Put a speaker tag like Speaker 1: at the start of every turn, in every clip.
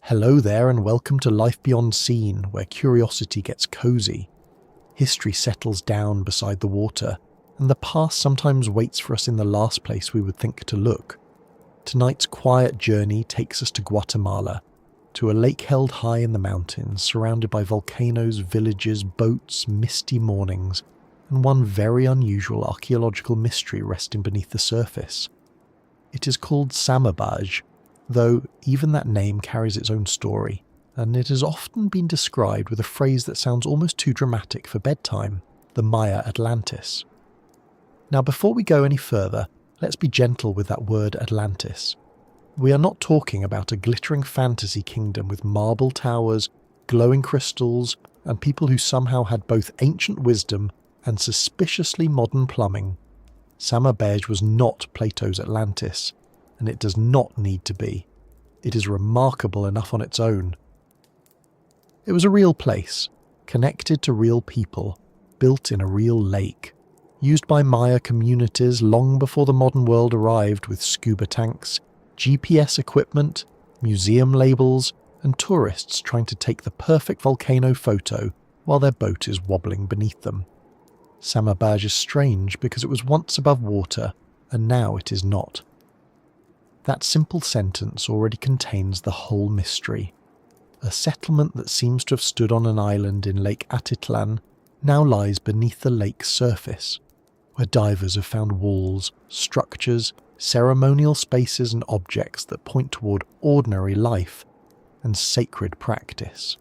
Speaker 1: Hello there and welcome to Life Beyond Scene, where curiosity gets cozy. History settles down beside the water, and the past sometimes waits for us in the last place we would think to look. Tonight's quiet journey takes us to Guatemala, to a lake held high in the mountains, surrounded by volcanoes, villages, boats, misty mornings, and one very unusual archaeological mystery resting beneath the surface. It is called Samabaj, though even that name carries its own story, and it has often been described with a phrase that sounds almost too dramatic for bedtime, the Maya Atlantis. Now before we go any further, let's be gentle with that word Atlantis. We are not talking about a glittering fantasy kingdom with marble towers, glowing crystals, and people who somehow had both ancient wisdom and suspiciously modern plumbing. Samabaj was not Plato's Atlantis, and it does not need to be. It is remarkable enough on its own. It was a real place, connected to real people, built in a real lake, used by Maya communities long before the modern world arrived with scuba tanks, GPS equipment, museum labels, and tourists trying to take the perfect volcano photo while their boat is wobbling beneath them. Samabaj is strange because it was once above water, and now it is not. That simple sentence already contains the whole mystery. A settlement that seems to have stood on an island in Lake Atitlán now lies beneath the lake's surface, where divers have found walls, structures, ceremonial spaces and objects that point toward ordinary life and sacred practice.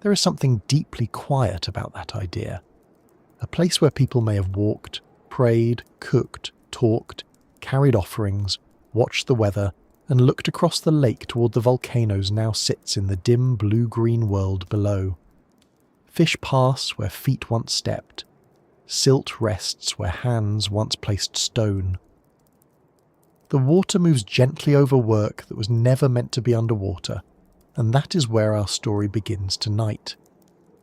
Speaker 1: There is something deeply quiet about that idea. A place where people may have walked, prayed, cooked, talked, carried offerings, watched the weather, and looked across the lake toward the volcanoes now sits in the dim blue-green world below. Fish pass where feet once stepped. Silt rests where hands once placed stone. The water moves gently over work that was never meant to be underwater, and that is where our story begins tonight.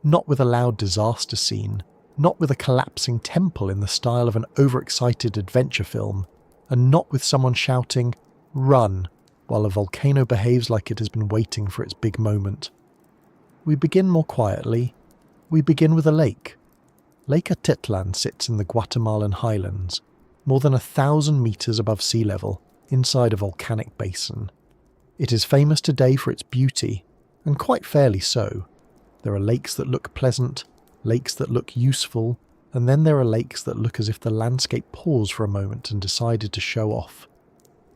Speaker 1: Not with a loud disaster scene, not with a collapsing temple in the style of an overexcited adventure film, and not with someone shouting, "Run," while a volcano behaves like it has been waiting for its big moment. We begin more quietly. We begin with a lake. Lake Atitlán sits in the Guatemalan highlands, more than 1,000 meters above sea level, inside a volcanic basin. It is famous today for its beauty, and quite fairly so. There are lakes that look pleasant, lakes that look useful, and then there are lakes that look as if the landscape paused for a moment and decided to show off.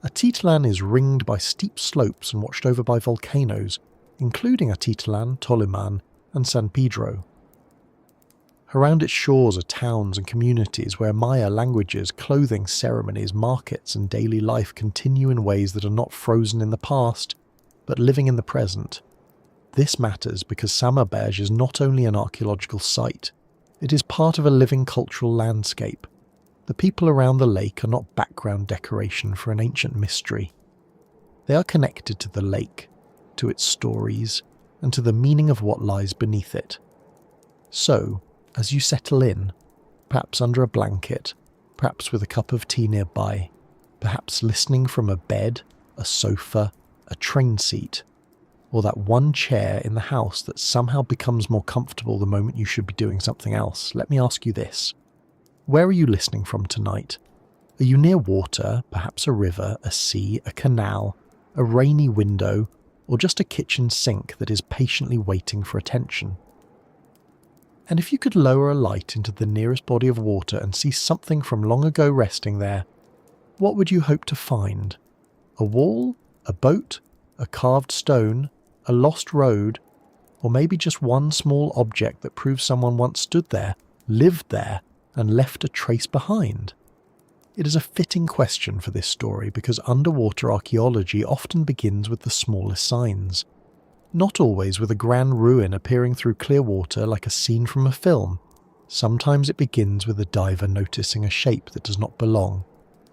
Speaker 1: Atitlán is ringed by steep slopes and watched over by volcanoes, including Atitlán, Tolimán, and San Pedro. Around its shores are towns and communities where Maya languages, clothing, ceremonies, markets, and daily life continue in ways that are not frozen in the past, but living in the present. This matters because Samabaj is not only an archaeological site, it is part of a living cultural landscape. The people around the lake are not background decoration for an ancient mystery. They are connected to the lake, to its stories, and to the meaning of what lies beneath it. So, as you settle in, perhaps under a blanket, perhaps with a cup of tea nearby, perhaps listening from a bed, a sofa, a train seat, or that one chair in the house that somehow becomes more comfortable the moment you should be doing something else, let me ask you this. Where are you listening from tonight? Are you near water, perhaps a river, a sea, a canal, a rainy window, or just a kitchen sink that is patiently waiting for attention? And if you could lower a light into the nearest body of water and see something from long ago resting there, what would you hope to find? A wall? A boat? A carved stone? A lost road? Or maybe just one small object that proves someone once stood there, lived there, and left a trace behind? It is a fitting question for this story because underwater archaeology often begins with the smallest signs. Not always with a grand ruin appearing through clear water like a scene from a film. Sometimes it begins with a diver noticing a shape that does not belong,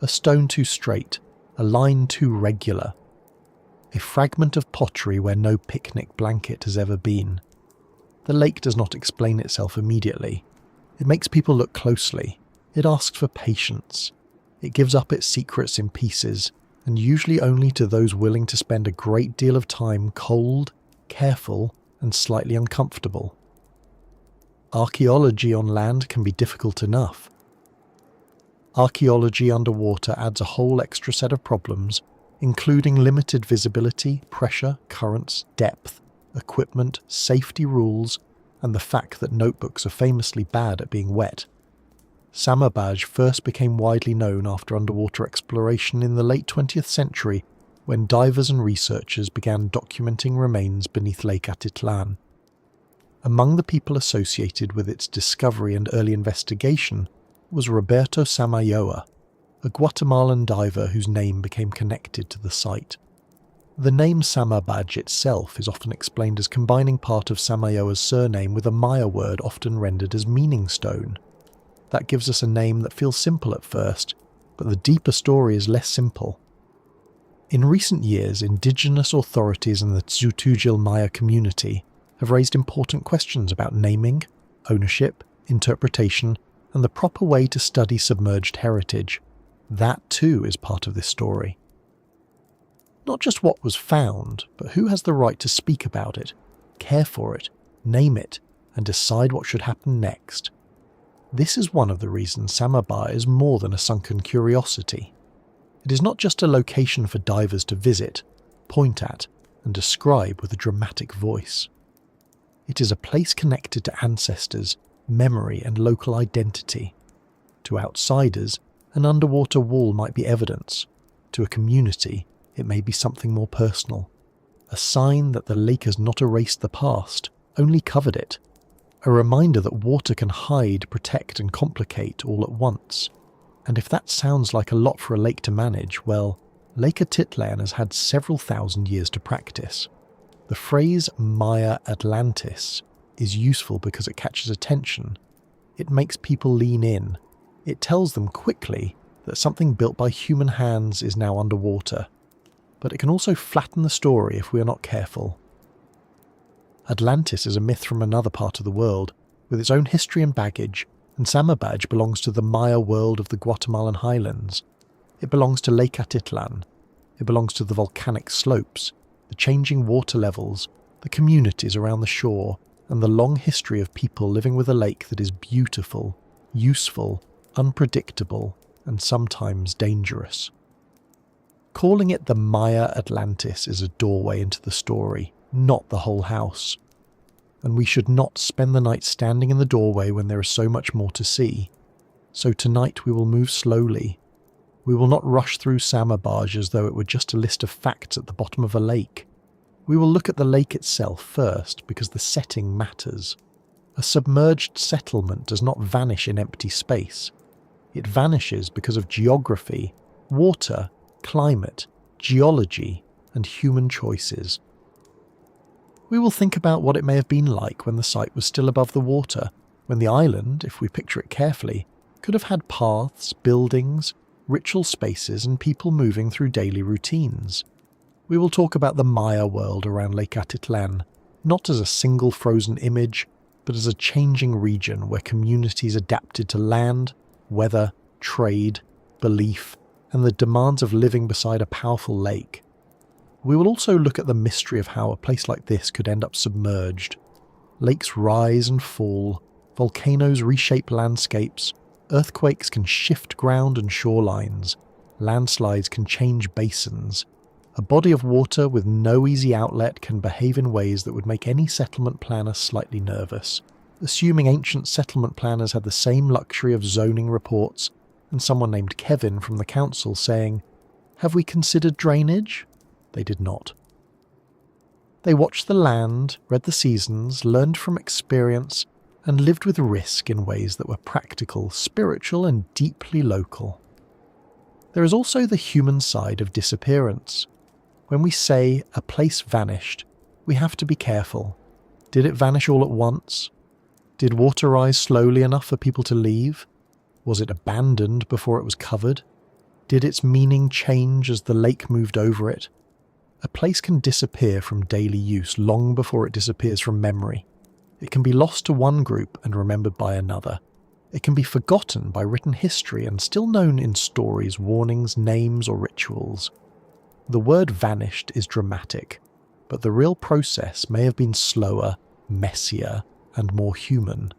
Speaker 1: a stone too straight, a line too regular, a fragment of pottery where no picnic blanket has ever been. The lake does not explain itself immediately. It makes people look closely. It asks for patience. It gives up its secrets in pieces, and usually only to those willing to spend a great deal of time cold, careful, and slightly uncomfortable. Archaeology on land can be difficult enough. Archaeology underwater adds a whole extra set of problems, including limited visibility, pressure, currents, depth, equipment, safety rules, and the fact that notebooks are famously bad at being wet. Samabaj first became widely known after underwater exploration in the late 20th century, when divers and researchers began documenting remains beneath Lake Atitlán. Among the people associated with its discovery and early investigation was Roberto Samayoa, a Guatemalan diver whose name became connected to the site. The name Samabaj itself is often explained as combining part of Samayoa's surname with a Maya word often rendered as meaning stone. That gives us a name that feels simple at first, but the deeper story is less simple. In recent years, indigenous authorities and the Tzutujil Maya community have raised important questions about naming, ownership, interpretation, and the proper way to study submerged heritage. That too is part of this story. Not just what was found, but who has the right to speak about it, care for it, name it, and decide what should happen next. This is one of the reasons Samabaj is more than a sunken curiosity. It is not just a location for divers to visit, point at, and describe with a dramatic voice. It is a place connected to ancestors, memory, and local identity. To outsiders, an underwater wall might be evidence. To a community, it may be something more personal. A sign that the lake has not erased the past, only covered it. A reminder that water can hide, protect, and complicate all at once. And if that sounds like a lot for a lake to manage, well, Lake Atitlán has had several thousand years to practice. The phrase Maya Atlantis is useful because it catches attention. It makes people lean in. It tells them quickly that something built by human hands is now underwater. But it can also flatten the story if we are not careful. Atlantis is a myth from another part of the world, with its own history and baggage, and Samabaj belongs to the Maya world of the Guatemalan highlands. It belongs to Lake Atitlán. It belongs to the volcanic slopes, the changing water levels, the communities around the shore, and the long history of people living with a lake that is beautiful, useful, unpredictable, and sometimes dangerous. Calling it the Maya Atlantis is a doorway into the story, not the whole house. And we should not spend the night standing in the doorway when there is so much more to see. So tonight we will move slowly. We will not rush through Samabaj as though it were just a list of facts at the bottom of a lake. We will look at the lake itself first because the setting matters. A submerged settlement does not vanish in empty space. It vanishes because of geography, water, climate, geology, and human choices. We will think about what it may have been like when the site was still above the water, when the island, if we picture it carefully, could have had paths, buildings, ritual spaces, and people moving through daily routines. We will talk about the Maya world around Lake Atitlán, not as a single frozen image, but as a changing region where communities adapted to land, weather, trade, belief, and the demands of living beside a powerful lake. We will also look at the mystery of how a place like this could end up submerged. Lakes rise and fall, volcanoes reshape landscapes, earthquakes can shift ground and shorelines, landslides can change basins. A body of water with no easy outlet can behave in ways that would make any settlement planner slightly nervous, assuming ancient settlement planners had the same luxury of zoning reports and someone named Kevin from the council saying, "Have we considered drainage?" They did not. They watched the land, read the seasons, learned from experience, and lived with risk in ways that were practical, spiritual, and deeply local. There is also the human side of disappearance. When we say a place vanished, we have to be careful. Did it vanish all at once? Did water rise slowly enough for people to leave? Was it abandoned before it was covered? Did its meaning change as the lake moved over it? A place can disappear from daily use long before it disappears from memory. It can be lost to one group and remembered by another. It can be forgotten by written history and still known in stories, warnings, names, or rituals. The word vanished is dramatic, but the real process may have been slower, messier, and more human.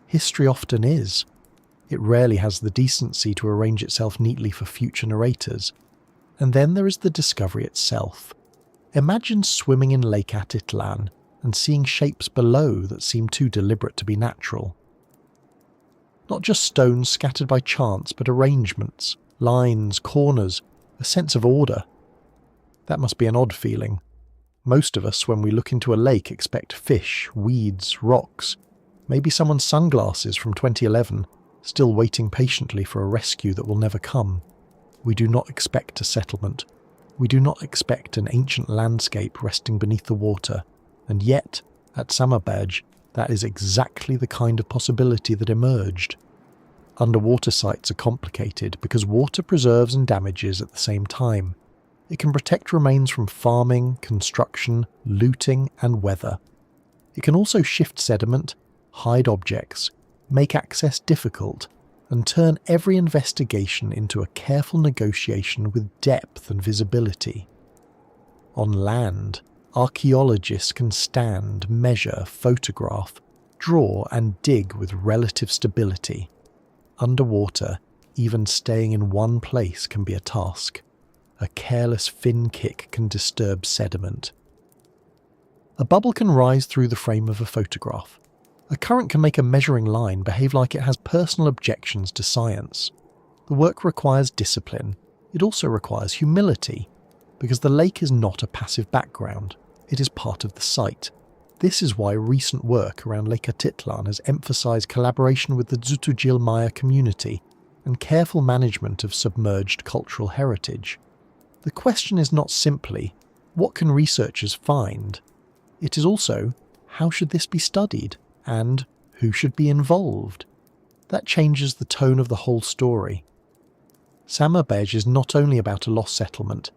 Speaker 1: History often is. It rarely has the decency to arrange itself neatly for future narrators. And then there is the discovery itself. Imagine swimming in Lake Atitlán and seeing shapes below that seem too deliberate to be natural. Not just stones scattered by chance, but arrangements, lines, corners, a sense of order. That must be an odd feeling. Most of us, when we look into a lake, expect fish, weeds, rocks, maybe someone's sunglasses from 2011, still waiting patiently for a rescue that will never come. We do not expect a settlement. We do not expect an ancient landscape resting beneath the water. And yet, at Samabaj, that is exactly the kind of possibility that emerged. Underwater sites are complicated because water preserves and damages at the same time. It can protect remains from farming, construction, looting, and weather. It can also shift sediment, hide objects, make access difficult, and turn every investigation into a careful negotiation with depth and visibility. On land, archaeologists can stand, measure, photograph, draw, and dig with relative stability. Underwater, even staying in one place can be a task. A careless fin kick can disturb sediment. A bubble can rise through the frame of a photograph. A current can make a measuring line behave like it has personal objections to science. The work requires discipline. It also requires humility, because the lake is not a passive background. It is part of the site. This is why recent work around Lake Atitlán has emphasized collaboration with the Zutujil Maya community and careful management of submerged cultural heritage. The question is not simply, what can researchers find? It is also, how should this be studied? And who should be involved? That changes the tone of the whole story. Samabaj is not only about a lost settlement,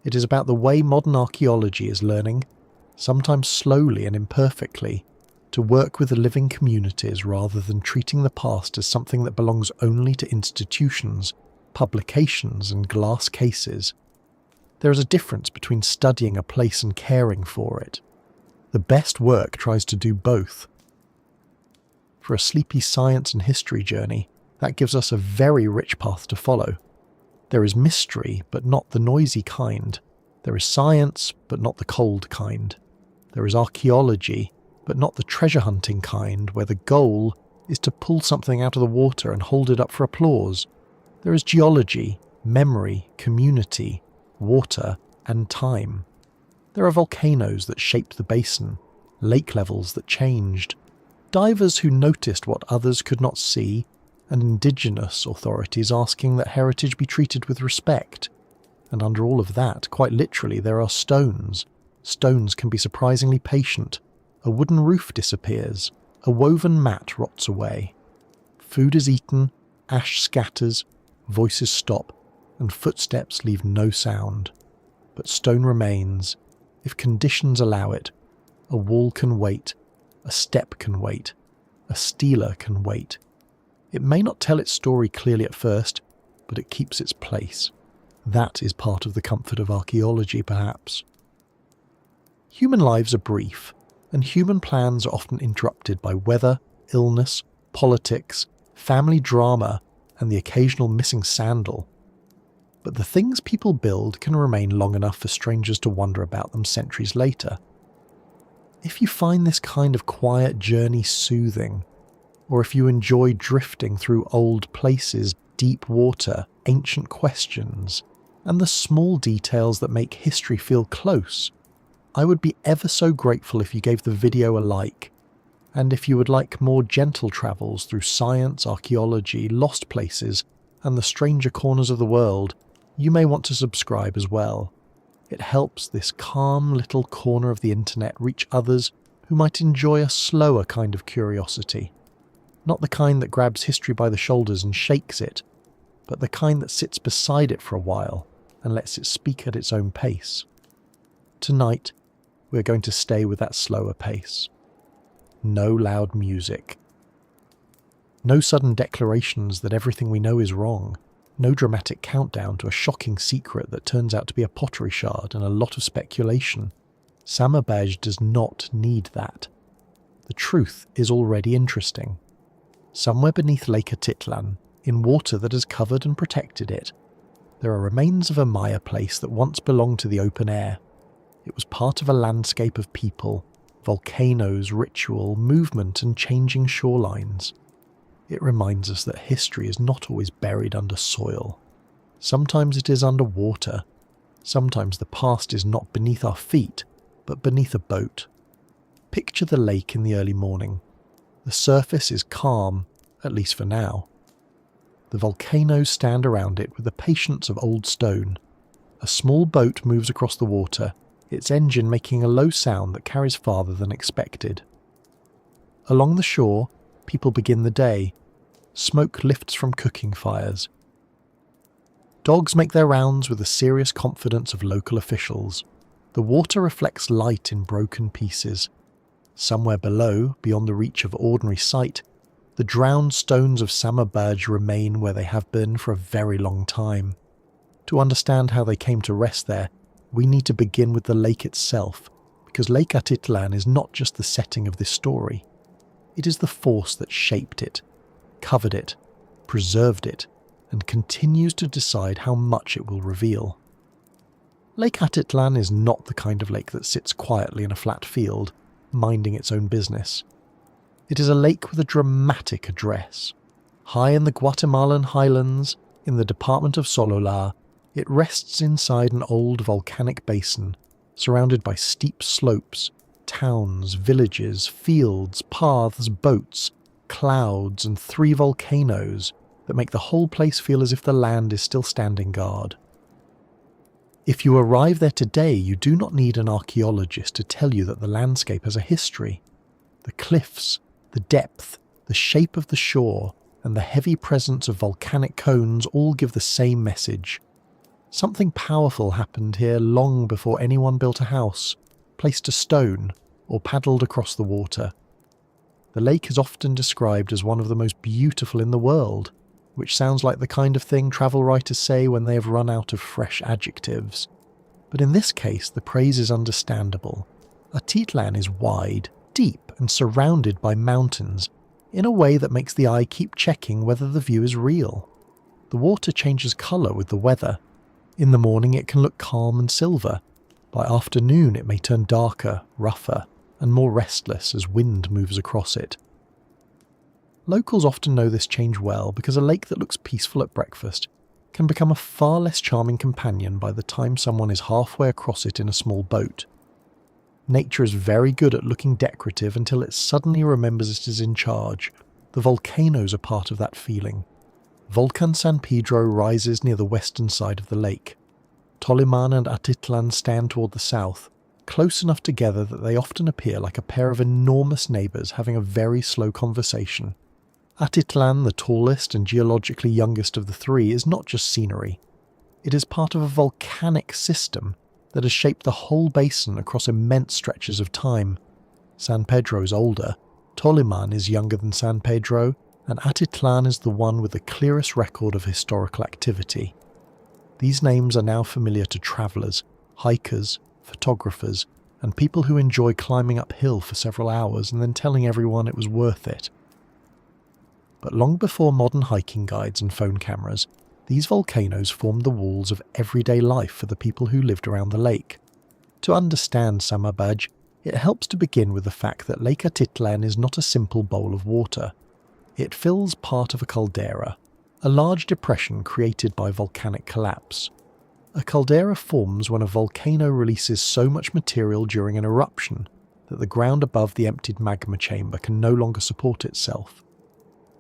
Speaker 1: it is about the way modern archaeology is learning, sometimes slowly and imperfectly, to work with the living communities rather than treating the past as something that belongs only to institutions, publications, and glass cases. There is a difference between studying a place and caring for it. The best work tries to do both. For a sleepy science and history journey, that gives us a very rich path to follow. There is mystery, but not the noisy kind. There is science, but not the cold kind. There is archaeology, but not the treasure hunting kind where the goal is to pull something out of the water and hold it up for applause. There is geology, memory, community, water, and time. There are volcanoes that shaped the basin, lake levels that changed, divers who noticed what others could not see, and indigenous authorities asking that heritage be treated with respect. And under all of that, quite literally, there are stones. Stones can be surprisingly patient. A wooden roof disappears. A woven mat rots away. Food is eaten, ash scatters, voices stop, and footsteps leave no sound. But stone remains. If conditions allow it, a wall can wait, a step can wait, a stela can wait. It may not tell its story clearly at first, but it keeps its place. That is part of the comfort of archaeology, perhaps. Human lives are brief, and human plans are often interrupted by weather, illness, politics, family drama, and the occasional missing sandal. But the things people build can remain long enough for strangers to wonder about them centuries later. If you find this kind of quiet journey soothing, or if you enjoy drifting through old places, deep water, ancient questions, and the small details that make history feel close, I would be ever so grateful if you gave the video a like. And if you would like more gentle travels through science, archaeology, lost places, and the stranger corners of the world, you may want to subscribe as well. It helps this calm little corner of the internet reach others who might enjoy a slower kind of curiosity. Not the kind that grabs history by the shoulders and shakes it, but the kind that sits beside it for a while and lets it speak at its own pace. Tonight, we're going to stay with that slower pace. No loud music. No sudden declarations that everything we know is wrong. No dramatic countdown to a shocking secret that turns out to be a pottery shard and a lot of speculation. Samabaj does not need that. The truth is already interesting. Somewhere beneath Lake Atitlán, in water that has covered and protected it, there are remains of a Maya place that once belonged to the open air. It was part of a landscape of people, volcanoes, ritual, movement and changing shorelines. It reminds us that history is not always buried under soil. Sometimes it is under water. Sometimes the past is not beneath our feet, but beneath a boat. Picture the lake in the early morning. The surface is calm, at least for now. The volcanoes stand around it with the patience of old stone. A small boat moves across the water, its engine making a low sound that carries farther than expected. Along the shore, people begin the day. Smoke lifts from cooking fires. Dogs make their rounds with the serious confidence of local officials. The water reflects light in broken pieces. Somewhere below, beyond the reach of ordinary sight, the drowned stones of Samabaj remain where they have been for a very long time. To understand how they came to rest there, we need to begin with the lake itself, because Lake Atitlán is not just the setting of this story. It is the force that shaped it, covered it, preserved it, and continues to decide how much it will reveal. Lake Atitlán is not the kind of lake that sits quietly in a flat field, minding its own business. It is a lake with a dramatic address. High in the Guatemalan highlands, in the department of Sololá, it rests inside an old volcanic basin, surrounded by steep slopes, towns, villages, fields, paths, boats, clouds, and 3 volcanoes that make the whole place feel as if the land is still standing guard. If you arrive there today, you do not need an archaeologist to tell you that the landscape has a history. The cliffs, the depth, the shape of the shore, and the heavy presence of volcanic cones all give the same message. Something powerful happened here long before anyone built a house, placed a stone, or paddled across the water. The lake is often described as one of the most beautiful in the world, which sounds like the kind of thing travel writers say when they have run out of fresh adjectives. But in this case, the praise is understandable. Atitlán is wide, deep, and surrounded by mountains, in a way that makes the eye keep checking whether the view is real. The water changes colour with the weather. In the morning it can look calm and silver. By afternoon it may turn darker, rougher, and more restless as wind moves across it. Locals often know this change well because a lake that looks peaceful at breakfast can become a far less charming companion by the time someone is halfway across it in a small boat. Nature is very good at looking decorative until it suddenly remembers it is in charge. The volcanoes are part of that feeling. Volcan San Pedro rises near the western side of the lake. Tolimán and Atitlán stand toward the south, close enough together that they often appear like a pair of enormous neighbours having a very slow conversation. Atitlán, the tallest and geologically youngest of the 3, is not just scenery. It is part of a volcanic system that has shaped the whole basin across immense stretches of time. San Pedro is older, Tolimán is younger than San Pedro, and Atitlán is the one with the clearest record of historical activity. These names are now familiar to travellers, hikers, photographers, and people who enjoy climbing uphill for several hours and then telling everyone it was worth it. But long before modern hiking guides and phone cameras, these volcanoes formed the walls of everyday life for the people who lived around the lake. To understand Samabaj, it helps to begin with the fact that Lake Atitlán is not a simple bowl of water. It fills part of a caldera, a large depression created by volcanic collapse. A caldera forms when a volcano releases so much material during an eruption that the ground above the emptied magma chamber can no longer support itself.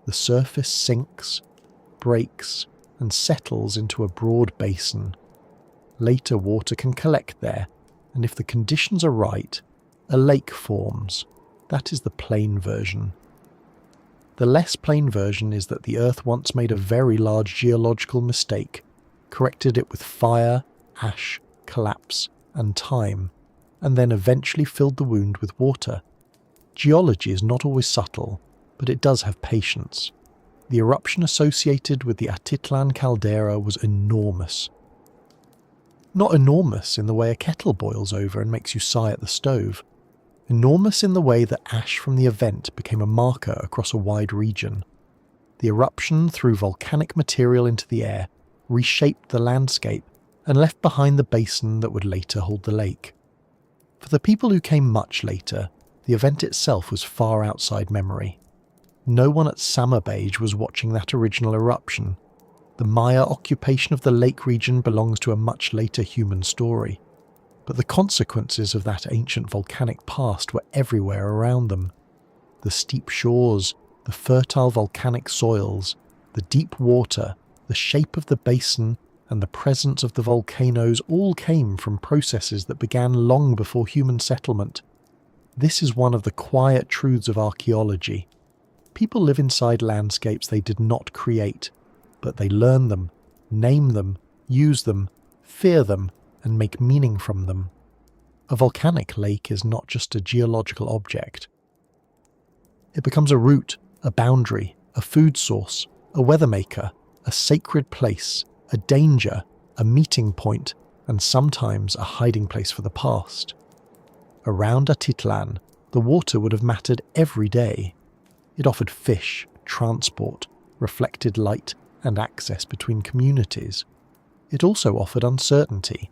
Speaker 1: The surface sinks, breaks, and settles into a broad basin. Later water can collect there, and if the conditions are right, a lake forms. That is the plain version. The less plain version is that the Earth once made a very large geological mistake, corrected it with fire, ash, collapse, and time, and then eventually filled the wound with water. Geology is not always subtle, but it does have patience. The eruption associated with the Atitlán caldera was enormous. Not enormous in the way a kettle boils over and makes you sigh at the stove. Enormous in the way that ash from the event became a marker across a wide region. The eruption threw volcanic material into the air, reshaped the landscape, and left behind the basin that would later hold the lake. For the people who came much later, the event itself was far outside memory. No one at Samabaj was watching that original eruption. The Maya occupation of the lake region belongs to a much later human story. But the consequences of that ancient volcanic past were everywhere around them. The steep shores, the fertile volcanic soils, the deep water, the shape of the basin, and the presence of the volcanoes all came from processes that began long before human settlement. This is one of the quiet truths of archaeology. People live inside landscapes they did not create, but they learn them, name them, use them, fear them, and make meaning from them. A volcanic lake is not just a geological object. It becomes a route, a boundary, a food source, a weather maker, a sacred place, a danger, a meeting point, and sometimes a hiding place for the past. Around Atitlán, the water would have mattered every day. It offered fish, transport, reflected light, and access between communities. It also offered uncertainty.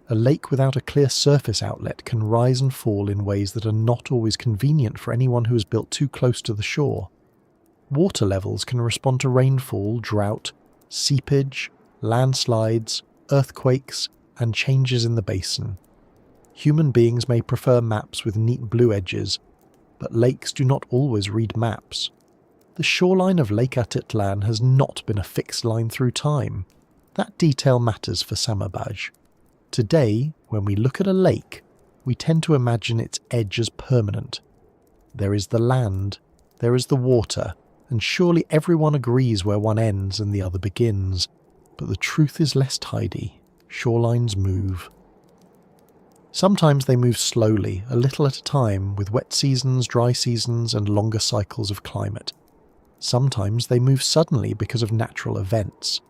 Speaker 1: A lake without a clear surface outlet can rise and fall in ways that are not always convenient for anyone who is built too close to the shore. Water levels can respond to rainfall, drought, seepage, landslides, earthquakes, and changes in the basin. Human beings may prefer maps with neat blue edges, but lakes do not always read maps. The shoreline of Lake Atitlán has not been a fixed line through time. That detail matters for Samabaj. Today, when we look at a lake, we tend to imagine its edge as permanent. There is the land, there is the water, and surely everyone agrees where one ends and the other begins. But the truth is less tidy. Shorelines move. Sometimes they move slowly, a little at a time, with wet seasons, dry seasons, and longer cycles of climate. Sometimes they move suddenly because of natural events.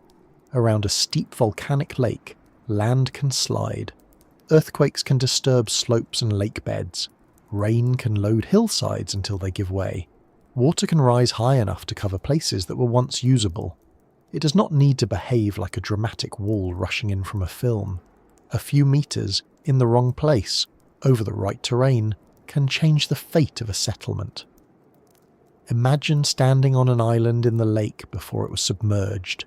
Speaker 1: Around a steep volcanic lake, land can slide. Earthquakes can disturb slopes and lake beds. Rain can load hillsides until they give way. Water can rise high enough to cover places that were once usable. It does not need to behave like a dramatic wall rushing in from a film. A few meters, in the wrong place, over the right terrain, can change the fate of a settlement. Imagine standing on an island in the lake before it was submerged.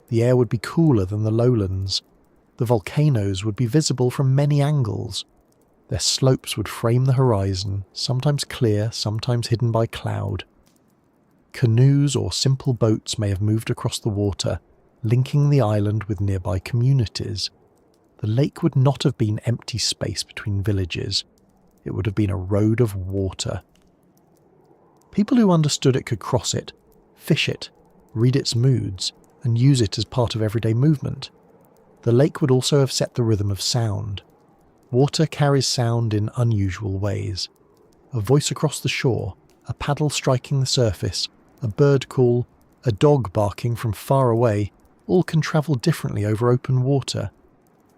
Speaker 1: The air would be cooler than the lowlands. The volcanoes would be visible from many angles. Their slopes would frame the horizon, sometimes clear, sometimes hidden by cloud. Canoes or simple boats may have moved across the water, linking the island with nearby communities. The lake would not have been empty space between villages. It would have been a road of water. People who understood it could cross it, fish it, read its moods, and use it as part of everyday movement. The lake would also have set the rhythm of sound. Water carries sound in unusual ways. A voice across the shore, a paddle striking the surface, a bird call, a dog barking from far away, all can travel differently over open water.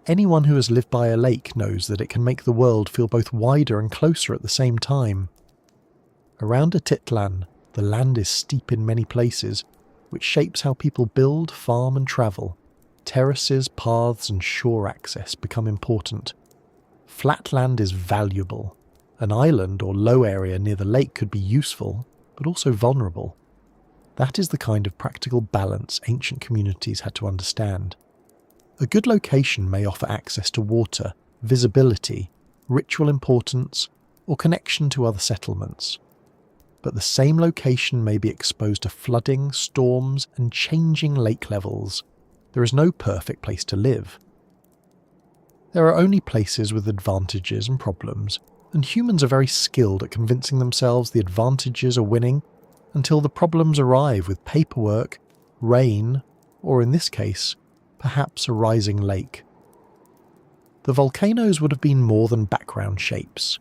Speaker 1: Anyone who has lived by a lake knows that it can make the world feel both wider and closer at the same time. Around Atitlán, the land is steep in many places, which shapes how people build, farm and travel. Terraces, paths and shore access become important. Flat land is valuable. An island or low area near the lake could be useful, but also vulnerable. That is the kind of practical balance ancient communities had to understand. A good location may offer access to water, visibility, ritual importance, or connection to other settlements. But the same location may be exposed to flooding, storms, and changing lake levels. There is no perfect place to live. There are only places with advantages and problems, and humans are very skilled at convincing themselves the advantages are winning until the problems arrive with paperwork, rain, or in this case, perhaps a rising lake. The volcanoes would have been more than background shapes.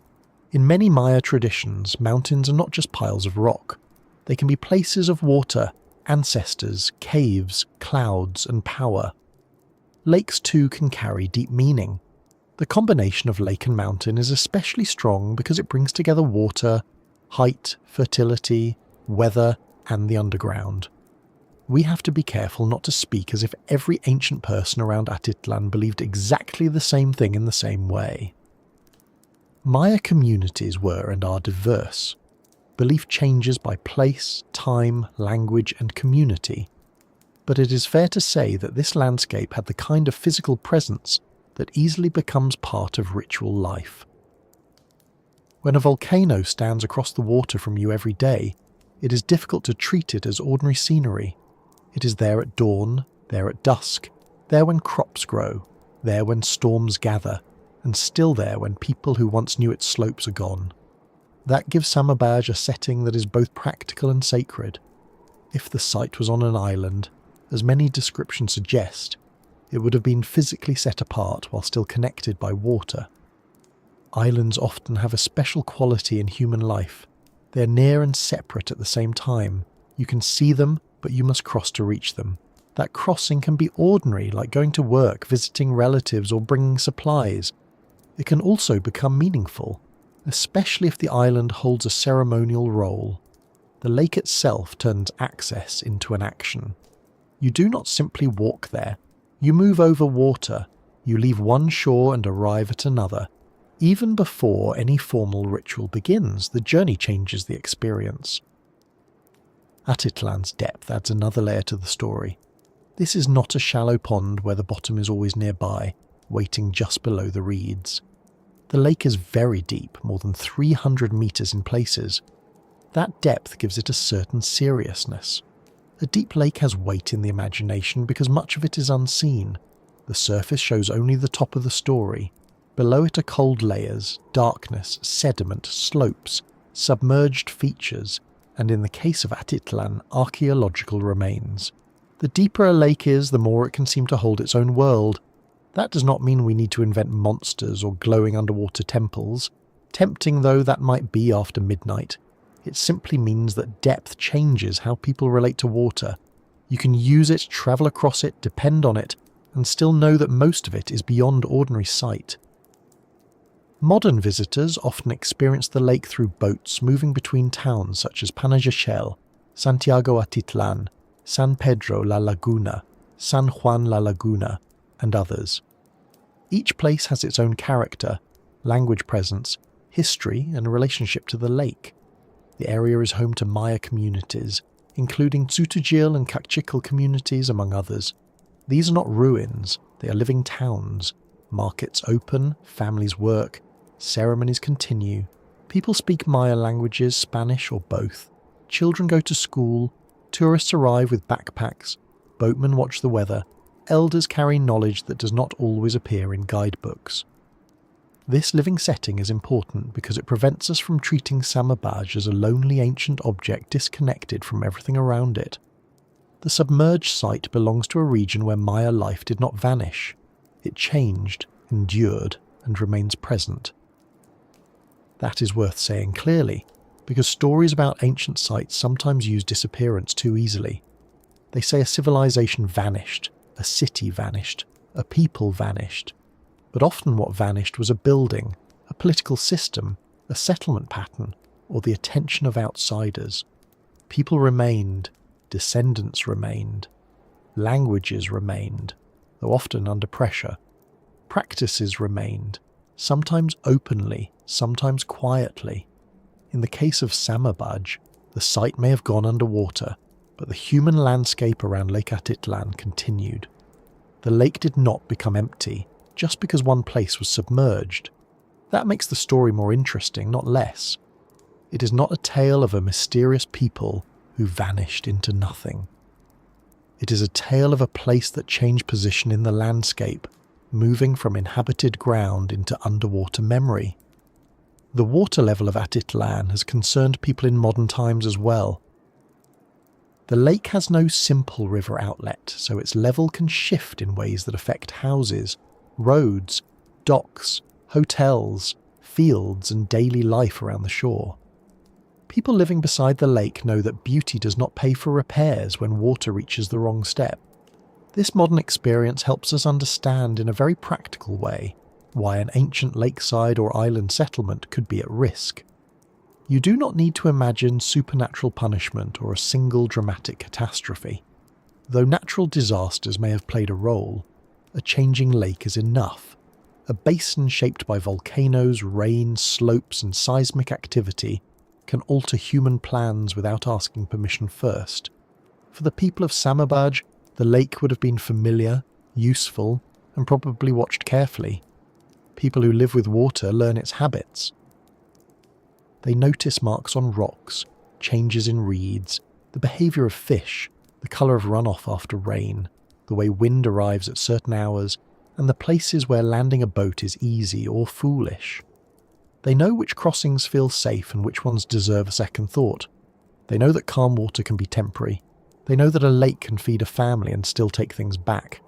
Speaker 1: In many Maya traditions, mountains are not just piles of rock. They can be places of water, ancestors, caves, clouds, and power. Lakes too can carry deep meaning. The combination of lake and mountain is especially strong because it brings together water, height, fertility, weather, and the underground. We have to be careful not to speak as if every ancient person around Atitlán believed exactly the same thing in the same way. Maya communities were and are diverse. Belief changes by place, time, language, and community. But it is fair to say that this landscape had the kind of physical presence that easily becomes part of ritual life. When a volcano stands across the water from you every day, it is difficult to treat it as ordinary scenery. It is there at dawn, there at dusk, there when crops grow, there when storms gather, and still there when people who once knew its slopes are gone. That gives Samabaj a setting that is both practical and sacred. If the site was on an island, as many descriptions suggest, it would have been physically set apart while still connected by water. Islands often have a special quality in human life. They are near and separate at the same time. You can see them, but you must cross to reach them. That crossing can be ordinary, like going to work, visiting relatives, or bringing supplies. It can also become meaningful, especially if the island holds a ceremonial role. The lake itself turns access into an action. You do not simply walk there. You move over water. You leave one shore and arrive at another. Even before any formal ritual begins, the journey changes the experience. Atitlán's depth adds another layer to the story. This is not a shallow pond where the bottom is always nearby, waiting just below the reeds. The lake is very deep, more than 300 meters in places. That depth gives it a certain seriousness. A deep lake has weight in the imagination because much of it is unseen. The surface shows only the top of the story. Below it are cold layers, darkness, sediment, slopes, submerged features, and in the case of Atitlán, archaeological remains. The deeper a lake is, the more it can seem to hold its own world. That does not mean we need to invent monsters or glowing underwater temples, tempting though that might be after midnight. It simply means that depth changes how people relate to water. You can use it, travel across it, depend on it, and still know that most of it is beyond ordinary sight. Modern visitors often experience the lake through boats moving between towns such as Panajachel, Santiago Atitlán, San Pedro La Laguna, San Juan La Laguna, and others. Each place has its own character, language presence, history, and relationship to the lake. The area is home to Maya communities, including Tzutujil and Kaqchikal communities, among others. These are not ruins, they are living towns. Markets open, families work, ceremonies continue. People speak Maya languages, Spanish or both. Children go to school, tourists arrive with backpacks, boatmen watch the weather, elders carry knowledge that does not always appear in guidebooks. This living setting is important because it prevents us from treating Samabaj as a lonely ancient object disconnected from everything around it. The submerged site belongs to a region where Maya life did not vanish. It changed, endured, and remains present. That is worth saying clearly, because stories about ancient sites sometimes use disappearance too easily. They say a civilization vanished, a city vanished, a people vanished. But often what vanished was a building, a political system, a settlement pattern, or the attention of outsiders. People remained, descendants remained, languages remained, though often under pressure. Practices remained, sometimes openly, sometimes quietly. In the case of Samabaj, the site may have gone underwater, but the human landscape around Lake Atitlán continued. The lake did not become empty just because one place was submerged. That makes the story more interesting, not less. It is not a tale of a mysterious people who vanished into nothing. It is a tale of a place that changed position in the landscape, moving from inhabited ground into underwater memory. The water level of Atitlán has concerned people in modern times as well. The lake has no simple river outlet, so its level can shift in ways that affect houses, roads, docks, hotels, fields, and daily life around the shore. People living beside the lake know that beauty does not pay for repairs when water reaches the wrong step. This modern experience helps us understand in a very practical way why an ancient lakeside or island settlement could be at risk. You do not need to imagine supernatural punishment or a single dramatic catastrophe. Though natural disasters may have played a role, a changing lake is enough. A basin shaped by volcanoes, rain, slopes and seismic activity can alter human plans without asking permission first. For the people of Samabaj, the lake would have been familiar, useful, and probably watched carefully. People who live with water learn its habits. They notice marks on rocks, changes in reeds, the behaviour of fish, the colour of runoff after rain, the way wind arrives at certain hours, and the places where landing a boat is easy or foolish. They know which crossings feel safe and which ones deserve a second thought. They know that calm water can be temporary. They know that a lake can feed a family and still take things back.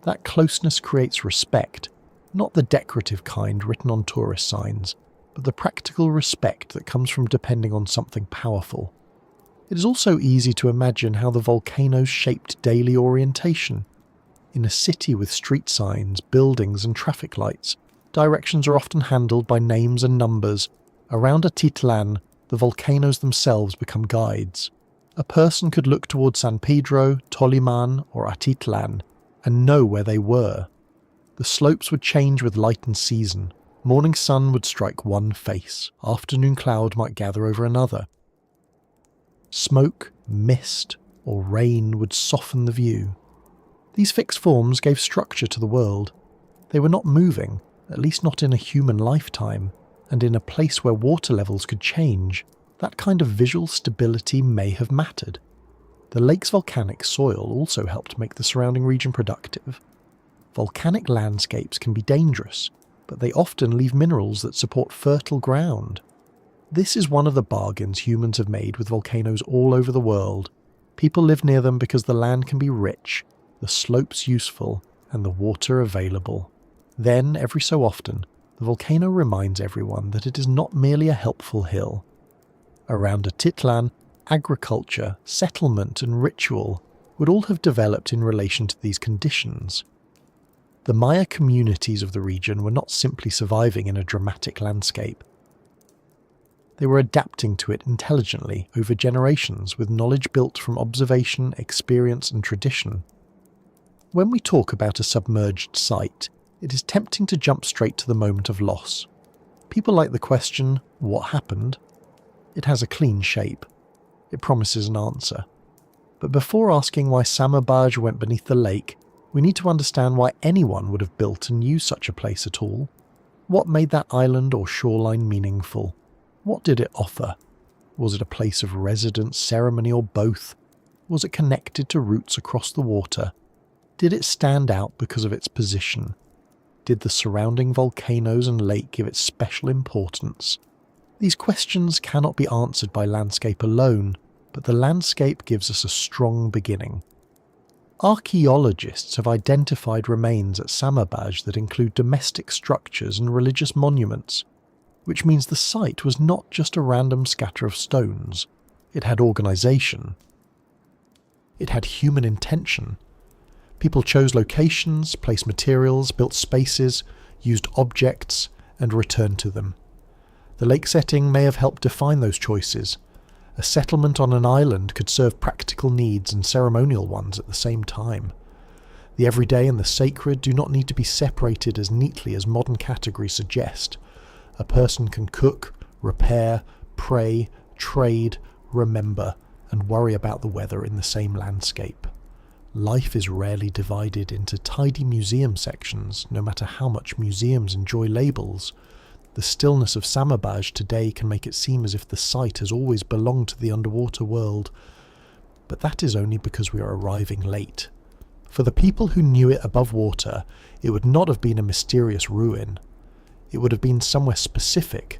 Speaker 1: That closeness creates respect, not the decorative kind written on tourist signs, but the practical respect that comes from depending on something powerful. It is also easy to imagine how the volcanoes shaped daily orientation. In a city with street signs, buildings and traffic lights, directions are often handled by names and numbers. Around Atitlán, the volcanoes themselves become guides. A person could look towards San Pedro, Toliman or Atitlán and know where they were. The slopes would change with light and season. Morning sun would strike one face, afternoon cloud might gather over another. Smoke, mist, or rain would soften the view. These fixed forms gave structure to the world. They were not moving, at least not in a human lifetime, and in a place where water levels could change, that kind of visual stability may have mattered. The lake's volcanic soil also helped make the surrounding region productive. Volcanic landscapes can be dangerous, but they often leave minerals that support fertile ground. This is one of the bargains humans have made with volcanoes all over the world. People live near them because the land can be rich, the slopes useful, and the water available. Then, every so often, the volcano reminds everyone that it is not merely a helpful hill. Around Atitlán, agriculture, settlement, and ritual would all have developed in relation to these conditions. The Maya communities of the region were not simply surviving in a dramatic landscape. They were adapting to it intelligently over generations with knowledge built from observation, experience, and tradition. When we talk about a submerged site, it is tempting to jump straight to the moment of loss. People like the question, what happened? It has a clean shape. It promises an answer. But before asking why Samabaj went beneath the lake, we need to understand why anyone would have built and used such a place at all. What made that island or shoreline meaningful? What did it offer? Was it a place of residence, ceremony, or both? Was it connected to routes across the water? Did it stand out because of its position? Did the surrounding volcanoes and lake give it special importance? These questions cannot be answered by landscape alone, but the landscape gives us a strong beginning. Archaeologists have identified remains at Samabaj that include domestic structures and religious monuments, which means the site was not just a random scatter of stones. It had organisation. It had human intention. People chose locations, placed materials, built spaces, used objects, and returned to them. The lake setting may have helped define those choices. A settlement on an island could serve practical needs and ceremonial ones at the same time. The everyday and the sacred do not need to be separated as neatly as modern categories suggest. A person can cook, repair, pray, trade, remember, and worry about the weather in the same landscape. Life is rarely divided into tidy museum sections, no matter how much museums enjoy labels. The stillness of Samabaj today can make it seem as if the site has always belonged to the underwater world, but that is only because we are arriving late. For the people who knew it above water, it would not have been a mysterious ruin. It would have been somewhere specific,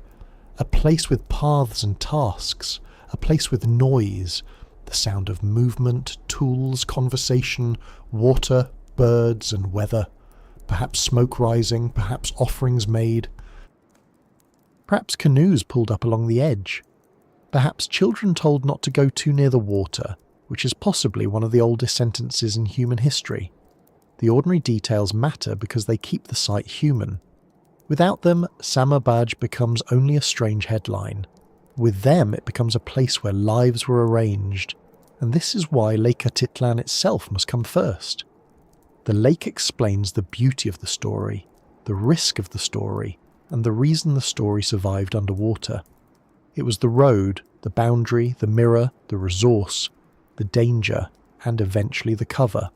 Speaker 1: a place with paths and tasks, a place with noise, the sound of movement, tools, conversation, water, birds and weather, perhaps smoke rising, perhaps offerings made, perhaps canoes pulled up along the edge. Perhaps children told not to go too near the water, which is possibly one of the oldest sentences in human history. The ordinary details matter because they keep the site human. Without them, Samabaj becomes only a strange headline. With them, it becomes a place where lives were arranged, and this is why Lake Atitlán itself must come first. The lake explains the beauty of the story, the risk of the story, and the reason the story survived underwater. It was the road, the boundary, the mirror, the resource, the danger, and eventually the cover.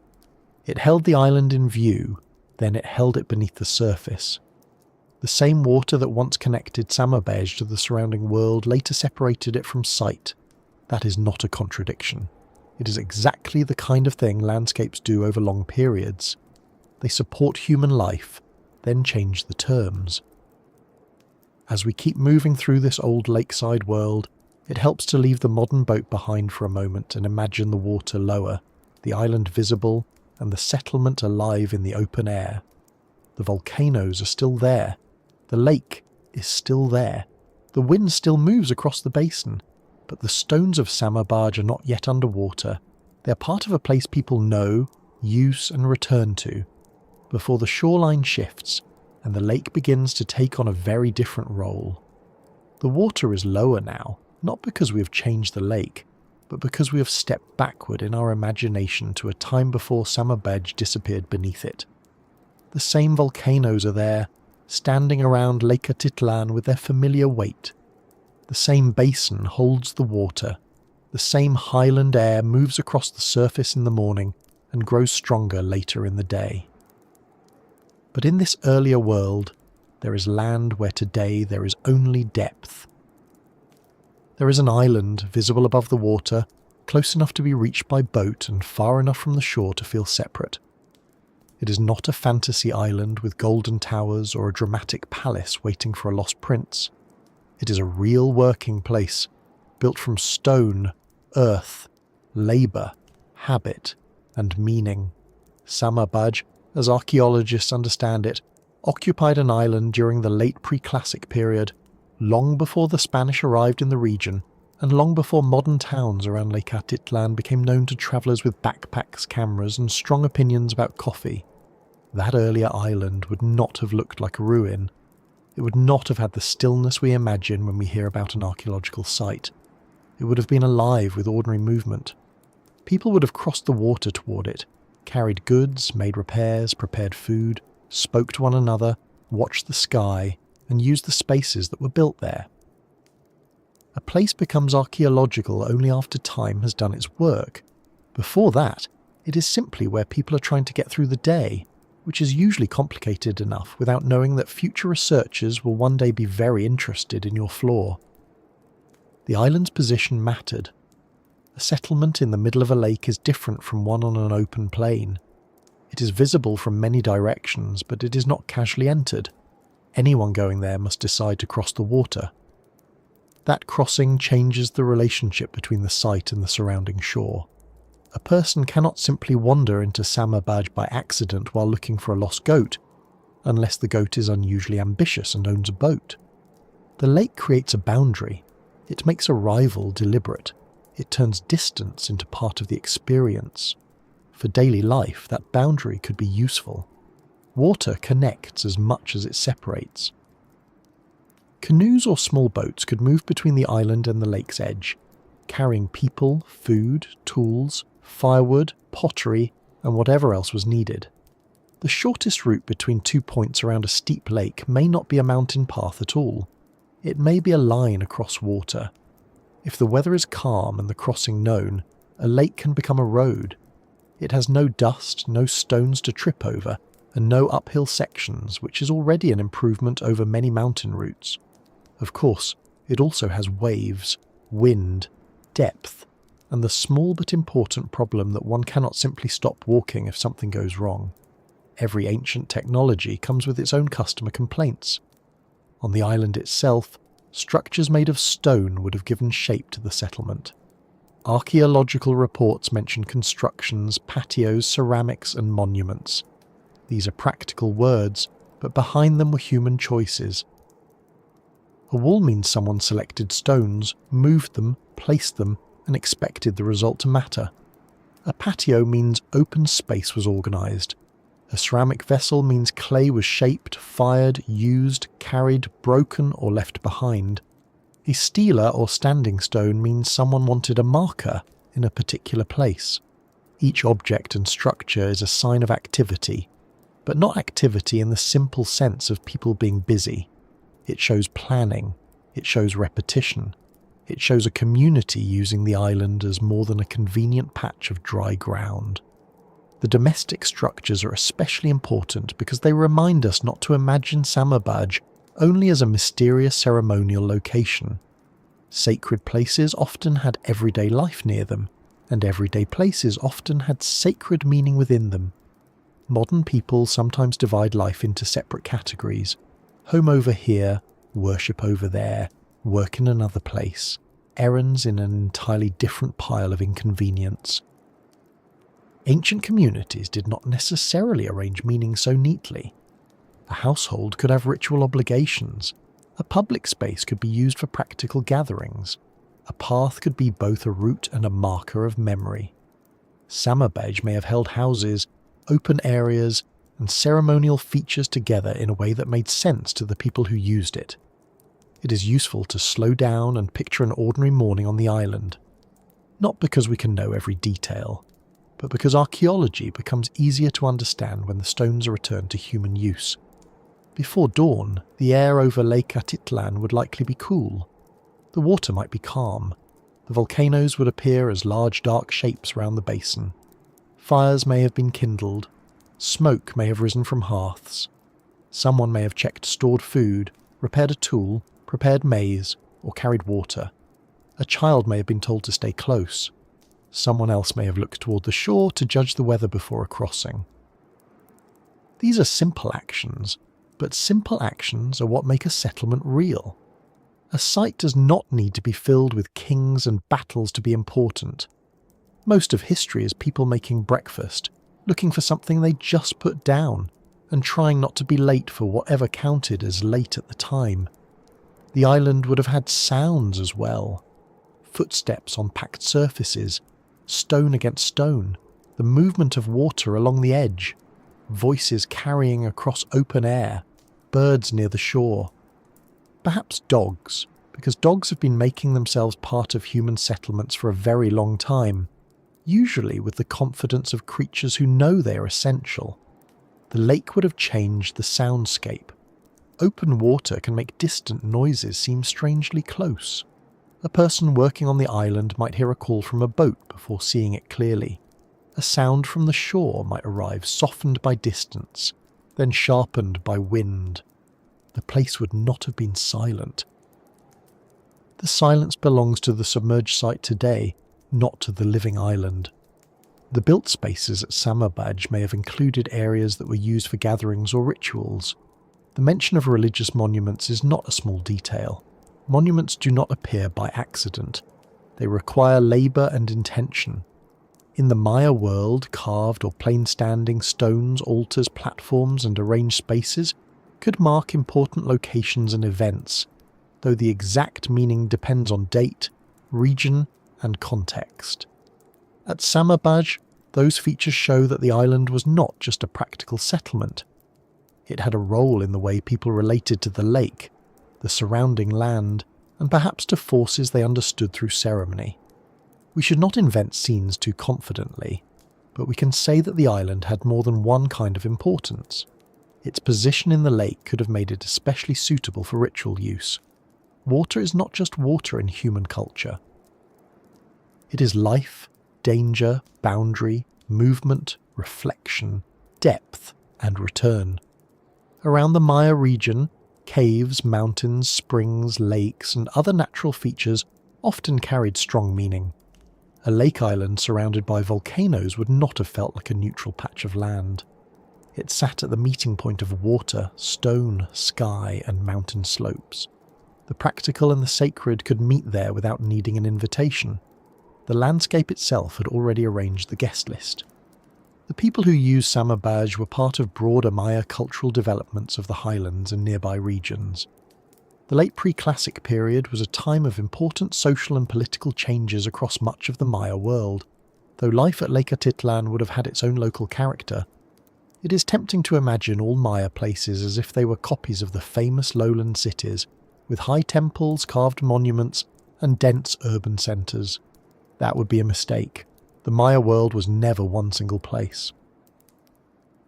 Speaker 1: It held the island in view, then it held it beneath the surface. The same water that once connected Samabaj to the surrounding world later separated it from sight. That is not a contradiction. It is exactly the kind of thing landscapes do over long periods. They support human life, then change the terms. As we keep moving through this old lakeside world, it helps to leave the modern boat behind for a moment and imagine the water lower, the island visible, and the settlement alive in the open air. The volcanoes are still there. The lake is still there. The wind still moves across the basin. But the stones of Samabaj are not yet underwater. They are part of a place people know, use and return to, before the shoreline shifts and the lake begins to take on a very different role. The water is lower now, not because we have changed the lake, but because we have stepped backward in our imagination to a time before Samabaj disappeared beneath it. The same volcanoes are there, standing around Lake Atitlán with their familiar weight. The same basin holds the water. The same highland air moves across the surface in the morning and grows stronger later in the day. But in this earlier world, there is land where today there is only depth. There is an island visible above the water, close enough to be reached by boat and far enough from the shore to feel separate. It is not a fantasy island with golden towers or a dramatic palace waiting for a lost prince. It is a real working place, built from stone, earth, labour, habit, and meaning. Samabaj, as archaeologists understand it, occupied an island during the late Preclassic Period, long before the Spanish arrived in the region, and long before modern towns around Lake Atitlán became known to travellers with backpacks, cameras, and strong opinions about coffee. That earlier island would not have looked like a ruin. It would not have had the stillness we imagine when we hear about an archaeological site. It would have been alive with ordinary movement. People would have crossed the water toward it, carried goods, made repairs, prepared food, spoke to one another, watched the sky, and used the spaces that were built there. A place becomes archaeological only after time has done its work. Before that, it is simply where people are trying to get through the day, which is usually complicated enough without knowing that future researchers will one day be very interested in your flaw. The island's position mattered. A settlement in the middle of a lake is different from one on an open plain. It is visible from many directions, but it is not casually entered. Anyone going there must decide to cross the water. That crossing changes the relationship between the site and the surrounding shore. A person cannot simply wander into Samabaj by accident while looking for a lost goat, unless the goat is unusually ambitious and owns a boat. The lake creates a boundary. It makes arrival deliberate. It turns distance into part of the experience. For daily life, that boundary could be useful. Water connects as much as it separates. Canoes or small boats could move between the island and the lake's edge, carrying people, food, tools, firewood, pottery, and whatever else was needed. The shortest route between 2 points around a steep lake may not be a mountain path at all. It may be a line across water. If the weather is calm and the crossing known, a lake can become a road. It has no dust, no stones to trip over, and no uphill sections, which is already an improvement over many mountain routes. Of course, it also has waves, wind, depth, and the small but important problem that one cannot simply stop walking if something goes wrong. Every ancient technology comes with its own customer complaints. On the island itself, structures made of stone would have given shape to the settlement. Archaeological reports mention constructions, patios, ceramics, and monuments. These are practical words, but behind them were human choices. A wall means someone selected stones, moved them, placed them, and expected the result to matter. A patio means open space was organised. A ceramic vessel means clay was shaped, fired, used, carried, broken, or left behind. A stela or standing stone means someone wanted a marker in a particular place. Each object and structure is a sign of activity, but not activity in the simple sense of people being busy. It shows planning, it shows repetition, it shows a community using the island as more than a convenient patch of dry ground. The domestic structures are especially important because they remind us not to imagine Samabaj only as a mysterious ceremonial location. Sacred places often had everyday life near them, and everyday places often had sacred meaning within them. Modern people sometimes divide life into separate categories: home over here, worship over there, work in another place, errands in an entirely different pile of inconvenience. Ancient communities did not necessarily arrange meaning so neatly. A household could have ritual obligations. A public space could be used for practical gatherings. A path could be both a route and a marker of memory. Samabaj may have held houses, open areas, and ceremonial features together in a way that made sense to the people who used it. It is useful to slow down and picture an ordinary morning on the island. Not because we can know every detail, but because archaeology becomes easier to understand when the stones are returned to human use. Before dawn, the air over Lake Atitlán would likely be cool. The water might be calm. The volcanoes would appear as large dark shapes round the basin. Fires may have been kindled. Smoke may have risen from hearths. Someone may have checked stored food, repaired a tool, prepared maize, or carried water. A child may have been told to stay close. Someone else may have looked toward the shore to judge the weather before a crossing. These are simple actions, but simple actions are what make a settlement real. A site does not need to be filled with kings and battles to be important. Most of history is people making breakfast, looking for something they just put down, and trying not to be late for whatever counted as late at the time. The island would have had sounds as well. Footsteps on packed surfaces, stone against stone, the movement of water along the edge, voices carrying across open air, birds near the shore. Perhaps dogs, because dogs have been making themselves part of human settlements for a very long time, usually with the confidence of creatures who know they are essential. The lake would have changed the soundscape. Open water can make distant noises seem strangely close. A person working on the island might hear a call from a boat before seeing it clearly. A sound from the shore might arrive softened by distance, then sharpened by wind. The place would not have been silent. The silence belongs to the submerged site today, not to the living island. The built spaces at Samabaj may have included areas that were used for gatherings or rituals. The mention of religious monuments is not a small detail. Monuments do not appear by accident. They require labour and intention. In the Maya world, carved or plain-standing stones, altars, platforms and arranged spaces could mark important locations and events, though the exact meaning depends on date, region and context. At Samabaj, those features show that the island was not just a practical settlement. It had a role in the way people related to the lake, the surrounding land, and perhaps to forces they understood through ceremony. We should not invent scenes too confidently, but we can say that the island had more than one kind of importance. Its position in the lake could have made it especially suitable for ritual use. Water is not just water in human culture. It is life, danger, boundary, movement, reflection, depth, and return. Around the Maya region, caves, mountains, springs, lakes, and other natural features often carried strong meaning. A lake island surrounded by volcanoes would not have felt like a neutral patch of land. It sat at the meeting point of water, stone, sky, and mountain slopes. The practical and the sacred could meet there without needing an invitation. The landscape itself had already arranged the guest list. The people who used Samabaj were part of broader Maya cultural developments of the highlands and nearby regions. The late Preclassic period was a time of important social and political changes across much of the Maya world. Though life at Lake Atitlán would have had its own local character, it is tempting to imagine all Maya places as if they were copies of the famous lowland cities, with high temples, carved monuments, and dense urban centres. That would be a mistake. The Maya world was never one single place.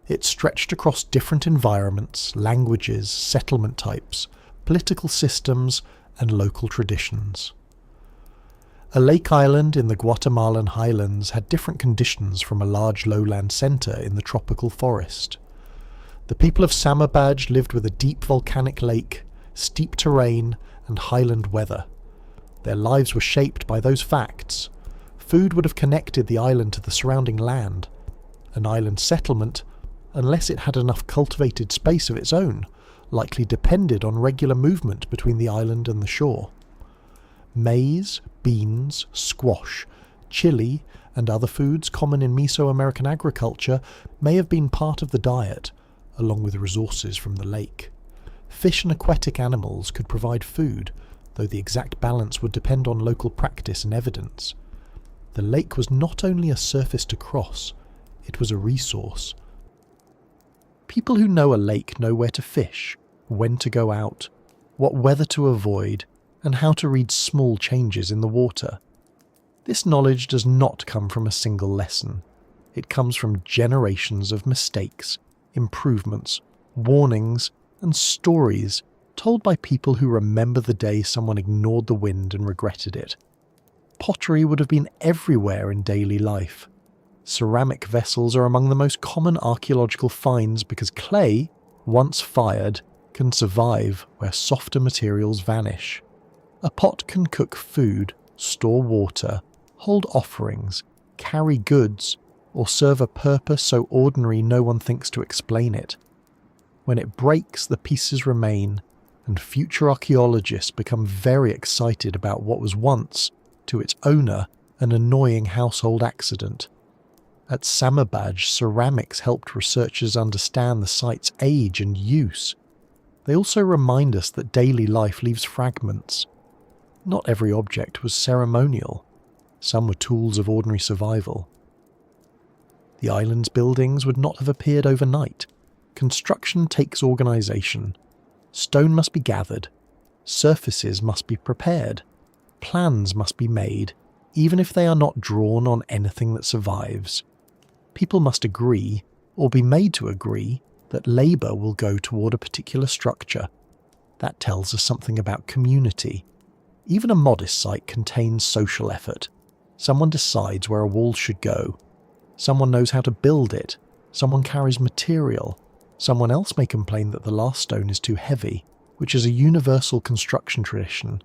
Speaker 1: It stretched across different environments, languages, settlement types, political systems, and local traditions. A lake island in the Guatemalan highlands had different conditions from a large lowland centre in the tropical forest. The people of Samabaj lived with a deep volcanic lake, steep terrain, and highland weather. Their lives were shaped by those facts. Food would have connected the island to the surrounding land. An island settlement, unless it had enough cultivated space of its own, likely depended on regular movement between the island and the shore. Maize, beans, squash, chili, and other foods common in Mesoamerican agriculture may have been part of the diet, along with resources from the lake. Fish and aquatic animals could provide food, though the exact balance would depend on local practice and evidence. The lake was not only a surface to cross, it was a resource. People who know a lake know where to fish, when to go out, what weather to avoid, and how to read small changes in the water. This knowledge does not come from a single lesson. It comes from generations of mistakes, improvements, warnings, and stories told by people who remember the day someone ignored the wind and regretted it. Pottery would have been everywhere in daily life. Ceramic vessels are among the most common archaeological finds because clay, once fired, can survive where softer materials vanish. A pot can cook food, store water, hold offerings, carry goods, or serve a purpose so ordinary no one thinks to explain it. When it breaks, the pieces remain, and future archaeologists become very excited about what was once, to its owner, an annoying household accident. At Samabaj, ceramics helped researchers understand the site's age and use. They also remind us that daily life leaves fragments. Not every object was ceremonial. Some were tools of ordinary survival. The island's buildings would not have appeared overnight. Construction takes organisation. Stone must be gathered. Surfaces must be prepared. Plans must be made, even if they are not drawn on anything that survives. People must agree, or be made to agree, that labour will go toward a particular structure. That tells us something about community. Even a modest site contains social effort. Someone decides where a wall should go. Someone knows how to build it. Someone carries material. Someone else may complain that the last stone is too heavy, which is a universal construction tradition.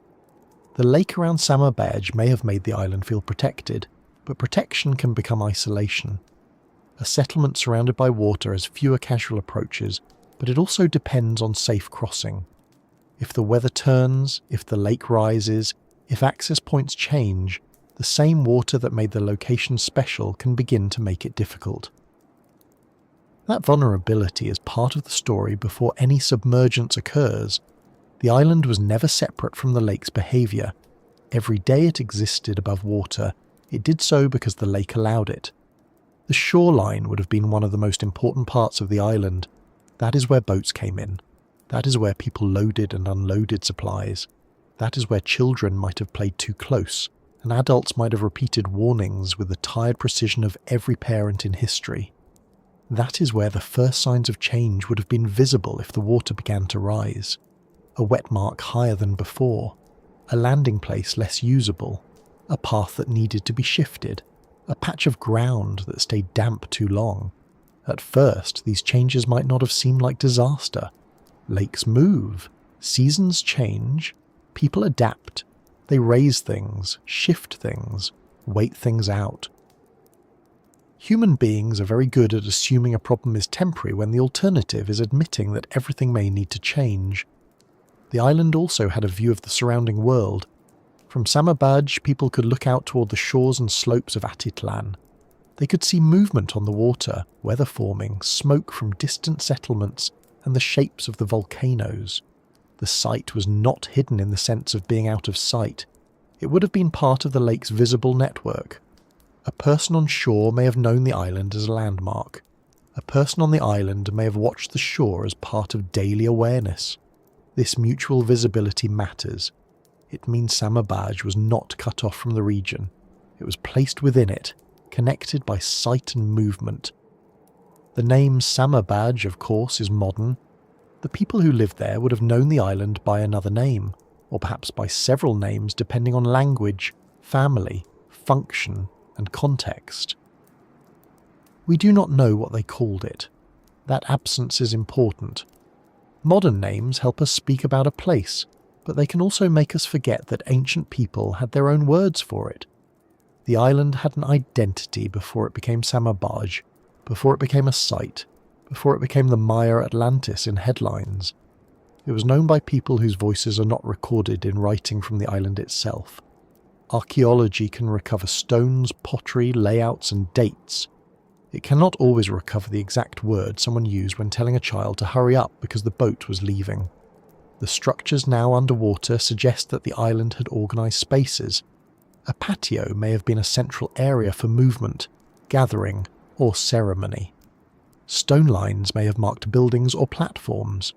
Speaker 1: The lake around Samabaj may have made the island feel protected, but protection can become isolation. A settlement surrounded by water has fewer casual approaches, but it also depends on safe crossing. If the weather turns, if the lake rises, if access points change, the same water that made the location special can begin to make it difficult. That vulnerability is part of the story before any submergence occurs. The island was never separate from the lake's behaviour. Every day it existed above water, it did so because the lake allowed it. The shoreline would have been one of the most important parts of the island. That is where boats came in. That is where people loaded and unloaded supplies. That is where children might have played too close, and adults might have repeated warnings with the tired precision of every parent in history. That is where the first signs of change would have been visible if the water began to rise. A wet mark higher than before, a landing place less usable, a path that needed to be shifted, a patch of ground that stayed damp too long. At first, these changes might not have seemed like disaster. Lakes move, seasons change, people adapt, they raise things, shift things, wait things out. Human beings are very good at assuming a problem is temporary when the alternative is admitting that everything may need to change. The island also had a view of the surrounding world. From Samabaj, people could look out toward the shores and slopes of Atitlán. They could see movement on the water, weather forming, smoke from distant settlements, and the shapes of the volcanoes. The site was not hidden in the sense of being out of sight. It would have been part of the lake's visible network. A person on shore may have known the island as a landmark. A person on the island may have watched the shore as part of daily awareness. This mutual visibility matters. It means Samabaj was not cut off from the region. It was placed within it, connected by sight and movement. The name Samabaj, of course, is modern. The people who lived there would have known the island by another name, or perhaps by several names depending on language, family, function, and context. We do not know what they called it. That absence is important. Modern names help us speak about a place, but they can also make us forget that ancient people had their own words for it. The island had an identity before it became Samabaj, before it became a site, before it became the Maya Atlantis in headlines. It was known by people whose voices are not recorded in writing from the island itself. Archaeology can recover stones, pottery, layouts, and dates. It cannot always recover the exact word someone used when telling a child to hurry up because the boat was leaving. The structures now underwater suggest that the island had organised spaces. A patio may have been a central area for movement, gathering, or ceremony. Stone lines may have marked buildings or platforms.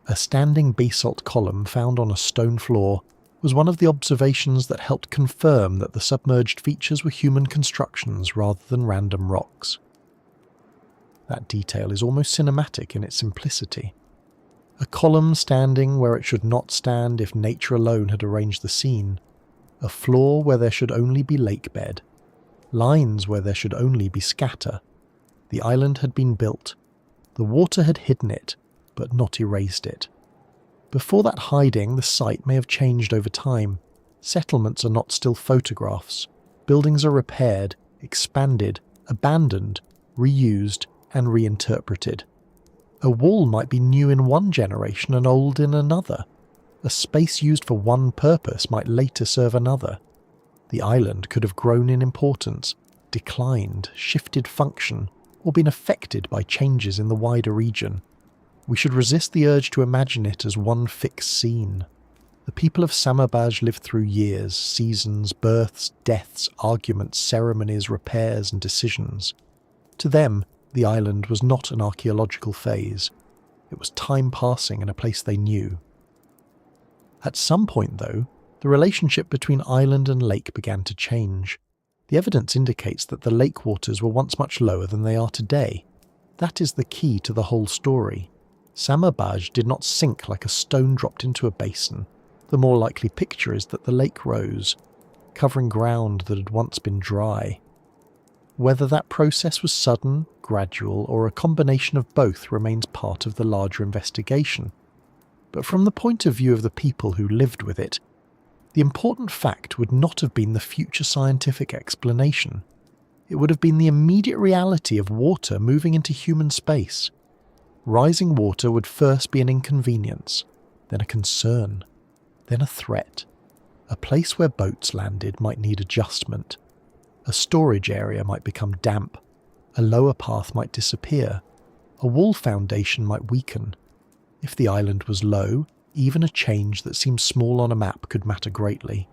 Speaker 1: A standing basalt column found on a stone floor was one of the observations that helped confirm that the submerged features were human constructions rather than random rocks. That detail is almost cinematic in its simplicity. A column standing where it should not stand if nature alone had arranged the scene. A floor where there should only be lake bed. Lines where there should only be scatter. The island had been built. The water had hidden it, but not erased it. Before that hiding, the site may have changed over time. Settlements are not still photographs. Buildings are repaired, expanded, abandoned, reused, and reinterpreted. A wall might be new in one generation and old in another. A space used for one purpose might later serve another. The island could have grown in importance, declined, shifted function, or been affected by changes in the wider region. We should resist the urge to imagine it as one fixed scene. The people of Samabaj lived through years, seasons, births, deaths, arguments, ceremonies, repairs, and decisions. To them, the island was not an archaeological phase. It was time passing in a place they knew. At some point, though, the relationship between island and lake began to change. The evidence indicates that the lake waters were once much lower than they are today. That is the key to the whole story. Samabaj did not sink like a stone dropped into a basin. The more likely picture is that the lake rose, covering ground that had once been dry. Whether that process was sudden, gradual, or a combination of both remains part of the larger investigation. But from the point of view of the people who lived with it, the important fact would not have been the future scientific explanation. It would have been the immediate reality of water moving into human space. Rising water would first be an inconvenience, then a concern, then a threat. A place where boats landed might need adjustment. A storage area might become damp. A lower path might disappear. A wall foundation might weaken. If the island was low, even a change that seems small on a map could matter greatly.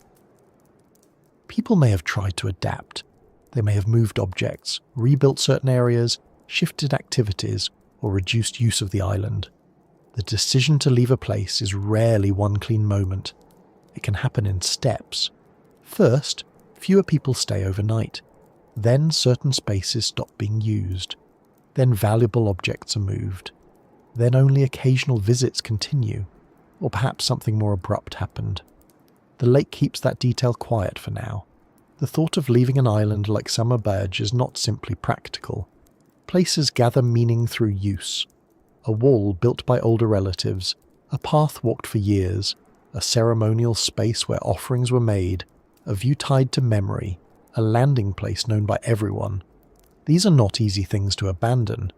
Speaker 1: People may have tried to adapt. They may have moved objects, rebuilt certain areas, shifted activities, or reduced use of the island. The decision to leave a place is rarely one clean moment. It can happen in steps. First, fewer people stay overnight. Then certain spaces stop being used. Then valuable objects are moved. Then only occasional visits continue. Or perhaps something more abrupt happened. The lake keeps that detail quiet for now. The thought of leaving an island like Samabaj is not simply practical. Places gather meaning through use. A wall built by older relatives, a path walked for years, a ceremonial space where offerings were made, a view tied to memory, a landing place known by everyone. These are not easy things to abandon.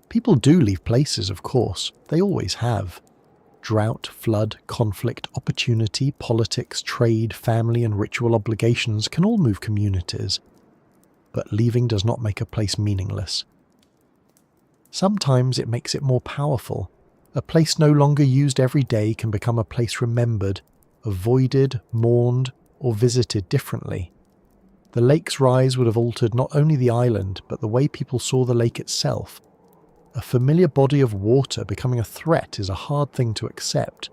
Speaker 1: People do leave places, of course. They always have. Drought, flood, conflict, opportunity, politics, trade, family, and ritual obligations can all move communities. But leaving does not make a place meaningless. Sometimes it makes it more powerful. A place no longer used every day can become a place remembered, avoided, mourned, or visited differently. The lake's rise would have altered not only the island, but the way people saw the lake itself. A familiar body of water becoming a threat is a hard thing to accept.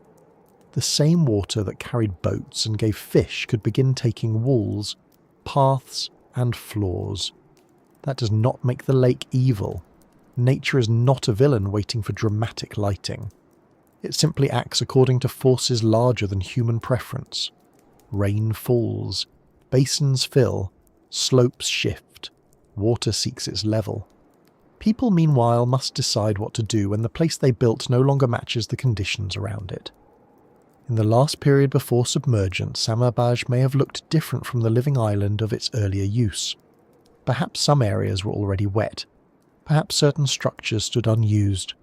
Speaker 1: The same water that carried boats and gave fish could begin taking walls, paths, and floors. That does not make the lake evil. Nature is not a villain waiting for dramatic lighting. It simply acts according to forces larger than human preference. Rain falls, basins fill, slopes shift, water seeks its level. People, meanwhile, must decide what to do when the place they built no longer matches the conditions around it. In the last period before submergence, Samabaj may have looked different from the living island of its earlier use. Perhaps some areas were already wet. Perhaps certain structures stood unused.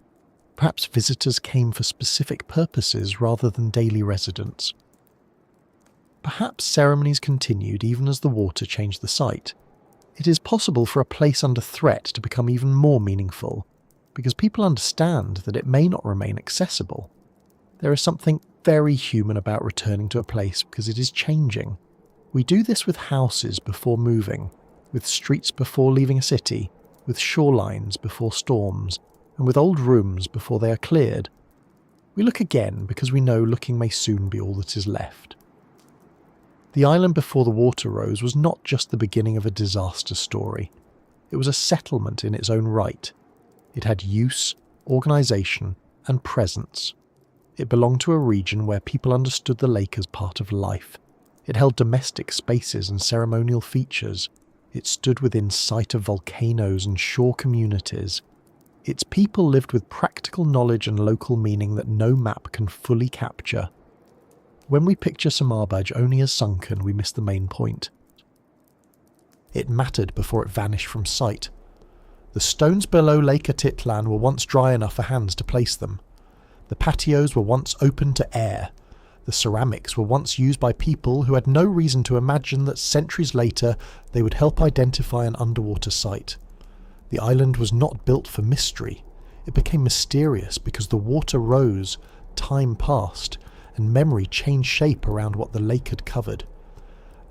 Speaker 1: Perhaps visitors came for specific purposes rather than daily residents. Perhaps ceremonies continued even as the water changed the site. It is possible for a place under threat to become even more meaningful, because people understand that it may not remain accessible. There is something very human about returning to a place because it is changing. We do this with houses before moving, with streets before leaving a city, with shorelines before storms, and with old rooms before they are cleared. We look again because we know looking may soon be all that is left. The island before the water rose was not just the beginning of a disaster story. It was a settlement in its own right. It had use, organisation, and presence. It belonged to a region where people understood the lake as part of life. It held domestic spaces and ceremonial features. It stood within sight of volcanoes and shore communities. Its people lived with practical knowledge and local meaning that no map can fully capture. When we picture Samabaj only as sunken, we miss the main point. It mattered before it vanished from sight. The stones below Lake Atitlán were once dry enough for hands to place them. The patios were once open to air. The ceramics were once used by people who had no reason to imagine that centuries later they would help identify an underwater site. The island was not built for mystery. It became mysterious because the water rose, time passed, and memory changed shape around what the lake had covered.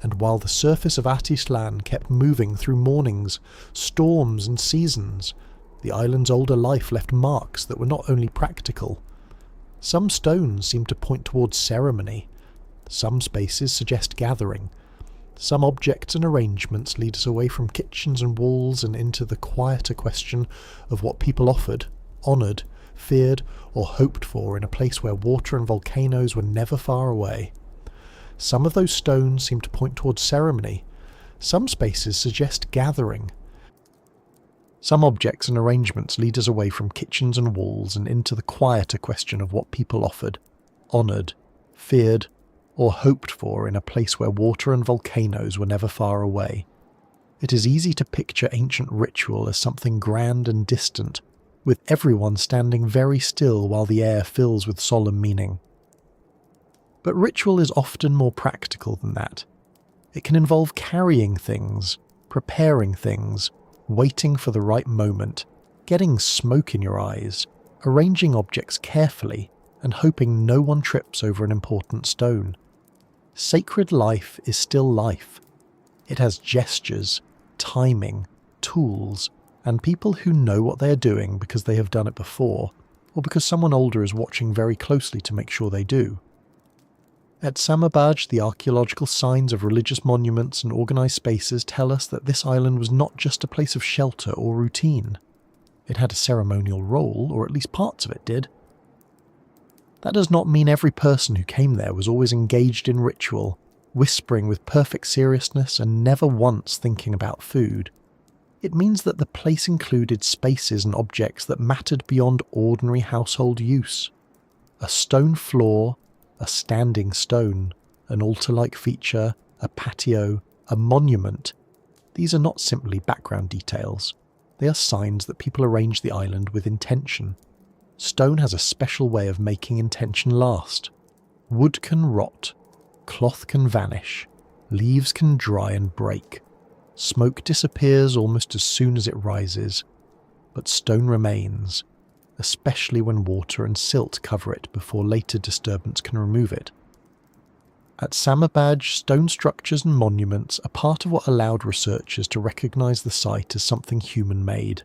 Speaker 1: And while the surface of Atitlán kept moving through mornings, storms and seasons, the island's older life left marks that were not only practical. Some stones seem to point towards ceremony. Some spaces suggest gathering. Some objects and arrangements lead us away from kitchens and walls and into the quieter question of what people offered, honoured, feared, or hoped for in a place where water and volcanoes were never far away. Some of those stones seem to point towards ceremony. Some spaces suggest gathering. Some objects and arrangements lead us away from kitchens and walls and into the quieter question of what people offered, honoured, feared, or hoped for in a place where water and volcanoes were never far away. It is easy to picture ancient ritual as something grand and distant, with everyone standing very still while the air fills with solemn meaning. But ritual is often more practical than that. It can involve carrying things, preparing things, waiting for the right moment, getting smoke in your eyes, arranging objects carefully, and hoping no one trips over an important stone. Sacred life is still life. It has gestures, timing, tools, and people who know what they are doing because they have done it before, or because someone older is watching very closely to make sure they do. At Samabaj, the archaeological signs of religious monuments and organised spaces tell us that this island was not just a place of shelter or routine. It had a ceremonial role, or at least parts of it did. That does not mean every person who came there was always engaged in ritual, whispering with perfect seriousness and never once thinking about food. It means that the place included spaces and objects that mattered beyond ordinary household use. A stone floor, a standing stone, an altar-like feature, a patio, a monument. These are not simply background details. They are signs that people arrange the island with intention. Stone has a special way of making intention last. Wood can rot, cloth can vanish, leaves can dry and break. Smoke disappears almost as soon as it rises, but stone remains. A especially when water and silt cover it before later disturbance can remove it. At Samabaj, stone structures and monuments are part of what allowed researchers to recognise the site as something human-made.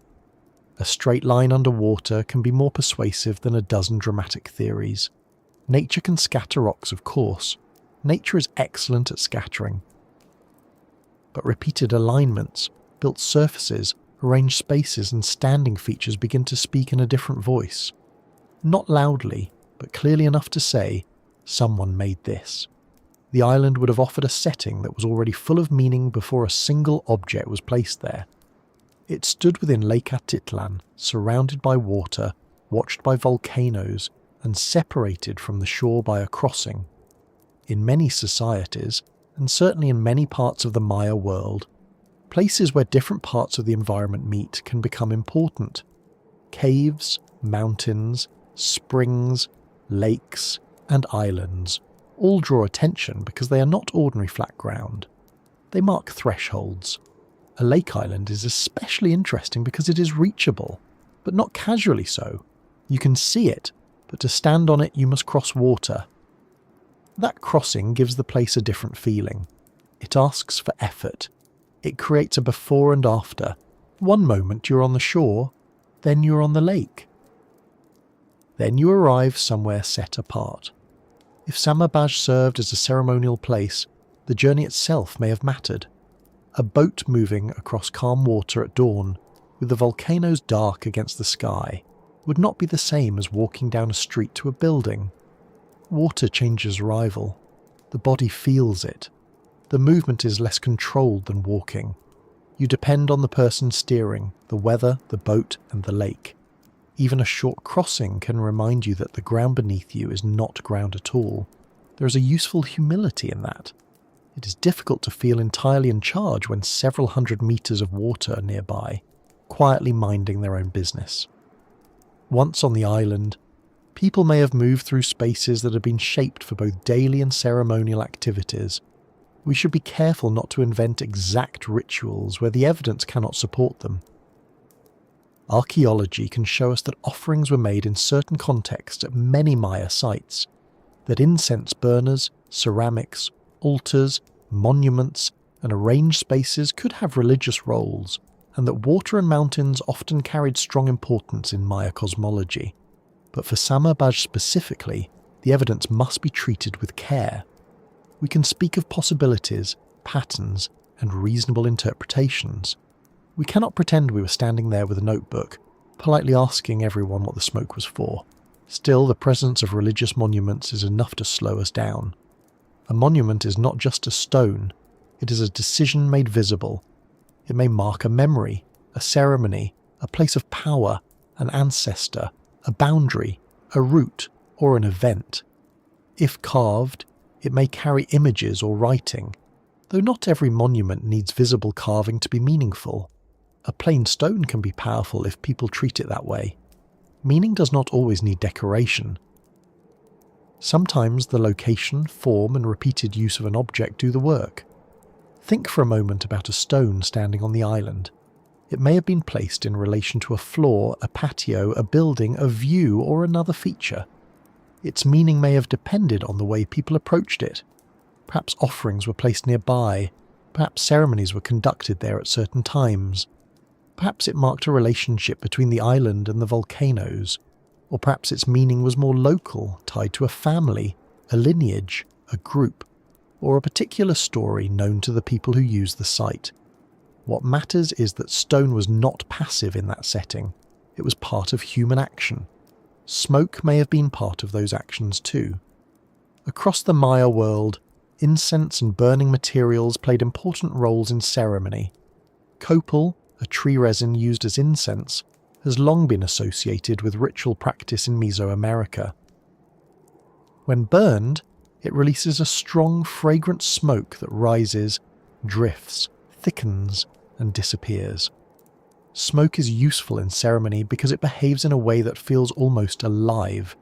Speaker 1: A straight line underwater can be more persuasive than a dozen dramatic theories. Nature can scatter rocks, of course. Nature is excellent at scattering. But repeated alignments, built surfaces, arranged spaces and standing features begin to speak in a different voice. Not loudly, but clearly enough to say, someone made this. The island would have offered a setting that was already full of meaning before a single object was placed there. It stood within Lake Atitlán, surrounded by water, watched by volcanoes, and separated from the shore by a crossing. In many societies, and certainly in many parts of the Maya world, places where different parts of the environment meet can become important. Caves, mountains, springs, lakes, and islands all draw attention because they are not ordinary flat ground. They mark thresholds. A lake island is especially interesting because it is reachable, but not casually so. You can see it, but to stand on it you must cross water. That crossing gives the place a different feeling. It asks for effort. It creates a before and after. One moment you're on the shore, then you're on the lake. Then you arrive somewhere set apart. If Samabaj served as a ceremonial place, the journey itself may have mattered. A boat moving across calm water at dawn, with the volcanoes dark against the sky, would not be the same as walking down a street to a building. Water changes arrival. The body feels it. The movement is less controlled than walking. You depend on the person steering, the weather, the boat, and the lake. Even a short crossing can remind you that the ground beneath you is not ground at all. There is a useful humility in that. It is difficult to feel entirely in charge when several hundred meters of water are nearby, quietly minding their own business. Once on the island, people may have moved through spaces that have been shaped for both daily and ceremonial activities. We should be careful not to invent exact rituals where the evidence cannot support them. Archaeology can show us that offerings were made in certain contexts at many Maya sites, that incense burners, ceramics, altars, monuments, and arranged spaces could have religious roles, and that water and mountains often carried strong importance in Maya cosmology. But for Samabaj specifically, the evidence must be treated with care. We can speak of possibilities, patterns, and reasonable interpretations. We cannot pretend we were standing there with a notebook, politely asking everyone what the smoke was for. Still, the presence of religious monuments is enough to slow us down. A monument is not just a stone, it is a decision made visible. It may mark a memory, a ceremony, a place of power, an ancestor, a boundary, a route, or an event. If carved, it may carry images or writing, though not every monument needs visible carving to be meaningful. A plain stone can be powerful if people treat it that way. Meaning does not always need decoration. Sometimes the location, form, and repeated use of an object do the work. Think for a moment about a stone standing on the island. It may have been placed in relation to a floor, a patio, a building, a view, or another feature. Its meaning may have depended on the way people approached it. Perhaps offerings were placed nearby. Perhaps ceremonies were conducted there at certain times. Perhaps it marked a relationship between the island and the volcanoes. Or perhaps its meaning was more local, tied to a family, a lineage, a group, or a particular story known to the people who used the site. What matters is that stone was not passive in that setting. It was part of human action. Smoke may have been part of those actions too. Across the Maya world, incense and burning materials played important roles in ceremony. Copal, a tree resin used as incense, has long been associated with ritual practice in Mesoamerica. When burned, it releases a strong, fragrant smoke that rises, drifts, thickens, and disappears. Smoke is useful in ceremony because it behaves in a way that feels almost alive.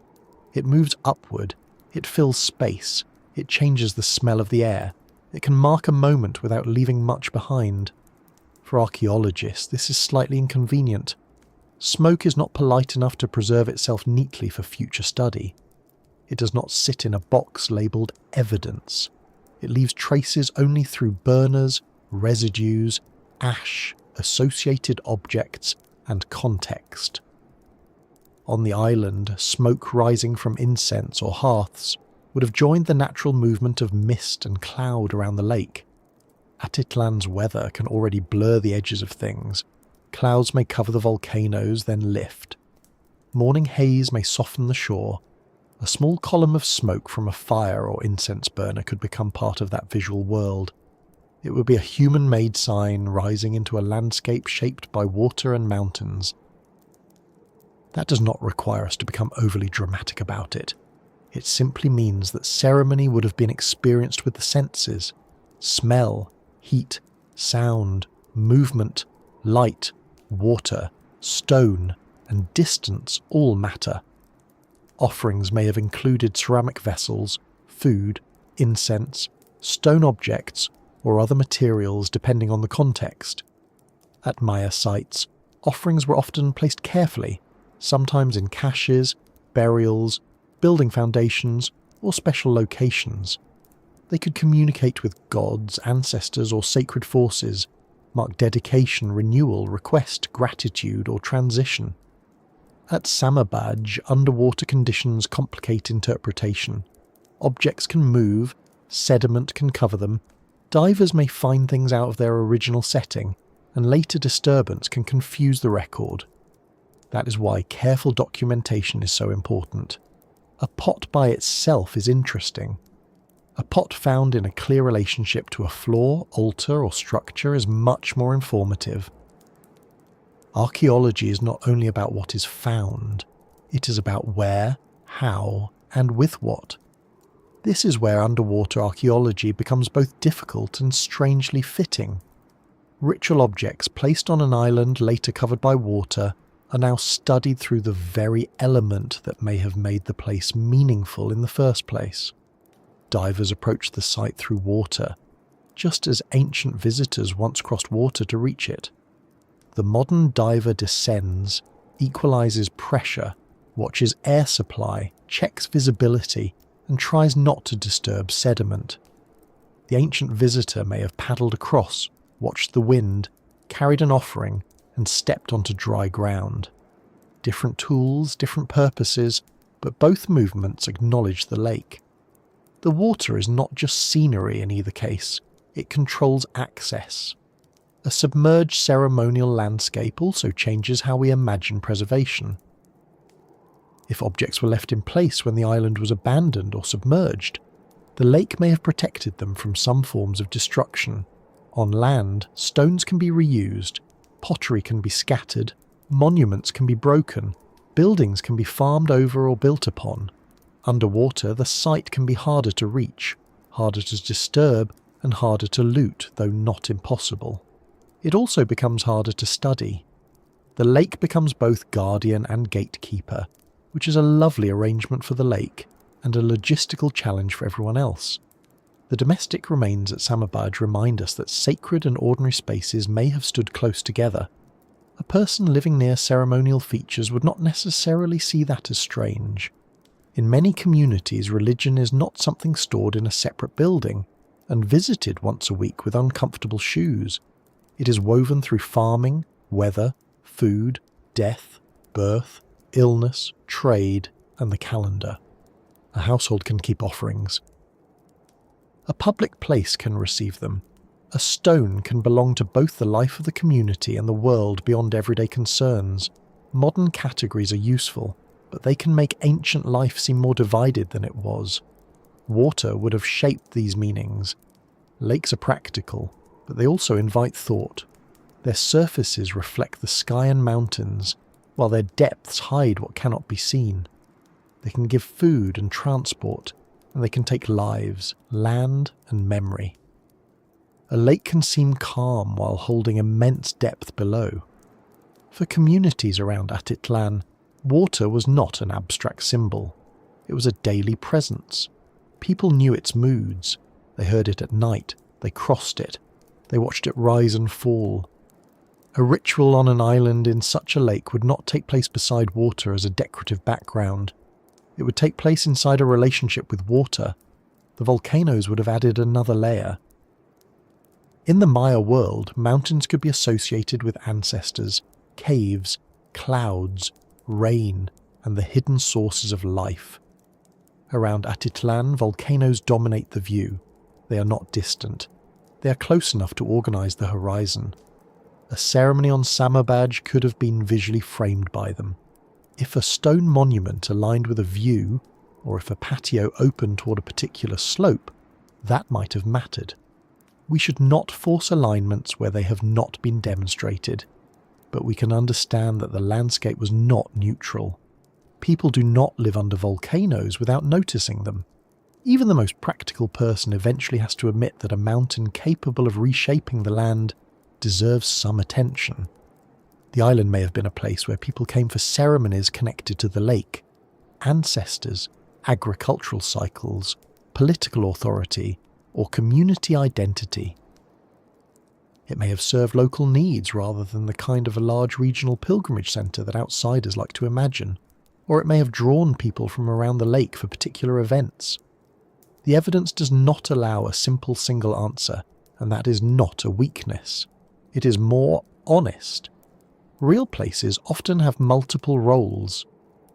Speaker 1: It moves upward, it fills space, it changes the smell of the air, it can mark a moment without leaving much behind. For archaeologists, this is slightly inconvenient. Smoke is not polite enough to preserve itself neatly for future study. It does not sit in a box labelled evidence. It leaves traces only through burners, residues, ash, associated objects, and context. On the island, smoke rising from incense or hearths would have joined the natural movement of mist and cloud around the lake. Atitlán's weather can already blur the edges of things. Clouds may cover the volcanoes, then lift. Morning haze may soften the shore. A small column of smoke from a fire or incense burner could become part of that visual world. It would be a human-made sign rising into a landscape shaped by water and mountains. That does not require us to become overly dramatic about it. It simply means that ceremony would have been experienced with the senses. Smell, heat, sound, movement, light, water, stone, and distance all matter. Offerings may have included ceramic vessels, food, incense, stone objects, or other materials depending on the context. At Maya sites, offerings were often placed carefully, sometimes in caches, burials, building foundations, or special locations. They could communicate with gods, ancestors, or sacred forces, mark dedication, renewal, request, gratitude, or transition. At Samabaj, underwater conditions complicate interpretation. Objects can move, sediment can cover them, divers may find things out of their original setting, and later disturbance can confuse the record. That is why careful documentation is so important. A pot by itself is interesting. A pot found in a clear relationship to a floor, altar, or structure is much more informative. Archaeology is not only about what is found, it is about where, how, and with what. This is where underwater archaeology becomes both difficult and strangely fitting. Ritual objects placed on an island later covered by water are now studied through the very element that may have made the place meaningful in the first place. Divers approach the site through water, just as ancient visitors once crossed water to reach it. The modern diver descends, equalizes pressure, watches air supply, checks visibility, and tries not to disturb sediment. The ancient visitor may have paddled across, watched the wind, carried an offering, and stepped onto dry ground. Different tools, different purposes, but both movements acknowledge the lake. The water is not just scenery in either case, it controls access. A submerged ceremonial landscape also changes how we imagine preservation. If objects were left in place when the island was abandoned or submerged, the lake may have protected them from some forms of destruction. On land, stones can be reused, pottery can be scattered, monuments can be broken, buildings can be farmed over or built upon. Underwater, the site can be harder to reach, harder to disturb, and harder to loot, though not impossible. It also becomes harder to study. The lake becomes both guardian and gatekeeper, which is a lovely arrangement for the lake and a logistical challenge for everyone else. The domestic remains at Samabaj remind us that sacred and ordinary spaces may have stood close together. A person living near ceremonial features would not necessarily see that as strange. In many communities, religion is not something stored in a separate building and visited once a week with uncomfortable shoes. It is woven through farming, weather, food, death, birth, illness, trade, and the calendar. A household can keep offerings. A public place can receive them. A stone can belong to both the life of the community and the world beyond everyday concerns. Modern categories are useful, but they can make ancient life seem more divided than it was. Water would have shaped these meanings. Lakes are practical, but they also invite thought. Their surfaces reflect the sky and mountains, while their depths hide what cannot be seen. They can give food and transport, and they can take lives, land, and memory. A lake can seem calm while holding immense depth below. For communities around Atitlán, water was not an abstract symbol. It was a daily presence. People knew its moods. They heard it at night. They crossed it. They watched it rise and fall. A ritual on an island in such a lake would not take place beside water as a decorative background. It would take place inside a relationship with water. The volcanoes would have added another layer. In the Maya world, mountains could be associated with ancestors, caves, clouds, rain, and the hidden sources of life. Around Atitlán, volcanoes dominate the view. They are not distant. They are close enough to organize the horizon. A ceremony on Samabaj could have been visually framed by them. If a stone monument aligned with a view, or if a patio opened toward a particular slope, that might have mattered. We should not force alignments where they have not been demonstrated, but we can understand that the landscape was not neutral. People do not live under volcanoes without noticing them. Even the most practical person eventually has to admit that a mountain capable of reshaping the land deserves some attention. The island may have been a place where people came for ceremonies connected to the lake, ancestors, agricultural cycles, political authority, or community identity. It may have served local needs rather than the kind of a large regional pilgrimage centre that outsiders like to imagine, or it may have drawn people from around the lake for particular events. The evidence does not allow a simple single answer, and that is not a weakness. It is more honest. Real places often have multiple roles.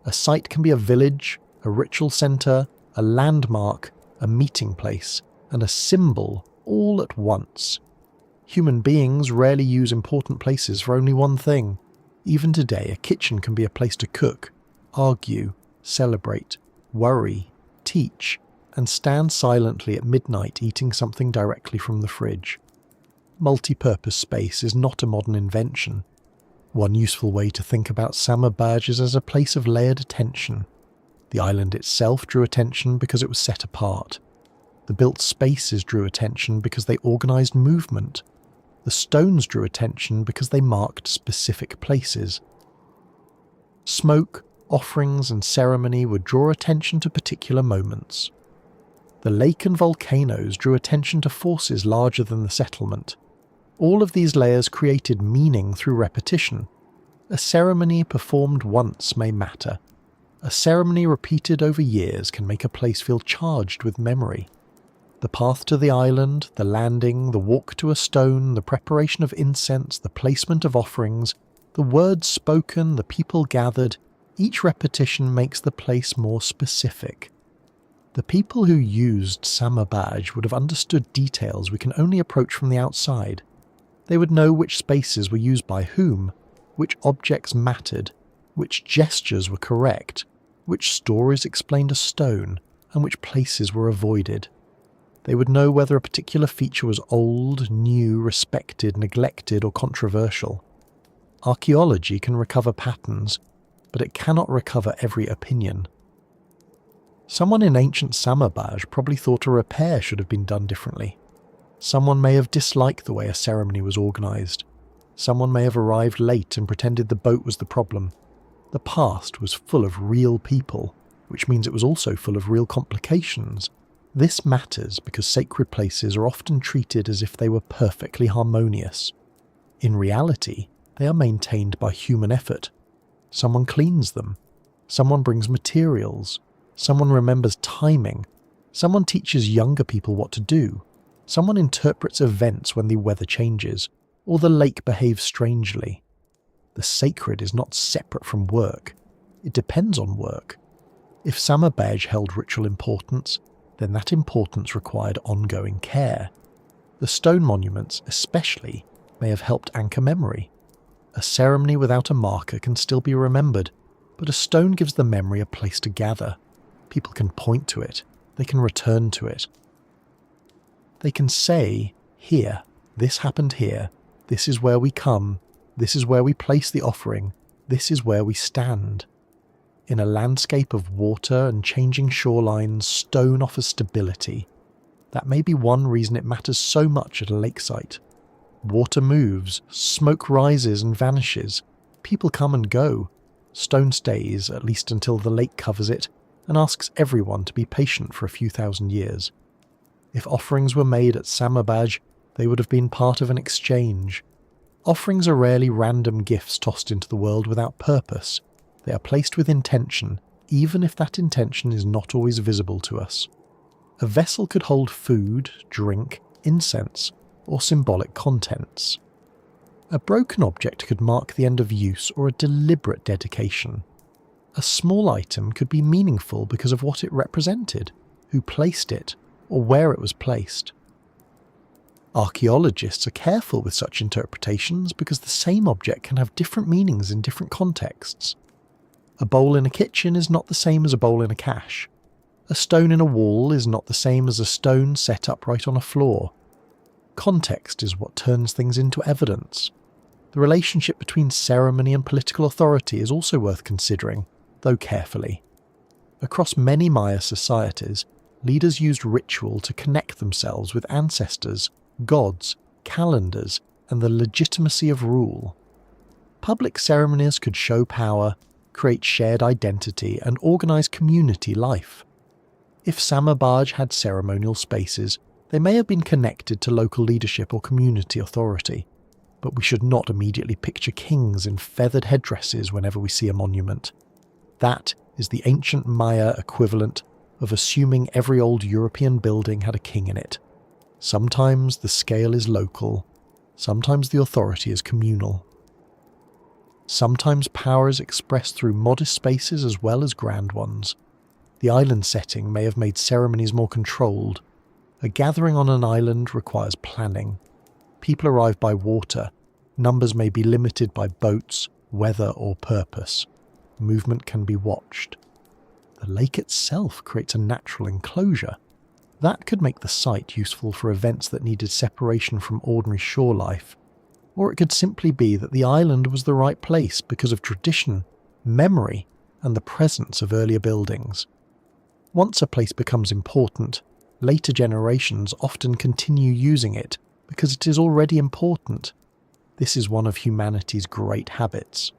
Speaker 1: A site can be a village, a ritual centre, a landmark, a meeting place, and a symbol all at once. Human beings rarely use important places for only one thing. Even today, a kitchen can be a place to cook, argue, celebrate, worry, teach, and stand silently at midnight eating something directly from the fridge. Multi-purpose space is not a modern invention. One useful way to think about Samabaj is as a place of layered attention. The island itself drew attention because it was set apart. The built spaces drew attention because they organised movement. The stones drew attention because they marked specific places. Smoke, offerings, and ceremony would draw attention to particular moments. The lake and volcanoes drew attention to forces larger than the settlement. All of these layers created meaning through repetition. A ceremony performed once may matter. A ceremony repeated over years can make a place feel charged with memory. The path to the island, the landing, the walk to a stone, the preparation of incense, the placement of offerings, the words spoken, the people gathered, each repetition makes the place more specific. The people who used Samabaj would have understood details we can only approach from the outside. They would know which spaces were used by whom, which objects mattered, which gestures were correct, which stories explained a stone, and which places were avoided. They would know whether a particular feature was old, new, respected, neglected, or controversial. Archaeology can recover patterns, but it cannot recover every opinion. Someone in ancient Samabaj probably thought a repair should have been done differently. Someone may have disliked the way a ceremony was organised. Someone may have arrived late and pretended the boat was the problem. The past was full of real people, which means it was also full of real complications. This matters because sacred places are often treated as if they were perfectly harmonious. In reality, they are maintained by human effort. Someone cleans them. Someone brings materials. Someone remembers timing. Someone teaches younger people what to do. Someone interprets events when the weather changes, or the lake behaves strangely. The sacred is not separate from work. It depends on work. If Samabaj held ritual importance, then that importance required ongoing care. The stone monuments, especially, may have helped anchor memory. A ceremony without a marker can still be remembered, but a stone gives the memory a place to gather. People can point to it. They can return to it. They can say, here, this happened here, this is where we come, this is where we place the offering, this is where we stand. In a landscape of water and changing shorelines, stone offers stability. That may be one reason it matters so much at a lake site. Water moves, smoke rises and vanishes, people come and go. Stone stays, at least until the lake covers it, and asks everyone to be patient for a few thousand years. If offerings were made at Samabaj, they would have been part of an exchange. Offerings are rarely random gifts tossed into the world without purpose. They are placed with intention, even if that intention is not always visible to us. A vessel could hold food, drink, incense, or symbolic contents. A broken object could mark the end of use or a deliberate dedication. A small item could be meaningful because of what it represented, who placed it, or where it was placed. Archaeologists are careful with such interpretations because the same object can have different meanings in different contexts. A bowl in a kitchen is not the same as a bowl in a cache. A stone in a wall is not the same as a stone set upright on a floor. Context is what turns things into evidence. The relationship between ceremony and political authority is also worth considering, though carefully. Across many Maya societies, leaders used ritual to connect themselves with ancestors, gods, calendars, and the legitimacy of rule. Public ceremonies could show power, create shared identity, and organize community life. If Samabaj had ceremonial spaces, they may have been connected to local leadership or community authority, but we should not immediately picture kings in feathered headdresses whenever we see a monument. That is the ancient Maya equivalent of assuming every old European building had a king in it. Sometimes the scale is local, sometimes the authority is communal. Sometimes power is expressed through modest spaces as well as grand ones. The island setting may have made ceremonies more controlled. A gathering on an island requires planning. People arrive by water. Numbers may be limited by boats, weather, or purpose. Movement can be watched. The lake itself creates a natural enclosure. That could make the site useful for events that needed separation from ordinary shore life. Or it could simply be that the island was the right place because of tradition, memory, and the presence of earlier buildings. Once a place becomes important, later generations often continue using it because it is already important. This is one of humanity's great habits.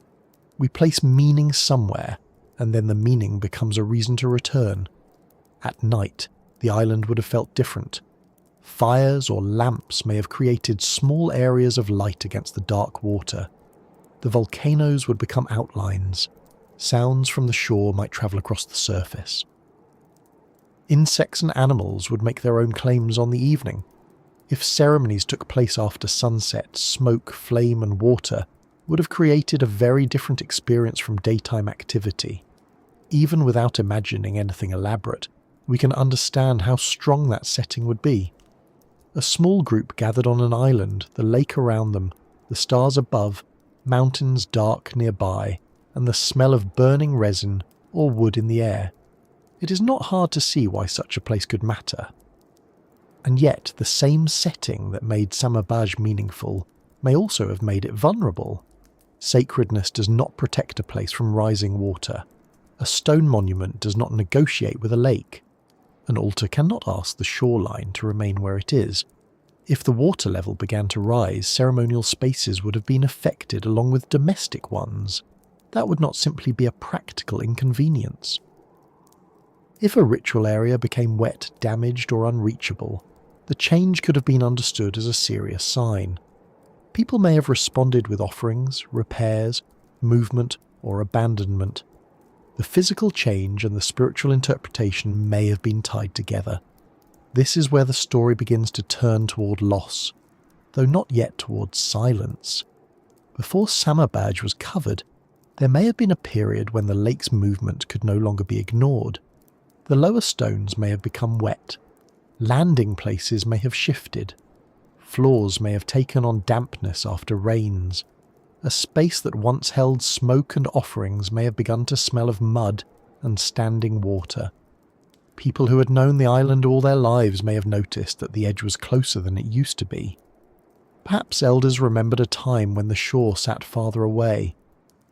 Speaker 1: We place meaning somewhere, and then the meaning becomes a reason to return. At night, the island would have felt different. Fires or lamps may have created small areas of light against the dark water. The volcanoes would become outlines. Sounds from the shore might travel across the surface. Insects and animals would make their own claims on the evening. If ceremonies took place after sunset, smoke, flame, and water would have created a very different experience from daytime activity. Even without imagining anything elaborate, we can understand how strong that setting would be. A small group gathered on an island, the lake around them, the stars above, mountains dark nearby, and the smell of burning resin or wood in the air. It is not hard to see why such a place could matter. And yet, the same setting that made Samabaj meaningful may also have made it vulnerable. Sacredness does not protect a place from rising water. A stone monument does not negotiate with a lake. An altar cannot ask the shoreline to remain where it is. If the water level began to rise, ceremonial spaces would have been affected along with domestic ones. That would not simply be a practical inconvenience. If a ritual area became wet, damaged, or unreachable, the change could have been understood as a serious sign. People may have responded with offerings, repairs, movement, or abandonment. The physical change and the spiritual interpretation may have been tied together. This is where the story begins to turn toward loss, though not yet towards silence. Before Samabaj was covered, there may have been a period when the lake's movement could no longer be ignored. The lower stones may have become wet. Landing places may have shifted. Floors may have taken on dampness after rains. A space that once held smoke and offerings may have begun to smell of mud and standing water. People who had known the island all their lives may have noticed that the edge was closer than it used to be. Perhaps elders remembered a time when the shore sat farther away.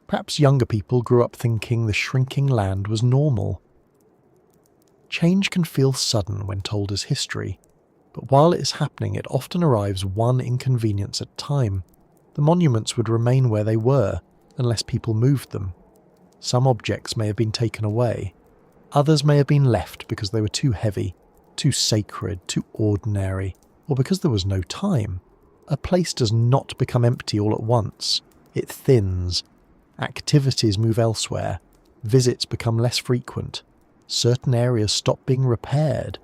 Speaker 1: Perhaps younger people grew up thinking the shrinking land was normal. Change can feel sudden when told as history, but while it is happening, it often arrives one inconvenience at a time. The monuments would remain where they were, unless people moved them. Some objects may have been taken away. Others may have been left because they were too heavy, too sacred, too ordinary, or because there was no time. A place does not become empty all at once. It thins. Activities move elsewhere. Visits become less frequent. Certain areas stop being repaired.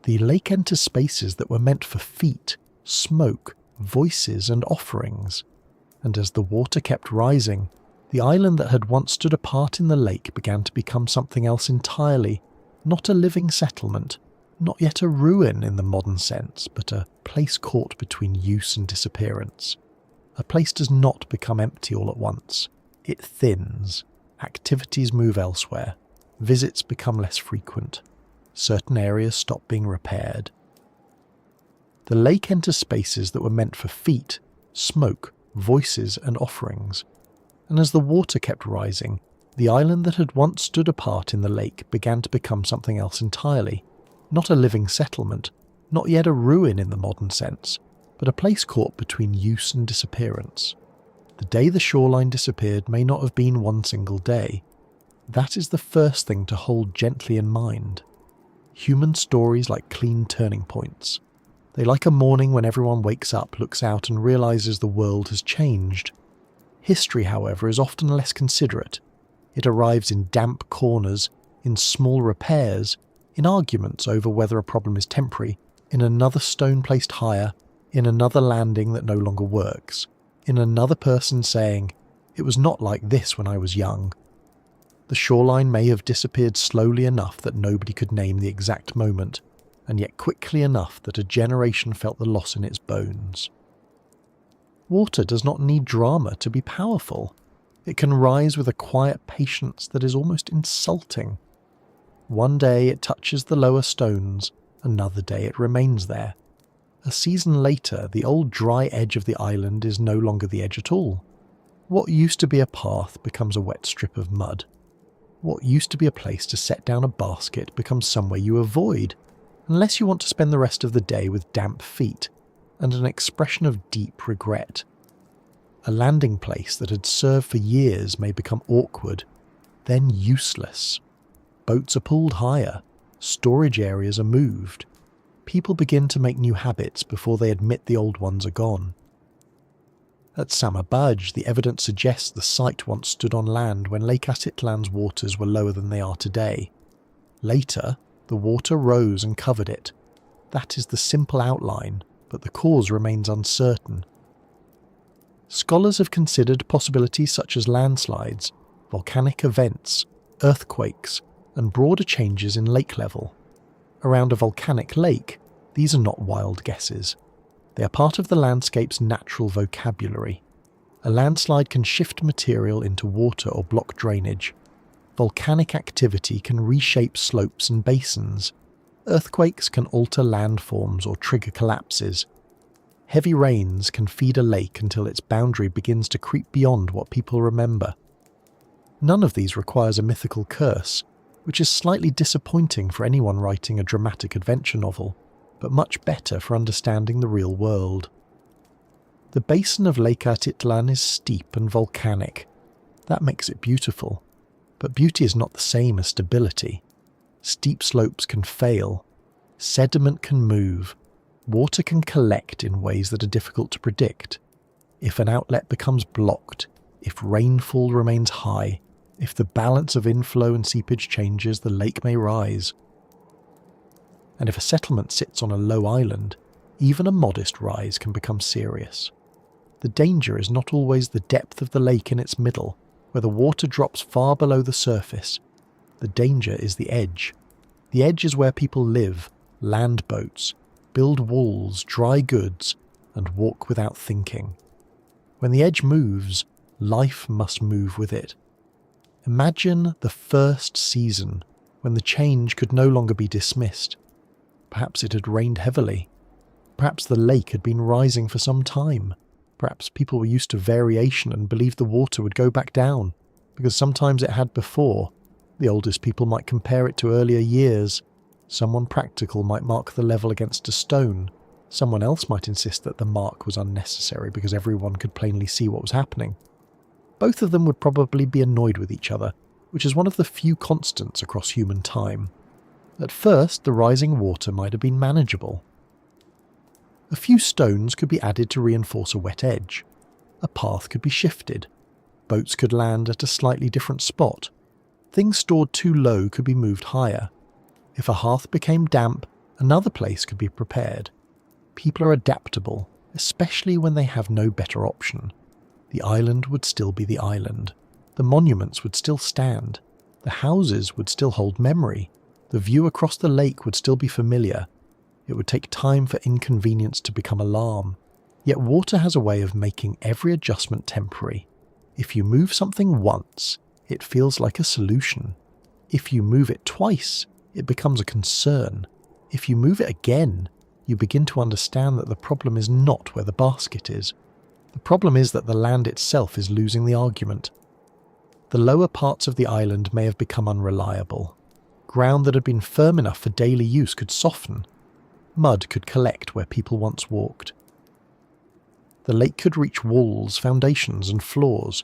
Speaker 1: The lake enters spaces that were meant for feet, smoke, voices and offerings. And as the water kept rising, the island that had once stood apart in the lake began to become something else entirely, not a living settlement, not yet a ruin in the modern sense, but a place caught between use and disappearance. A place does not become empty all at once. It thins. Activities move elsewhere. Visits become less frequent. Certain areas stop being repaired. The lake enters spaces that were meant for feet, smoke, voices and offerings. And as the water kept rising, the island that had once stood apart in the lake began to become something else entirely, not a living settlement, not yet a ruin in the modern sense, but a place caught between use and disappearance. The day the shoreline disappeared may not have been one single day. That is the first thing to hold gently in mind. Human stories like clean turning points. They like a morning when everyone wakes up, looks out and realises the world has changed. History, however, is often less considerate. It arrives in damp corners, in small repairs, in arguments over whether a problem is temporary, in another stone placed higher, in another landing that no longer works, in another person saying, "It was not like this when I was young." The shoreline may have disappeared slowly enough that nobody could name the exact moment, and yet quickly enough that a generation felt the loss in its bones. Water does not need drama to be powerful. It can rise with a quiet patience that is almost insulting. One day it touches the lower stones, another day it remains there. A season later, the old dry edge of the island is no longer the edge at all. What used to be a path becomes a wet strip of mud. What used to be a place to set down a basket becomes somewhere you avoid, unless you want to spend the rest of the day with damp feet and an expression of deep regret. A landing place that had served for years may become awkward, then useless. Boats are pulled higher, storage areas are moved. People begin to make new habits before they admit the old ones are gone. At Samabaj, the evidence suggests the site once stood on land when Lake Atitlán's waters were lower than they are today. Later, the water rose and covered it. That is the simple outline, but the cause remains uncertain. Scholars have considered possibilities such as landslides, volcanic events, earthquakes, and broader changes in lake level. Around a volcanic lake, these are not wild guesses. They are part of the landscape's natural vocabulary. A landslide can shift material into water or block drainage. Volcanic activity can reshape slopes and basins. Earthquakes can alter landforms or trigger collapses. Heavy rains can feed a lake until its boundary begins to creep beyond what people remember. None of these requires a mythical curse, which is slightly disappointing for anyone writing a dramatic adventure novel, but much better for understanding the real world. The basin of Lake Atitlán is steep and volcanic. That makes it beautiful, but beauty is not the same as stability. Steep slopes can fail, sediment can move, water can collect in ways that are difficult to predict. If an outlet becomes blocked, if rainfall remains high, if the balance of inflow and seepage changes, the lake may rise. And if a settlement sits on a low island, even a modest rise can become serious. The danger is not always the depth of the lake in its middle, where the water drops far below the surface. The danger is the edge. The edge is where people live, land boats, build walls, dry goods, and walk without thinking. When the edge moves, life must move with it. Imagine the first season, when the change could no longer be dismissed. Perhaps it had rained heavily. Perhaps the lake had been rising for some time. Perhaps people were used to variation and believed the water would go back down, because sometimes it had before. The oldest people might compare it to earlier years. Someone practical might mark the level against a stone. Someone else might insist that the mark was unnecessary because everyone could plainly see what was happening. Both of them would probably be annoyed with each other, which is one of the few constants across human time. At first, the rising water might have been manageable. A few stones could be added to reinforce a wet edge. A path could be shifted. Boats could land at a slightly different spot. Things stored too low could be moved higher. If a hearth became damp, another place could be prepared. People are adaptable, especially when they have no better option. The island would still be the island. The monuments would still stand. The houses would still hold memory. The view across the lake would still be familiar. It would take time for inconvenience to become alarm. Yet water has a way of making every adjustment temporary. If you move something once, it feels like a solution. If you move it twice, it becomes a concern. If you move it again, you begin to understand that the problem is not where the basket is. The problem is that the land itself is losing the argument. The lower parts of the island may have become unreliable. Ground that had been firm enough for daily use could soften. Mud could collect where people once walked. The lake could reach walls, foundations, and floors.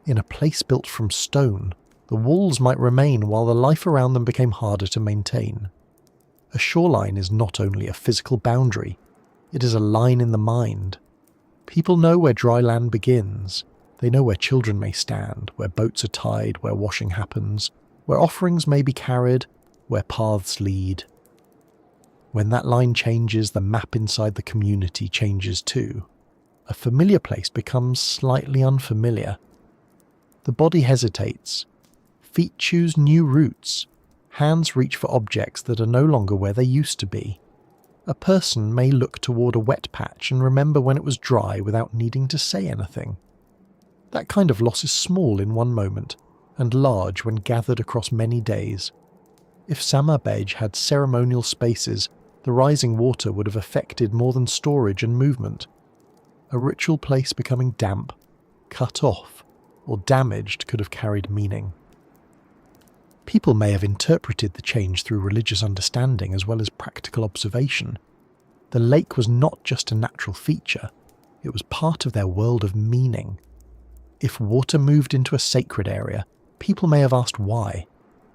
Speaker 1: In a place built from stone, the walls might remain while the life around them became harder to maintain. A shoreline is not only a physical boundary, it is a line in the mind. People know where dry land begins. They know where children may stand, where boats are tied, where washing happens, where offerings may be carried, where paths lead. When that line changes, the map inside the community changes too. A familiar place becomes slightly unfamiliar. The body hesitates. Feet choose new routes. Hands reach for objects that are no longer where they used to be. A person may look toward a wet patch and remember when it was dry without needing to say anything. That kind of loss is small in one moment, and large when gathered across many days. If Samabaj had ceremonial spaces, the rising water would have affected more than storage and movement. A ritual place becoming damp, cut off, or damaged could have carried meaning. People may have interpreted the change through religious understanding as well as practical observation. The lake was not just a natural feature, it was part of their world of meaning. If water moved into a sacred area, people may have asked why.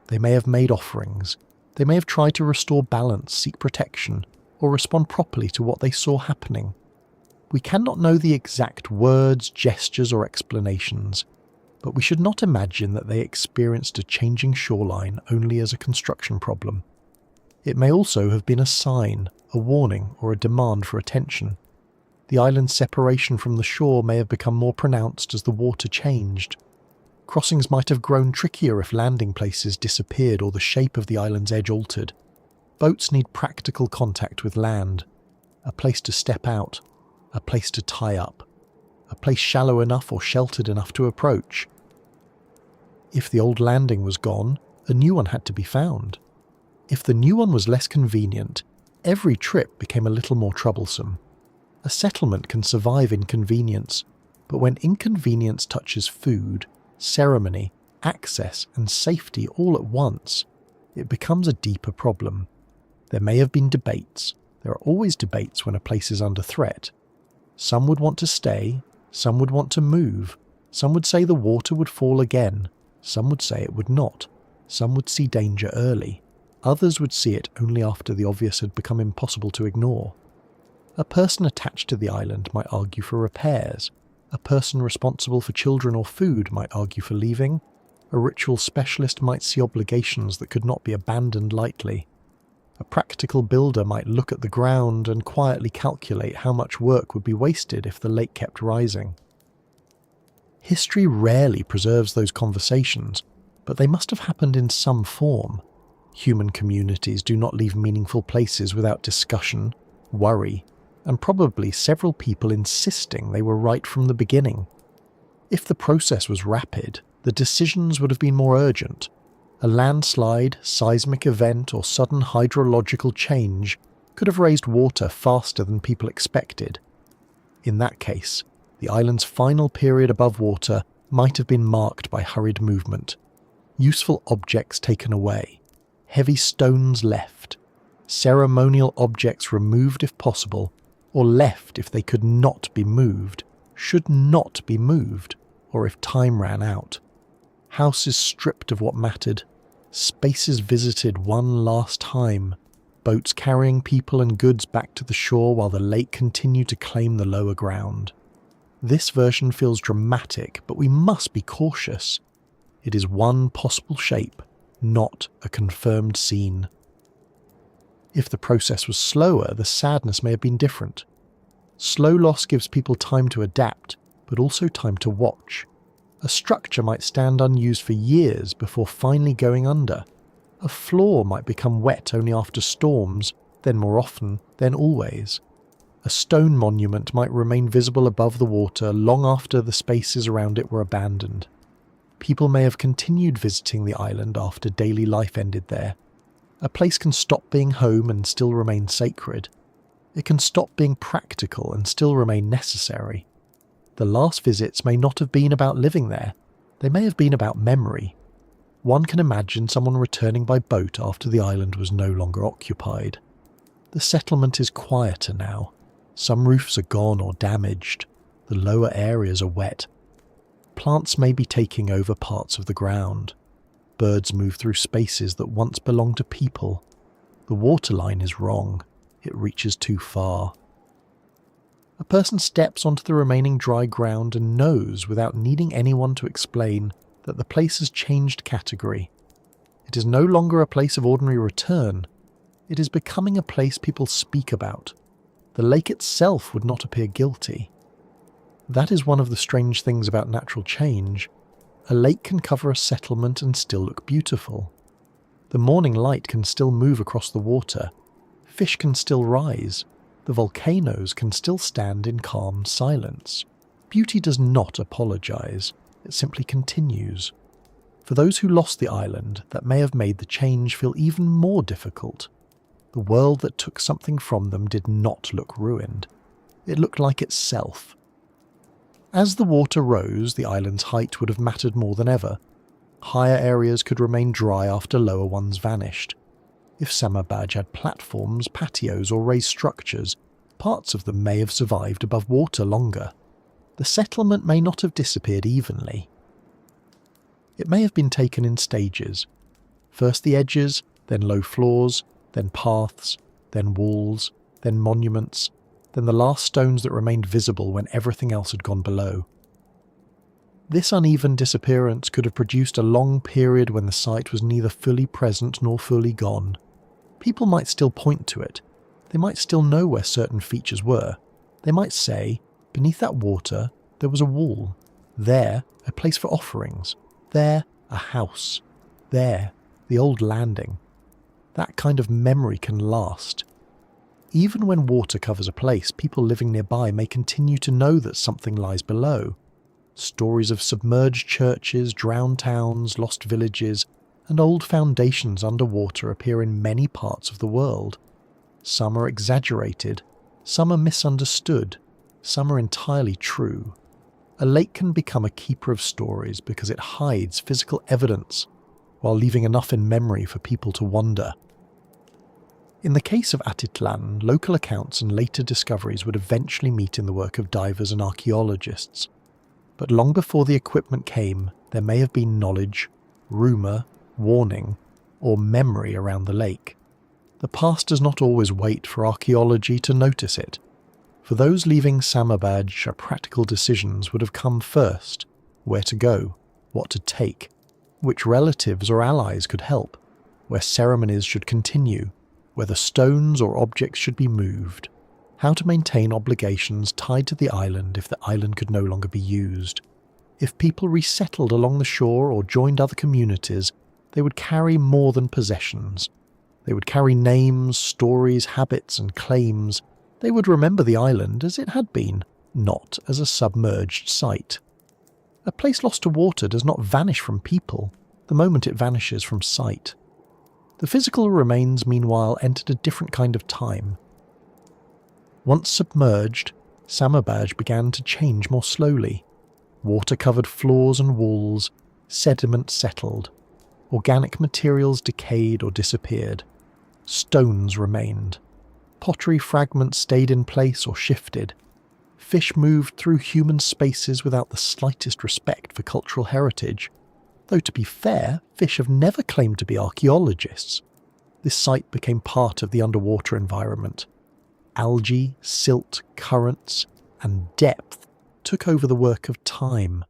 Speaker 1: They may have made offerings. They may have tried to restore balance, seek protection, or respond properly to what they saw happening. We cannot know the exact words, gestures, or explanations, but we should not imagine that they experienced a changing shoreline only as a construction problem. It may also have been a sign, a warning, or a demand for attention. The island's separation from the shore may have become more pronounced as the water changed. Crossings might have grown trickier if landing places disappeared or the shape of the island's edge altered. Boats need practical contact with land, a place to step out, a place to tie up, a place shallow enough or sheltered enough to approach. If the old landing was gone, a new one had to be found. If the new one was less convenient, every trip became a little more troublesome. A settlement can survive inconvenience, but when inconvenience touches food, ceremony, access, and safety all at once, it becomes a deeper problem. There may have been debates. There are always debates when a place is under threat. Some would want to stay, some would want to move, some would say the water would fall again, some would say it would not, some would see danger early, others would see it only after the obvious had become impossible to ignore. A person attached to the island might argue for repairs, a person responsible for children or food might argue for leaving, a ritual specialist might see obligations that could not be abandoned lightly. A practical builder might look at the ground and quietly calculate how much work would be wasted if the lake kept rising. History rarely preserves those conversations, but they must have happened in some form. Human communities do not leave meaningful places without discussion, worry, and probably several people insisting they were right from the beginning. If the process was rapid, the decisions would have been more urgent. A landslide, seismic event, or sudden hydrological change could have raised water faster than people expected. In that case, the island's final period above water might have been marked by hurried movement, useful objects taken away, heavy stones left, ceremonial objects removed if possible, or left if they could not be moved, should not be moved, or if time ran out. Houses stripped of what mattered, spaces visited one last time, boats carrying people and goods back to the shore while the lake continued to claim the lower ground. This version feels dramatic, but we must be cautious. It is one possible shape, not a confirmed scene. If the process was slower, the sadness may have been different. Slow loss gives people time to adapt, but also time to watch. A structure might stand unused for years before finally going under. A floor might become wet only after storms, then more often, then always. A stone monument might remain visible above the water long after the spaces around it were abandoned. People may have continued visiting the island after daily life ended there. A place can stop being home and still remain sacred. It can stop being practical and still remain necessary. The last visits may not have been about living there. They may have been about memory. One can imagine someone returning by boat after the island was no longer occupied. The settlement is quieter now. Some roofs are gone or damaged. The lower areas are wet. Plants may be taking over parts of the ground. Birds move through spaces that once belonged to people. The waterline is wrong. It reaches too far. A person steps onto the remaining dry ground and knows, without needing anyone to explain, that the place has changed category. It is no longer a place of ordinary return. It is becoming a place people speak about. The lake itself would not appear guilty. That is one of the strange things about natural change. A lake can cover a settlement and still look beautiful. The morning light can still move across the water. Fish can still rise. The volcanoes can still stand in calm silence. Beauty does not apologize. It simply continues. For those who lost the island, that may have made the change feel even more difficult. The world that took something from them did not look ruined. It looked like itself. As the water rose, the island's height would have mattered more than ever. Higher areas could remain dry after lower ones vanished. If Samabaj had platforms, patios or raised structures, parts of them may have survived above water longer. The settlement may not have disappeared evenly. It may have been taken in stages. First the edges, then low floors, then paths, then walls, then monuments, then the last stones that remained visible when everything else had gone below. This uneven disappearance could have produced a long period when the site was neither fully present nor fully gone. People might still point to it. They might still know where certain features were. They might say, beneath that water, there was a wall. There, a place for offerings. There, a house. There, the old landing. That kind of memory can last. Even when water covers a place, people living nearby may continue to know that something lies below. Stories of submerged churches, drowned towns, lost villages, and old foundations underwater appear in many parts of the world. Some are exaggerated, some are misunderstood, some are entirely true. A lake can become a keeper of stories because it hides physical evidence, while leaving enough in memory for people to wonder. In the case of Atitlán, local accounts and later discoveries would eventually meet in the work of divers and archaeologists. But long before the equipment came, there may have been knowledge, rumour, warning, or memory around the lake. The past does not always wait for archaeology to notice it. For those leaving Samabaj, practical decisions would have come first: where to go, what to take, which relatives or allies could help, where ceremonies should continue, whether stones or objects should be moved, how to maintain obligations tied to the island if the island could no longer be used. If people resettled along the shore or joined other communities, they would carry more than possessions. They would carry names, stories, habits, and claims. They would remember the island as it had been, not as a submerged site. A place lost to water does not vanish from people the moment it vanishes from sight. The physical remains, meanwhile, entered a different kind of time. Once submerged, Samabaj began to change more slowly. Water covered floors and walls, sediment settled. Organic materials decayed or disappeared. Stones remained. Pottery fragments stayed in place or shifted. Fish moved through human spaces without the slightest respect for cultural heritage. Though to be fair, fish have never claimed to be archaeologists. this site became part of the underwater environment. Algae, silt, currents, and depth took over the work of time.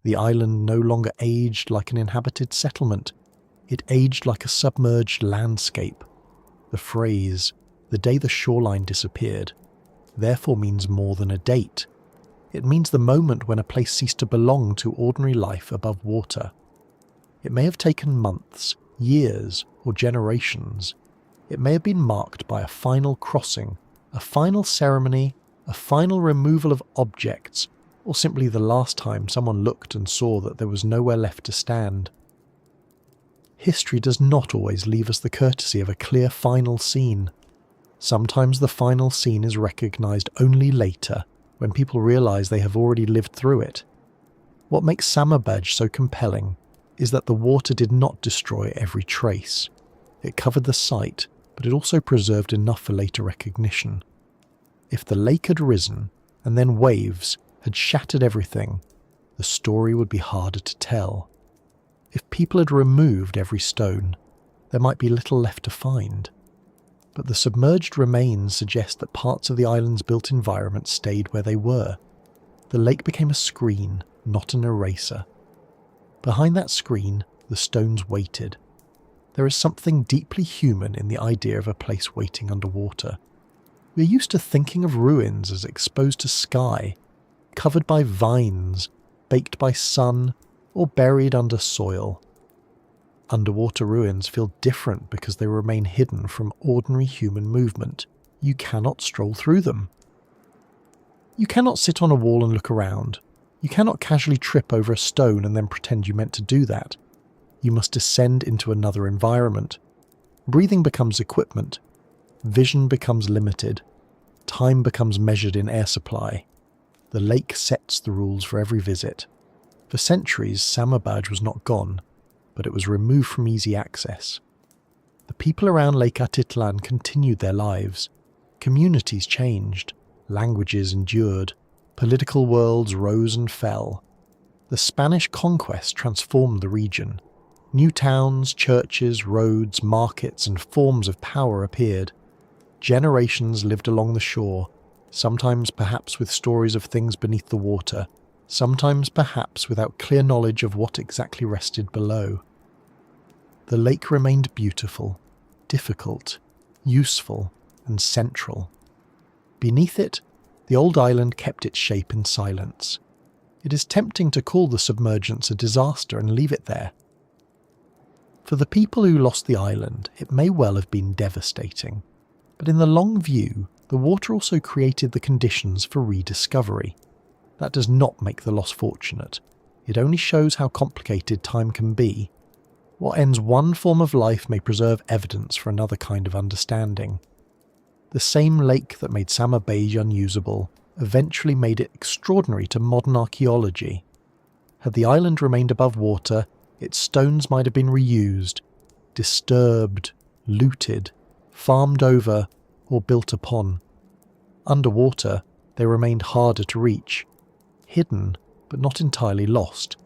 Speaker 1: The island no longer aged like an inhabited settlement. It aged like a submerged landscape. The phrase, "the day the shoreline disappeared," therefore means more than a date. It means the moment when a place ceased to belong to ordinary life above water. It may have taken months, years, or generations. It may have been marked by a final crossing, a final ceremony, a final removal of objects, or simply the last time someone looked and saw that there was nowhere left to stand. History does not always leave us the courtesy of a clear final scene. Sometimes the final scene is recognised only later, when people realise they have already lived through it. What makes Samabaj so compelling is that the water did not destroy every trace. It covered the site, but it also preserved enough for later recognition. If the lake had risen, and then waves had shattered everything, the story would be harder to tell. If people had removed every stone, there might be little left to find. But the submerged remains suggest that parts of the island's built environment stayed where they were. The lake became a screen, not an eraser. Behind that screen, the stones waited. There is something deeply human in the idea of a place waiting underwater. We're used to thinking of ruins as exposed to sky, covered by vines, baked by sun, or buried under soil. Underwater ruins feel different because they remain hidden from ordinary human movement. You cannot stroll through them. You cannot sit on a wall and look around. You cannot casually trip over a stone and then pretend you meant to do that. You must descend into another environment. Breathing becomes equipment. Vision becomes limited. Time becomes measured in air supply. The lake sets the rules for every visit. For centuries, Samabaj was not gone, but it was removed from easy access. The people around Lake Atitlán continued their lives. Communities changed. Languages endured. Political worlds rose and fell. The Spanish conquest transformed the region. New towns, churches, roads, markets, and forms of power appeared. Generations lived along the shore, sometimes perhaps with stories of things beneath the water, sometimes perhaps without clear knowledge of what exactly rested below. The lake remained beautiful, difficult, useful, and central. Beneath it, the old island kept its shape in silence. It is tempting to call the submergence a disaster and leave it there. For the people who lost the island, it may well have been devastating. But in the long view, the water also created the conditions for rediscovery. That does not make the loss fortunate. It only shows how complicated time can be. What ends one form of life may preserve evidence for another kind of understanding. The same lake that made Samabaj unusable eventually made it extraordinary to modern archaeology. Had the island remained above water, its stones might have been reused, disturbed, looted, farmed over, or built upon. Underwater, they remained harder to reach, hidden but not entirely lost.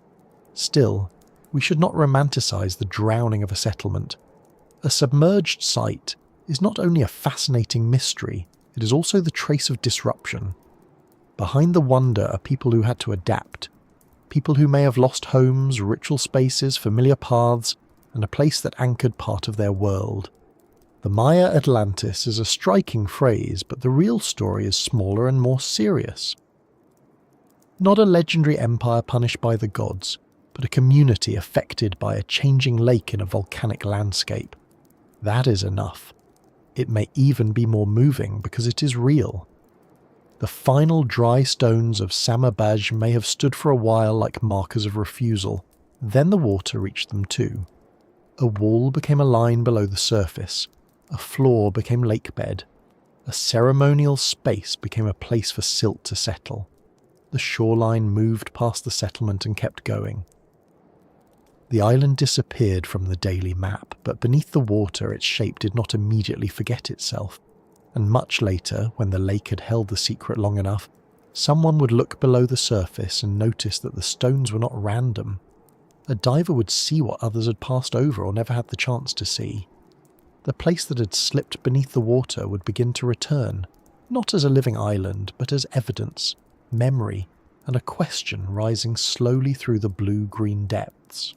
Speaker 1: Still, we should not romanticize the drowning of a settlement. A submerged site is not only a fascinating mystery, it is also the trace of disruption. Behind the wonder are people who had to adapt, people who may have lost homes, ritual spaces, familiar paths, and a place that anchored part of their world. The Maya Atlantis is a striking phrase, but the real story is smaller and more serious. Not a legendary empire punished by the gods, but a community affected by a changing lake in a volcanic landscape. That is enough. It may even be more moving because it is real. The final dry stones of Samabaj may have stood for a while like markers of refusal. Then the water reached them too. A wall became a line below the surface. A floor became lakebed. A ceremonial space became a place for silt to settle. The shoreline moved past the settlement and kept going. The island disappeared from the daily map, but beneath the water its shape did not immediately forget itself. And much later, when the lake had held the secret long enough, someone would look below the surface and notice that the stones were not random. A diver would see what others had passed over or never had the chance to see. the place that had slipped beneath the water would begin to return, not as a living island, but as evidence, memory, and a question rising slowly through the blue-green depths.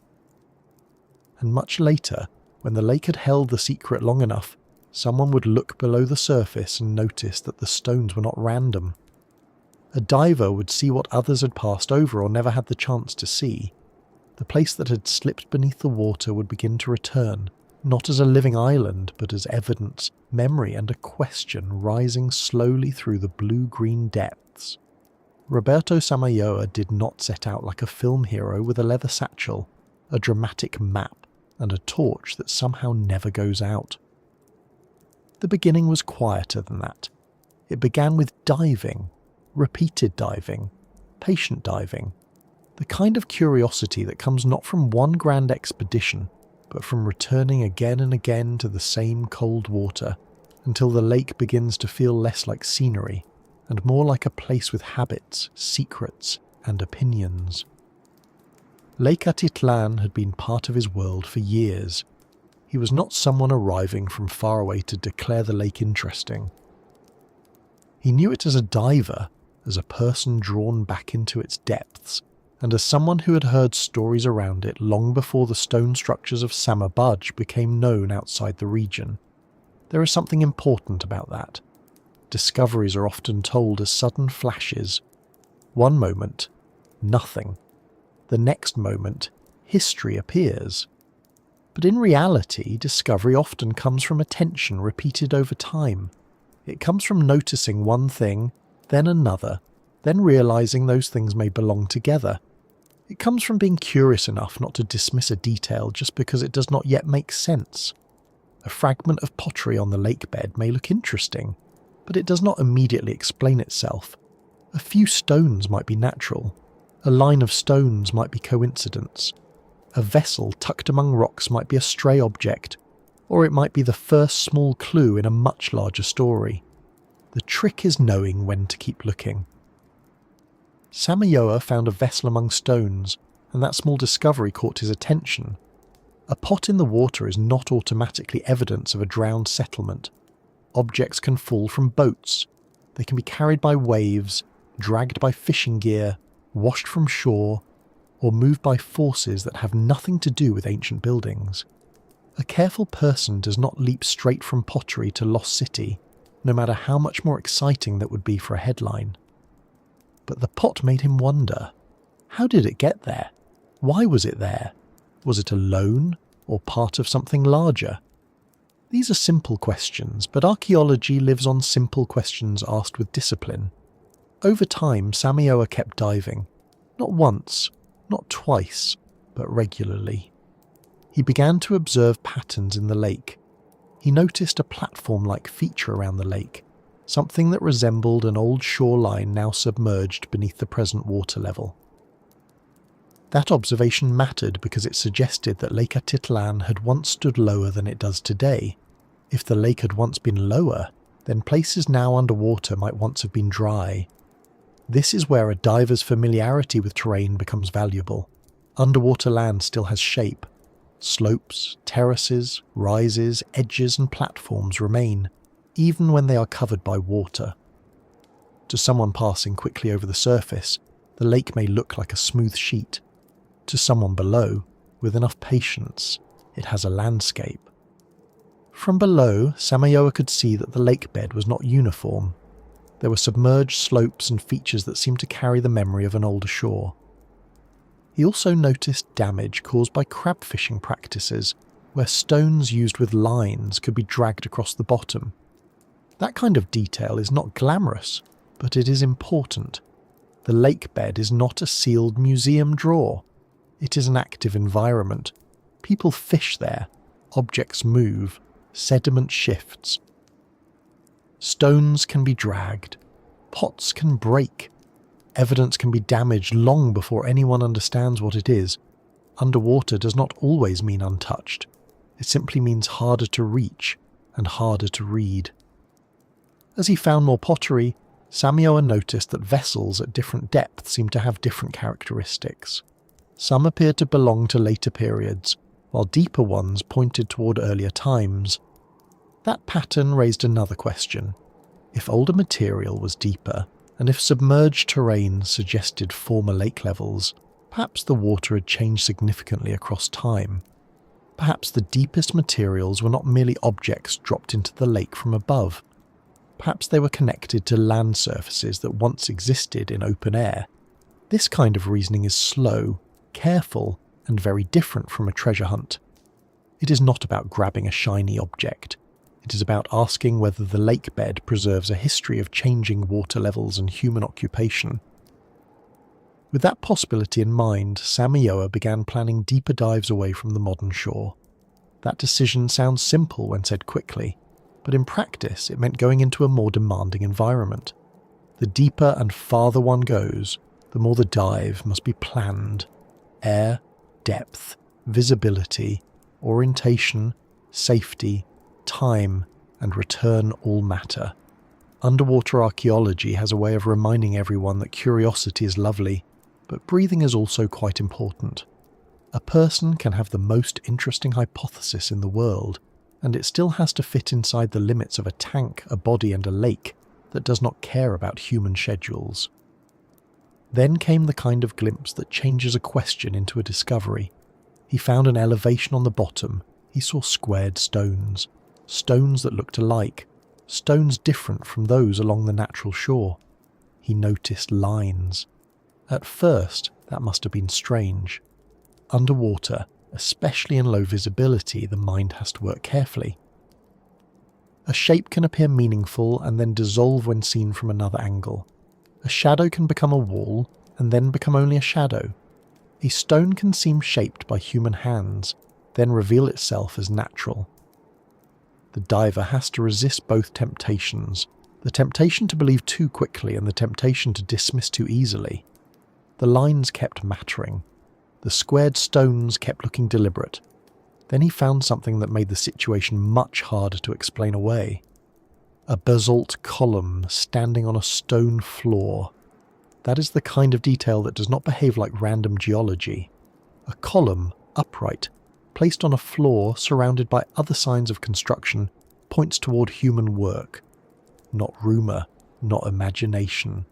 Speaker 1: And much later, when the lake had held the secret long enough, someone would look below the surface and notice that the stones were not random. A diver would see what others had passed over or never had the chance to see. The place that had slipped beneath the water would begin to return, not as a living island, but as evidence, memory, and a question rising slowly through the blue-green depths. Roberto Samayoa did not set out like a film hero with a leather satchel, a dramatic map, and a torch that somehow never goes out. The beginning was quieter than that. It began with diving, repeated diving, patient diving, the kind of curiosity that comes not from one grand expedition, but from returning again and again to the same cold water until the lake begins to feel less like scenery and more like a place with habits, secrets, and opinions. Lake Atitlán had been part of his world for years. He was not someone arriving from far away to declare the lake interesting. He knew it as a diver, as a person drawn back into its depths, and as someone who had heard stories around it long before the stone structures of Samabaj became known outside the region. There is something important about that. Discoveries are often told as sudden flashes. One moment, nothing. The next moment, history appears. But in reality, discovery often comes from attention repeated over time. It comes from noticing one thing, then another, then realizing those things may belong together. It comes from being curious enough not to dismiss a detail just because it does not yet make sense. A fragment of pottery on the lake bed may look interesting, but it does not immediately explain itself. A few stones might be natural. A line of stones might be coincidence. A vessel tucked among rocks might be a stray object, or it might be the first small clue in a much larger story. The trick is knowing when to keep looking. Samayoa found a vessel among stones, and that small discovery caught his attention. A pot in the water is not automatically evidence of a drowned settlement. Objects can fall from boats. They can be carried by waves, dragged by fishing gear, washed from shore, or moved by forces that have nothing to do with ancient buildings. A careful person does not leap straight from pottery to lost city, no matter how much more exciting that would be for a headline. But the pot made him wonder. How did it get there? Why was it there? Was it alone, or part of something larger? These are simple questions, but archaeology lives on simple questions asked with discipline. Over time, Samayoa kept diving. Not once, not twice, but regularly. He began to observe patterns in the lake. He noticed a platform-like feature around the lake, something that resembled an old shoreline now submerged beneath the present water level. That observation mattered because it suggested that Lake Atitlán had once stood lower than it does today. If the lake had once been lower, then places now underwater might once have been dry. This is where a diver's familiarity with terrain becomes valuable. Underwater land still has shape. Slopes, terraces, rises, edges and platforms remain, even when they are covered by water. To someone passing quickly over the surface, the lake may look like a smooth sheet. To someone below, with enough patience, it has a landscape. From below, Samayoa could see that the lake bed was not uniform. There were submerged slopes and features that seemed to carry the memory of an older shore. He also noticed damage caused by crab fishing practices, where stones used with lines could be dragged across the bottom. That kind of detail is not glamorous, but it is important. The lake bed is not a sealed museum drawer. It is an active environment. People fish there, objects move, sediment shifts. Stones can be dragged, pots can break, evidence can be damaged long before anyone understands what it is. Underwater does not always mean untouched. It simply means harder to reach and harder to read. As he found more pottery, Samayoa noticed that vessels at different depths seemed to have different characteristics. Some appeared to belong to later periods, while deeper ones pointed toward earlier times. That pattern raised another question. If older material was deeper, and if submerged terrain suggested former lake levels, perhaps the water had changed significantly across time. Perhaps the deepest materials were not merely objects dropped into the lake from above. Perhaps they were connected to land surfaces that once existed in open air. This kind of reasoning is slow, careful, and very different from a treasure hunt. It is not about grabbing a shiny object. It is about asking whether the lake bed preserves a history of changing water levels and human occupation. With that possibility in mind, Samioa began planning deeper dives away from the modern shore. That decision sounds simple when said quickly, but in practice it meant going into a more demanding environment. The deeper and farther one goes, the more the dive must be planned. Air, depth, visibility, orientation, safety, time, and return all matter. Underwater archaeology has a way of reminding everyone that curiosity is lovely, but breathing is also quite important. A person can have the most interesting hypothesis in the world, and it still has to fit inside the limits of a tank, a body, and a lake that does not care about human schedules. Then came the kind of glimpse that changes a question into a discovery. He found an elevation on the bottom. He saw squared stones. Stones that looked alike. Stones different from those along the natural shore. He noticed lines. At first, that must have been strange. Underwater, especially in low visibility, the mind has to work carefully. A shape can appear meaningful and then dissolve when seen from another angle. A shadow can become a wall and then become only a shadow. A stone can seem shaped by human hands, then reveal itself as natural. The diver has to resist both temptations, the temptation to believe too quickly and the temptation to dismiss too easily. The lines kept mattering. The squared stones kept looking deliberate. Then he found something that made the situation much harder to explain away. A basalt column standing on a stone floor. That is the kind of detail that does not behave like random geology. A column, upright, placed on a floor surrounded by other signs of construction, points toward human work. Not rumour, not imagination.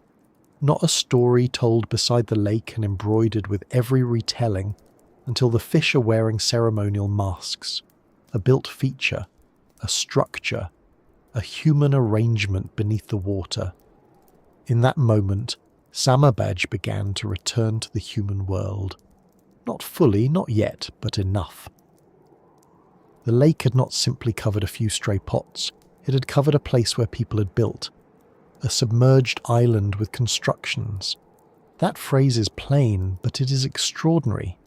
Speaker 1: Not a story told beside the lake and embroidered with every retelling until the fish are wearing ceremonial masks. A built feature, a structure, a human arrangement beneath the water. In that moment, Samabaj began to return to the human world. Not fully, not yet, but enough. The lake had not simply covered a few stray pots, it had covered a place where people had built. A submerged island with constructions. That phrase is plain, but it is extraordinary.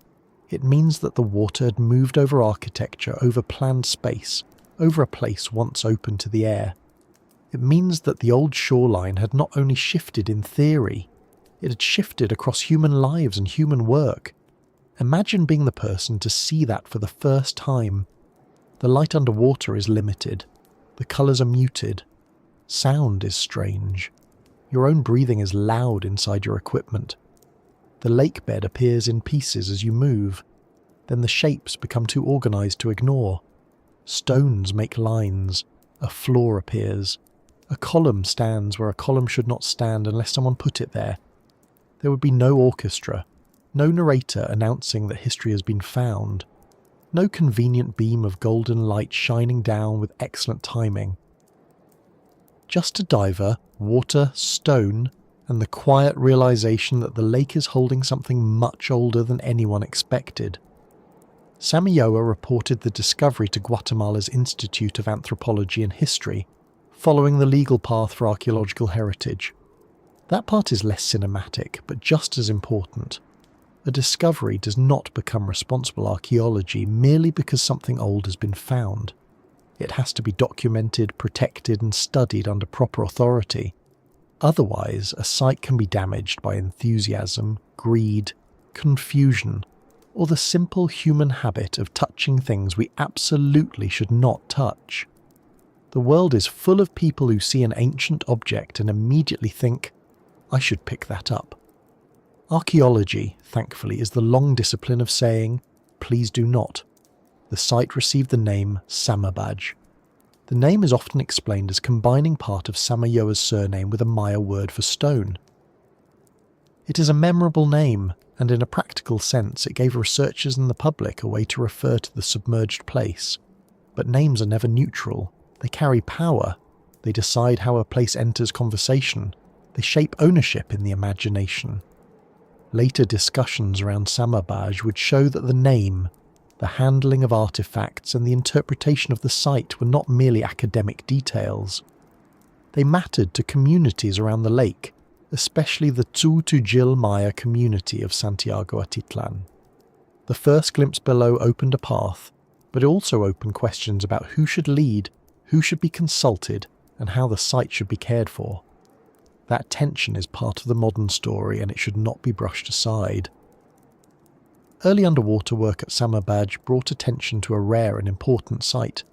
Speaker 1: It means that the water had moved over architecture, over planned space, over a place once open to the air. It means that the old shoreline had not only shifted in theory, it had shifted across human lives and human work. Imagine being the person to see that for the first time. The light underwater is limited. The colours are muted. Sound is strange. Your own breathing is loud inside your equipment. The lake bed appears in pieces as you move. Then the shapes become too organised to ignore. Stones make lines. A floor appears. A column stands where a column should not stand unless someone put it there. There would be no orchestra, no narrator announcing that history has been found, no convenient beam of golden light shining down with excellent timing. Just a diver, water, stone, and the quiet realization that the lake is holding something much older than anyone expected. Samioa reported the discovery to Guatemala's Institute of Anthropology and History, following the legal path for archaeological heritage. That part is less cinematic, but just as important. A discovery does not become responsible archaeology merely because something old has been found. It has to be documented, protected, and studied under proper authority. Otherwise, a site can be damaged by enthusiasm, greed, confusion, or the simple human habit of touching things we absolutely should not touch. The world is full of people who see an ancient object and immediately think, I should pick that up. Archaeology, thankfully, is the long discipline of saying, please do not. The site received the name Samabaj. The name is often explained as combining part of Samayoa's surname with a Maya word for stone. It is a memorable name, and in a practical sense it gave researchers and the public a way to refer to the submerged place. But names are never neutral. They carry power. They decide how a place enters conversation. They shape ownership in the imagination. Later discussions around Samabaj would show that the name, the handling of artifacts and the interpretation of the site were not merely academic details. They mattered to communities around the lake, especially the Tzu-Tujil Maya community of Santiago Atitlán. The first glimpse below opened a path, but it also opened questions about who should lead, who should be consulted, and how the site should be cared for. That tension is part of the modern story and it should not be brushed aside. Early underwater work at Samabaj brought attention to a rare and important site,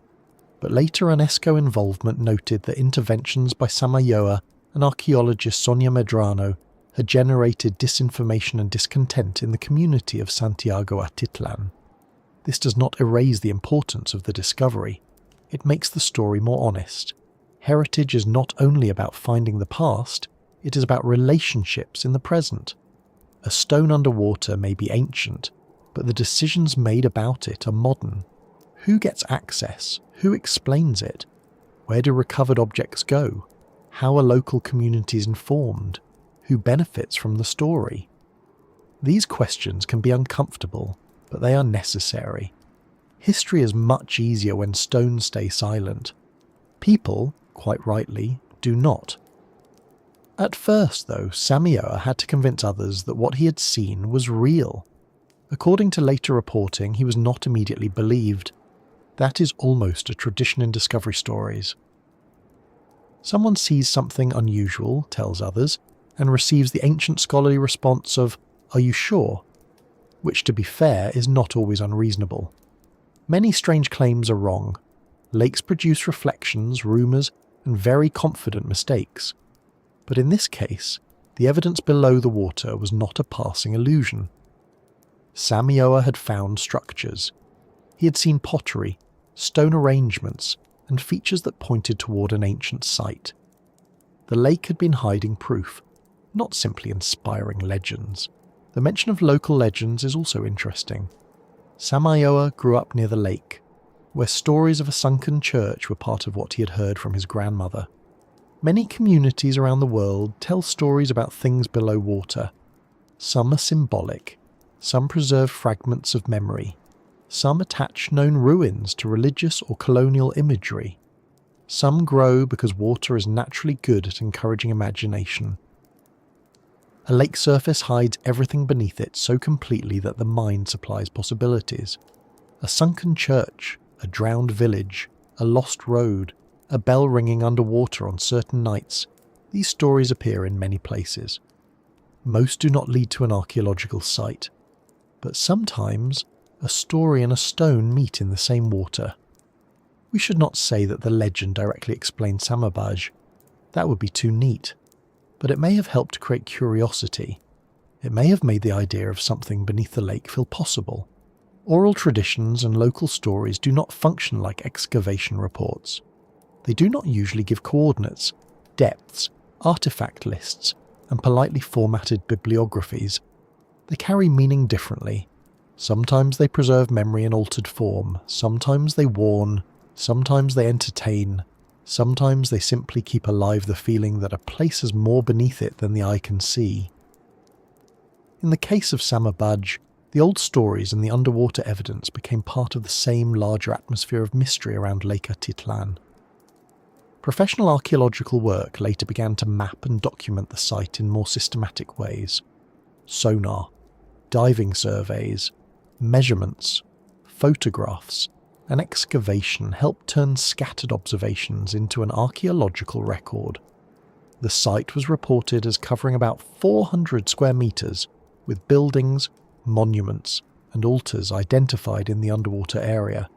Speaker 1: but later UNESCO involvement noted that interventions by Samayoa and archaeologist Sonia Medrano had generated disinformation and discontent in the community of Santiago Atitlán. This does not erase the importance of the discovery. It makes the story more honest. Heritage is not only about finding the past, it is about relationships in the present. A stone underwater may be ancient, but the decisions made about it are modern. Who gets access? Who explains it? Where do recovered objects go? How are local communities informed? Who benefits from the story? These questions can be uncomfortable, but they are necessary. History is much easier when stones stay silent. People, quite rightly, do not. At first, though, Samayoa had to convince others that what he had seen was real. According to later reporting, he was not immediately believed. That is almost a tradition in discovery stories. Someone sees something unusual, tells others, and receives the ancient scholarly response of, "Are you sure?" Which, to be fair, is not always unreasonable. Many strange claims are wrong. Lakes produce reflections, rumours, and very confident mistakes. But in this case, the evidence below the water was not a passing illusion. Samayoa had found structures. He had seen pottery, stone arrangements, and features that pointed toward an ancient site. The lake had been hiding proof, not simply inspiring legends. The mention of local legends is also interesting. Samayoa grew up near the lake, where stories of a sunken church were part of what he had heard from his grandmother. Many communities around the world tell stories about things below water. Some are symbolic, some preserve fragments of memory, some attach known ruins to religious or colonial imagery. Some grow because water is naturally good at encouraging imagination. A lake surface hides everything beneath it so completely that the mind supplies possibilities. A sunken church, a drowned village, a lost road, a bell ringing underwater on certain nights. These stories appear in many places. Most do not lead to an archaeological site, but sometimes a story and a stone meet in the same water. We should not say that the legend directly explained Samabaj. That would be too neat. But it may have helped create curiosity. It may have made the idea of something beneath the lake feel possible. Oral traditions and local stories do not function like excavation reports. They do not usually give coordinates, depths, artifact lists, and politely formatted bibliographies. They carry meaning differently. Sometimes they preserve memory in altered form, sometimes they warn, sometimes they entertain, sometimes they simply keep alive the feeling that a place has more beneath it than the eye can see. In the case of Samabaj, the old stories and the underwater evidence became part of the same larger atmosphere of mystery around Lake Atitlán. Professional archaeological work later began to map and document the site in more systematic ways. Sonar, diving surveys, measurements, photographs, and excavation helped turn scattered observations into an archaeological record. The site was reported as covering about 400 square metres, with buildings, monuments, and altars identified in the underwater area.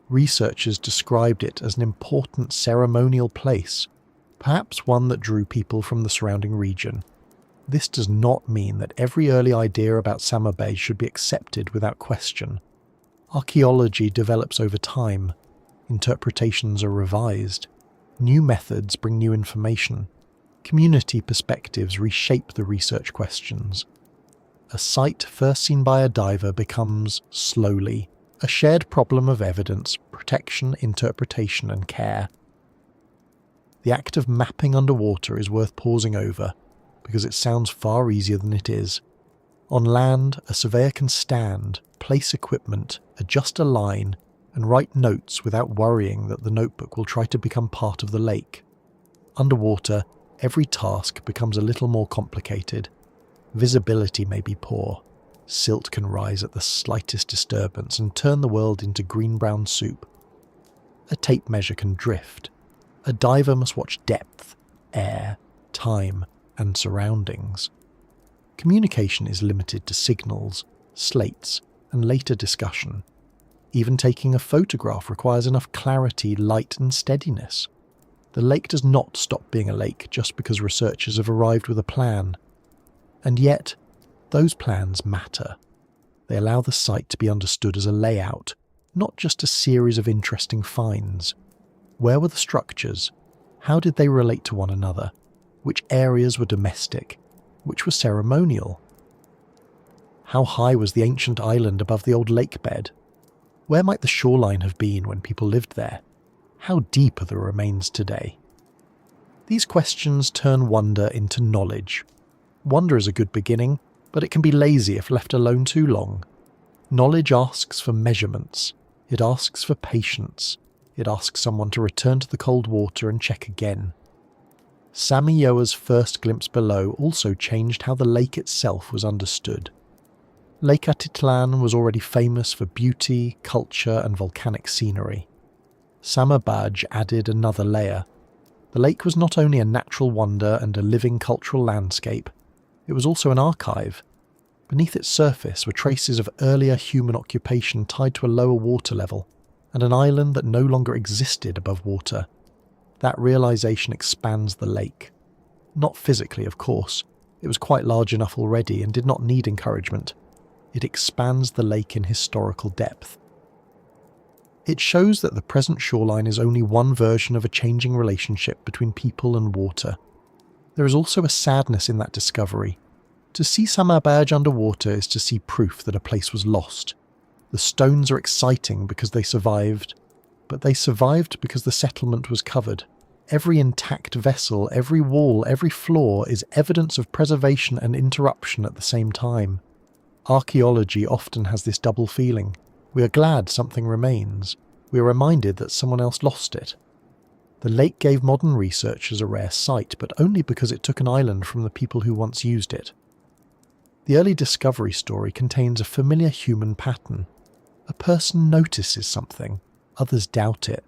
Speaker 1: Researchers described it as an important ceremonial place, perhaps one that drew people from the surrounding region. This does not mean that every early idea about Samabaj should be accepted without question. Archaeology develops over time. interpretations are revised, new methods bring new information, community perspectives reshape the research questions. A site first seen by a diver becomes, slowly, a shared problem of evidence, protection, interpretation and care. The act of mapping underwater is worth pausing over, because it sounds far easier than it is. On land, a surveyor can stand, place equipment, adjust a line, and write notes without worrying that the notebook will try to become part of the lake. Underwater, every task becomes a little more complicated. Visibility may be poor. Silt can rise at the slightest disturbance and turn the world into green-brown soup. A tape measure can drift. A diver must watch depth, air, time, and surroundings. Communication is limited to signals, slates, and later discussion. Even taking a photograph requires enough clarity, light, and steadiness. The lake does not stop being a lake just because researchers have arrived with a plan. And yet, those plans matter. They allow the site to be understood as a layout, not just a series of interesting finds. Where were the structures? How did they relate to one another? Which areas were domestic? Which were ceremonial? How high was the ancient island above the old lake bed? Where might the shoreline have been when people lived there? How deep are the remains today? These questions turn wonder into knowledge. Wonder is a good beginning, but it can be lazy if left alone too long. Knowledge asks for measurements. It asks for patience. It asks someone to return to the cold water and check again. Samioa's first glimpse below also changed how the lake itself was understood. Lake Atitlán was already famous for beauty, culture, and volcanic scenery. Samabaj added another layer. The lake was not only a natural wonder and a living cultural landscape, it was also an archive. Beneath its surface were traces of earlier human occupation tied to a lower water level, and an island that no longer existed above water. That realization expands the lake. Not physically, of course. It was quite large enough already and did not need encouragement. It expands the lake in historical depth. It shows that the present shoreline is only one version of a changing relationship between people and water. There is also a sadness in that discovery. To see Samabaj underwater is to see proof that a place was lost. The stones are exciting because they survived, but they survived because the settlement was covered. Every intact vessel, every wall, every floor is evidence of preservation and interruption at the same time. Archaeology often has this double feeling. We are glad something remains. We are reminded that someone else lost it. The lake gave modern researchers a rare sight, but only because it took an island from the people who once used it. The early discovery story contains a familiar human pattern. A person notices something, others doubt it.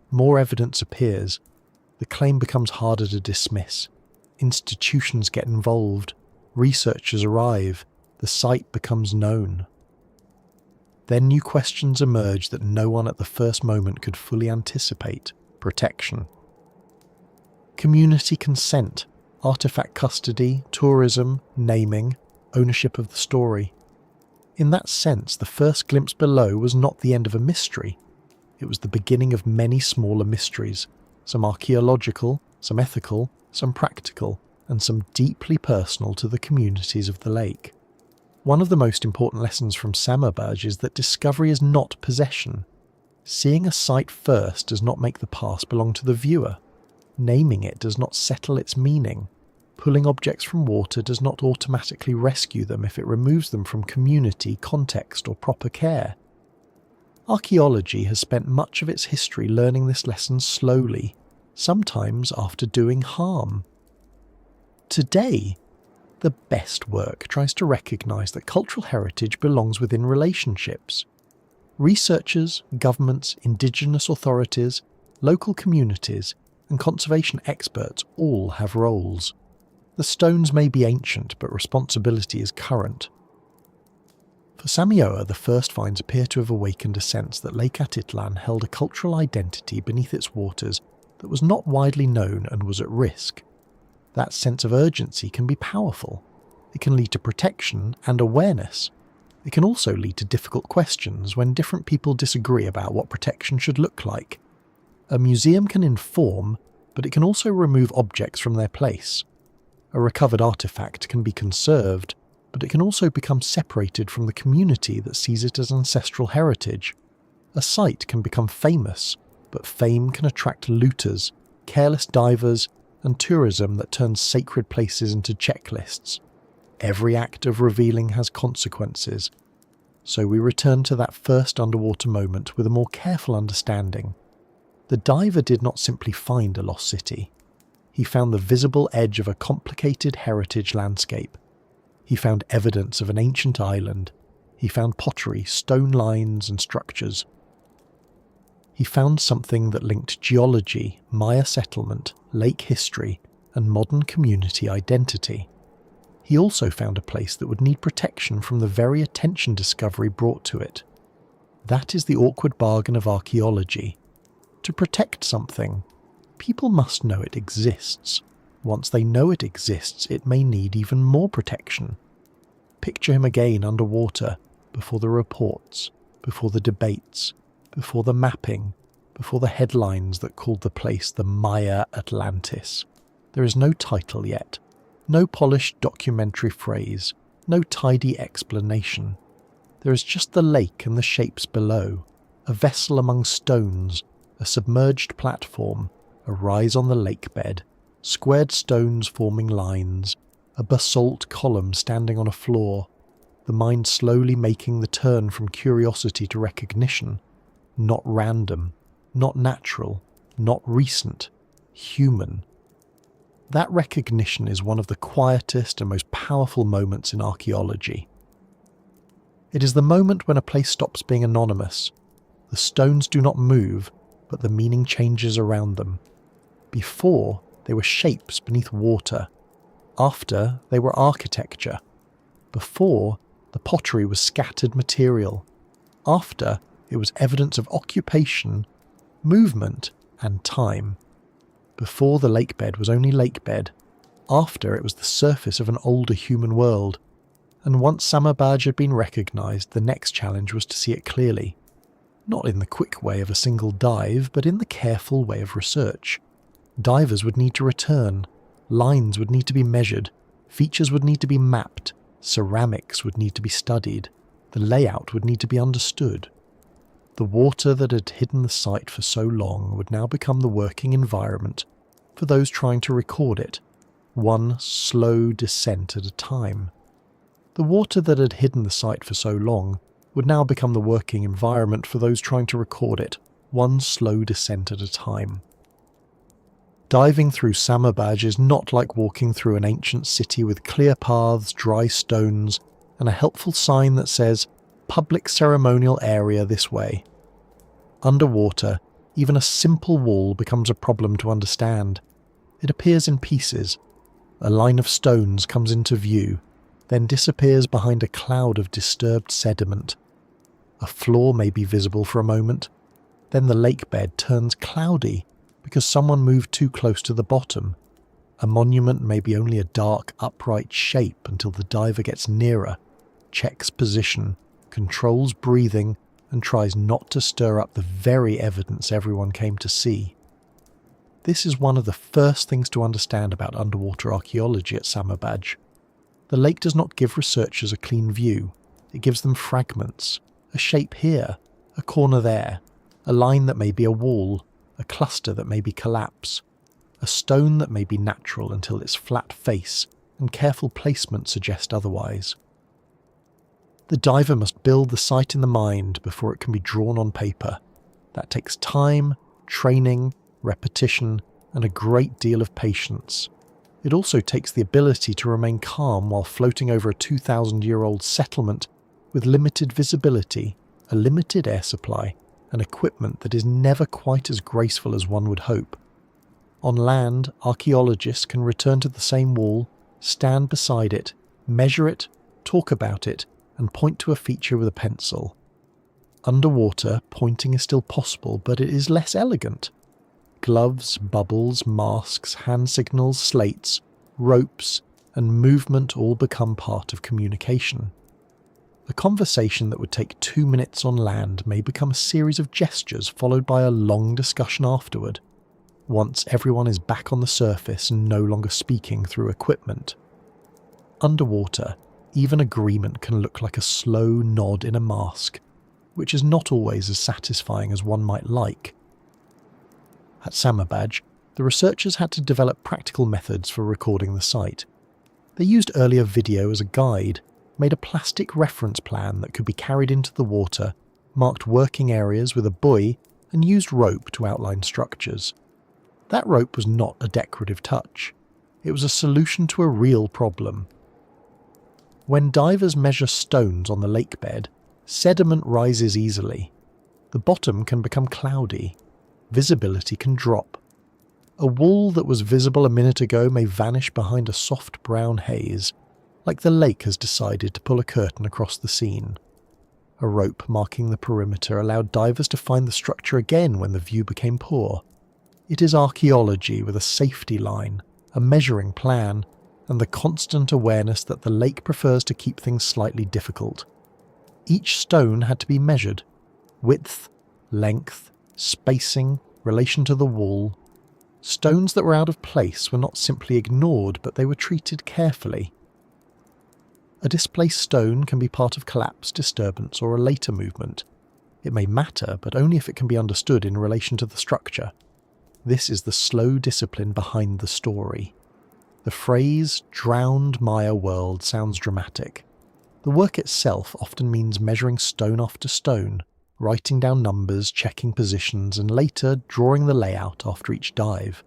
Speaker 1: More evidence appears. The claim becomes harder to dismiss. Institutions get involved. Researchers arrive. The site becomes known. Then new questions emerge that no one at the first moment could fully anticipate. Protection. Community consent, artifact custody, tourism, naming, ownership of the story. In that sense, the first glimpse below was not the end of a mystery. It was the beginning of many smaller mysteries, some archaeological, some ethical, some practical, and some deeply personal to the communities of the lake. One of the most important lessons from Samabaj is that discovery is not possession. Seeing a site first does not make the past belong to the viewer. Naming it does not settle its meaning. Pulling objects from water does not automatically rescue them if it removes them from community, context, or proper care. Archaeology has spent much of its history learning this lesson slowly, sometimes after doing harm. Today, the best work tries to recognise that cultural heritage belongs within relationships. Researchers, governments, indigenous authorities, local communities, and conservation experts all have roles. The stones may be ancient, but responsibility is current. For Samioa, the first finds appear to have awakened a sense that Lake Atitlán held a cultural identity beneath its waters that was not widely known and was at risk. That sense of urgency can be powerful. It can lead to protection and awareness. It can also lead to difficult questions when different people disagree about what protection should look like. A museum can inform, but it can also remove objects from their place. A recovered artifact can be conserved, but it can also become separated from the community that sees it as ancestral heritage. A site can become famous, but fame can attract looters, careless divers, and tourism that turns sacred places into checklists. Every act of revealing has consequences. So we return to that first underwater moment with a more careful understanding. The diver did not simply find a lost city. He found the visible edge of a complicated heritage landscape. He found evidence of an ancient island. He found pottery, stone lines, and structures. He found something that linked geology, Maya settlement, lake history, and modern community identity. He also found a place that would need protection from the very attention discovery brought to it. That is the awkward bargain of archaeology. To protect something, people must know it exists. Once they know it exists, it may need even more protection. Picture him again underwater, before the reports, before the debates, before the mapping, before the headlines that called the place the Maya Atlantis. There is no title yet, no polished documentary phrase, no tidy explanation. There is just the lake and the shapes below, a vessel among stones, a submerged platform, a rise on the lake bed, squared stones forming lines, a basalt column standing on a floor, the mind slowly making the turn from curiosity to recognition. Not random, not natural, not recent, human. That recognition is one of the quietest and most powerful moments in archaeology. It is the moment when a place stops being anonymous. The stones do not move, but the meaning changes around them. Before, they were shapes beneath water. After, they were architecture. Before, the pottery was scattered material. After, it was evidence of occupation, movement, and time. Before, the lake bed was only lake bed. After, it was the surface of an older human world. And once Samabaj had been recognised, the next challenge was to see it clearly. Not in the quick way of a single dive, but in the careful way of research. Divers would need to return, lines would need to be measured, features would need to be mapped, ceramics would need to be studied, the layout would need to be understood. The water that had hidden the site for so long would now become the working environment for those trying to record it, one slow descent at a time. The water that had hidden the site for so long would now become the working environment for those trying to record it, one slow descent at a time. Diving through Samabaj is not like walking through an ancient city with clear paths, dry stones, and a helpful sign that says, "Public ceremonial area this way." Underwater, even a simple wall becomes a problem to understand. It appears in pieces. A line of stones comes into view, then disappears behind a cloud of disturbed sediment. A floor may be visible for a moment, then the lake bed turns cloudy because someone moved too close to the bottom. A monument may be only a dark, upright shape until the diver gets nearer, checks position, controls breathing, and tries not to stir up the very evidence everyone came to see. This is one of the first things to understand about underwater archaeology at Samabaj. The lake does not give researchers a clean view. It gives them fragments, a shape here, a corner there, a line that may be a wall, a cluster that may be collapse, a stone that may be natural until its flat face and careful placement suggest otherwise. The diver must build the site in the mind before it can be drawn on paper. That takes time, training, repetition, and a great deal of patience. It also takes the ability to remain calm while floating over a 2,000-year-old settlement with limited visibility, a limited air supply, and equipment that is never quite as graceful as one would hope. On land, archaeologists can return to the same wall, stand beside it, measure it, talk about it, and point to a feature with a pencil. Underwater, pointing is still possible, but it is less elegant. Gloves, bubbles, masks, hand signals, slates, ropes, and movement all become part of communication. A A conversation that would take 2 minutes on land may become a series of gestures followed by a long discussion afterward, once everyone is back on the surface and no longer speaking through equipment. Underwater, even agreement can look like a slow nod in a mask, which is not always as satisfying as one might like. At Samabaj, the researchers had to develop practical methods for recording the site. They used earlier video as a guide, made a plastic reference plan that could be carried into the water, marked working areas with a buoy, and used rope to outline structures. That rope was not a decorative touch. It was a solution to a real problem. When divers measure stones on the lake bed, sediment rises easily. The bottom can become cloudy. Visibility can drop. A wall that was visible a minute ago may vanish behind a soft brown haze, like the lake has decided to pull a curtain across the scene. A rope marking the perimeter allowed divers to find the structure again when the view became poor. It is archaeology with a safety line, a measuring plan, and the constant awareness that the lake prefers to keep things slightly difficult. Each stone had to be measured: width, length, spacing, relation to the wall. Stones that were out of place were not simply ignored, but they were treated carefully. A displaced stone can be part of collapse, disturbance, or a later movement. It may matter, but only if it can be understood in relation to the structure. This is the slow discipline behind the story. The phrase "drowned Maya world" sounds dramatic. The work itself often means measuring stone after stone, writing down numbers, checking positions, and later drawing the layout after each dive.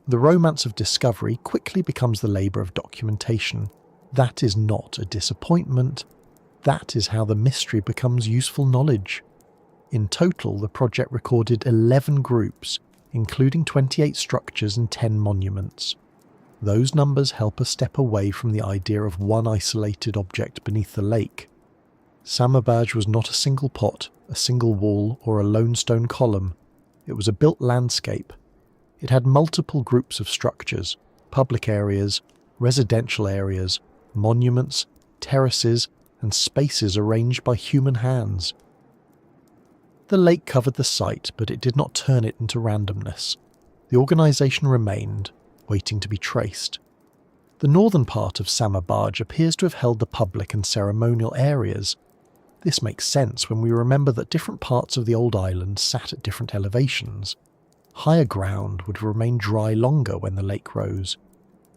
Speaker 1: The romance of discovery quickly becomes the labour of documentation. That is not a disappointment. That is how the mystery becomes useful knowledge. In total, the project recorded 11 groups, including 28 structures and 10 monuments. Those numbers help us step away from the idea of one isolated object beneath the lake. Samabaj was not a single pot, a single wall, or a lone stone column. It was a built landscape. It had multiple groups of structures: public areas, residential areas, monuments, terraces, and spaces arranged by human hands. The lake covered the site, but it did not turn it into randomness. The organisation remained, waiting to be traced. The northern part of Samabaj appears to have held the public and ceremonial areas. This makes sense when we remember that different parts of the old island sat at different elevations. Higher ground would remain dry longer when the lake rose.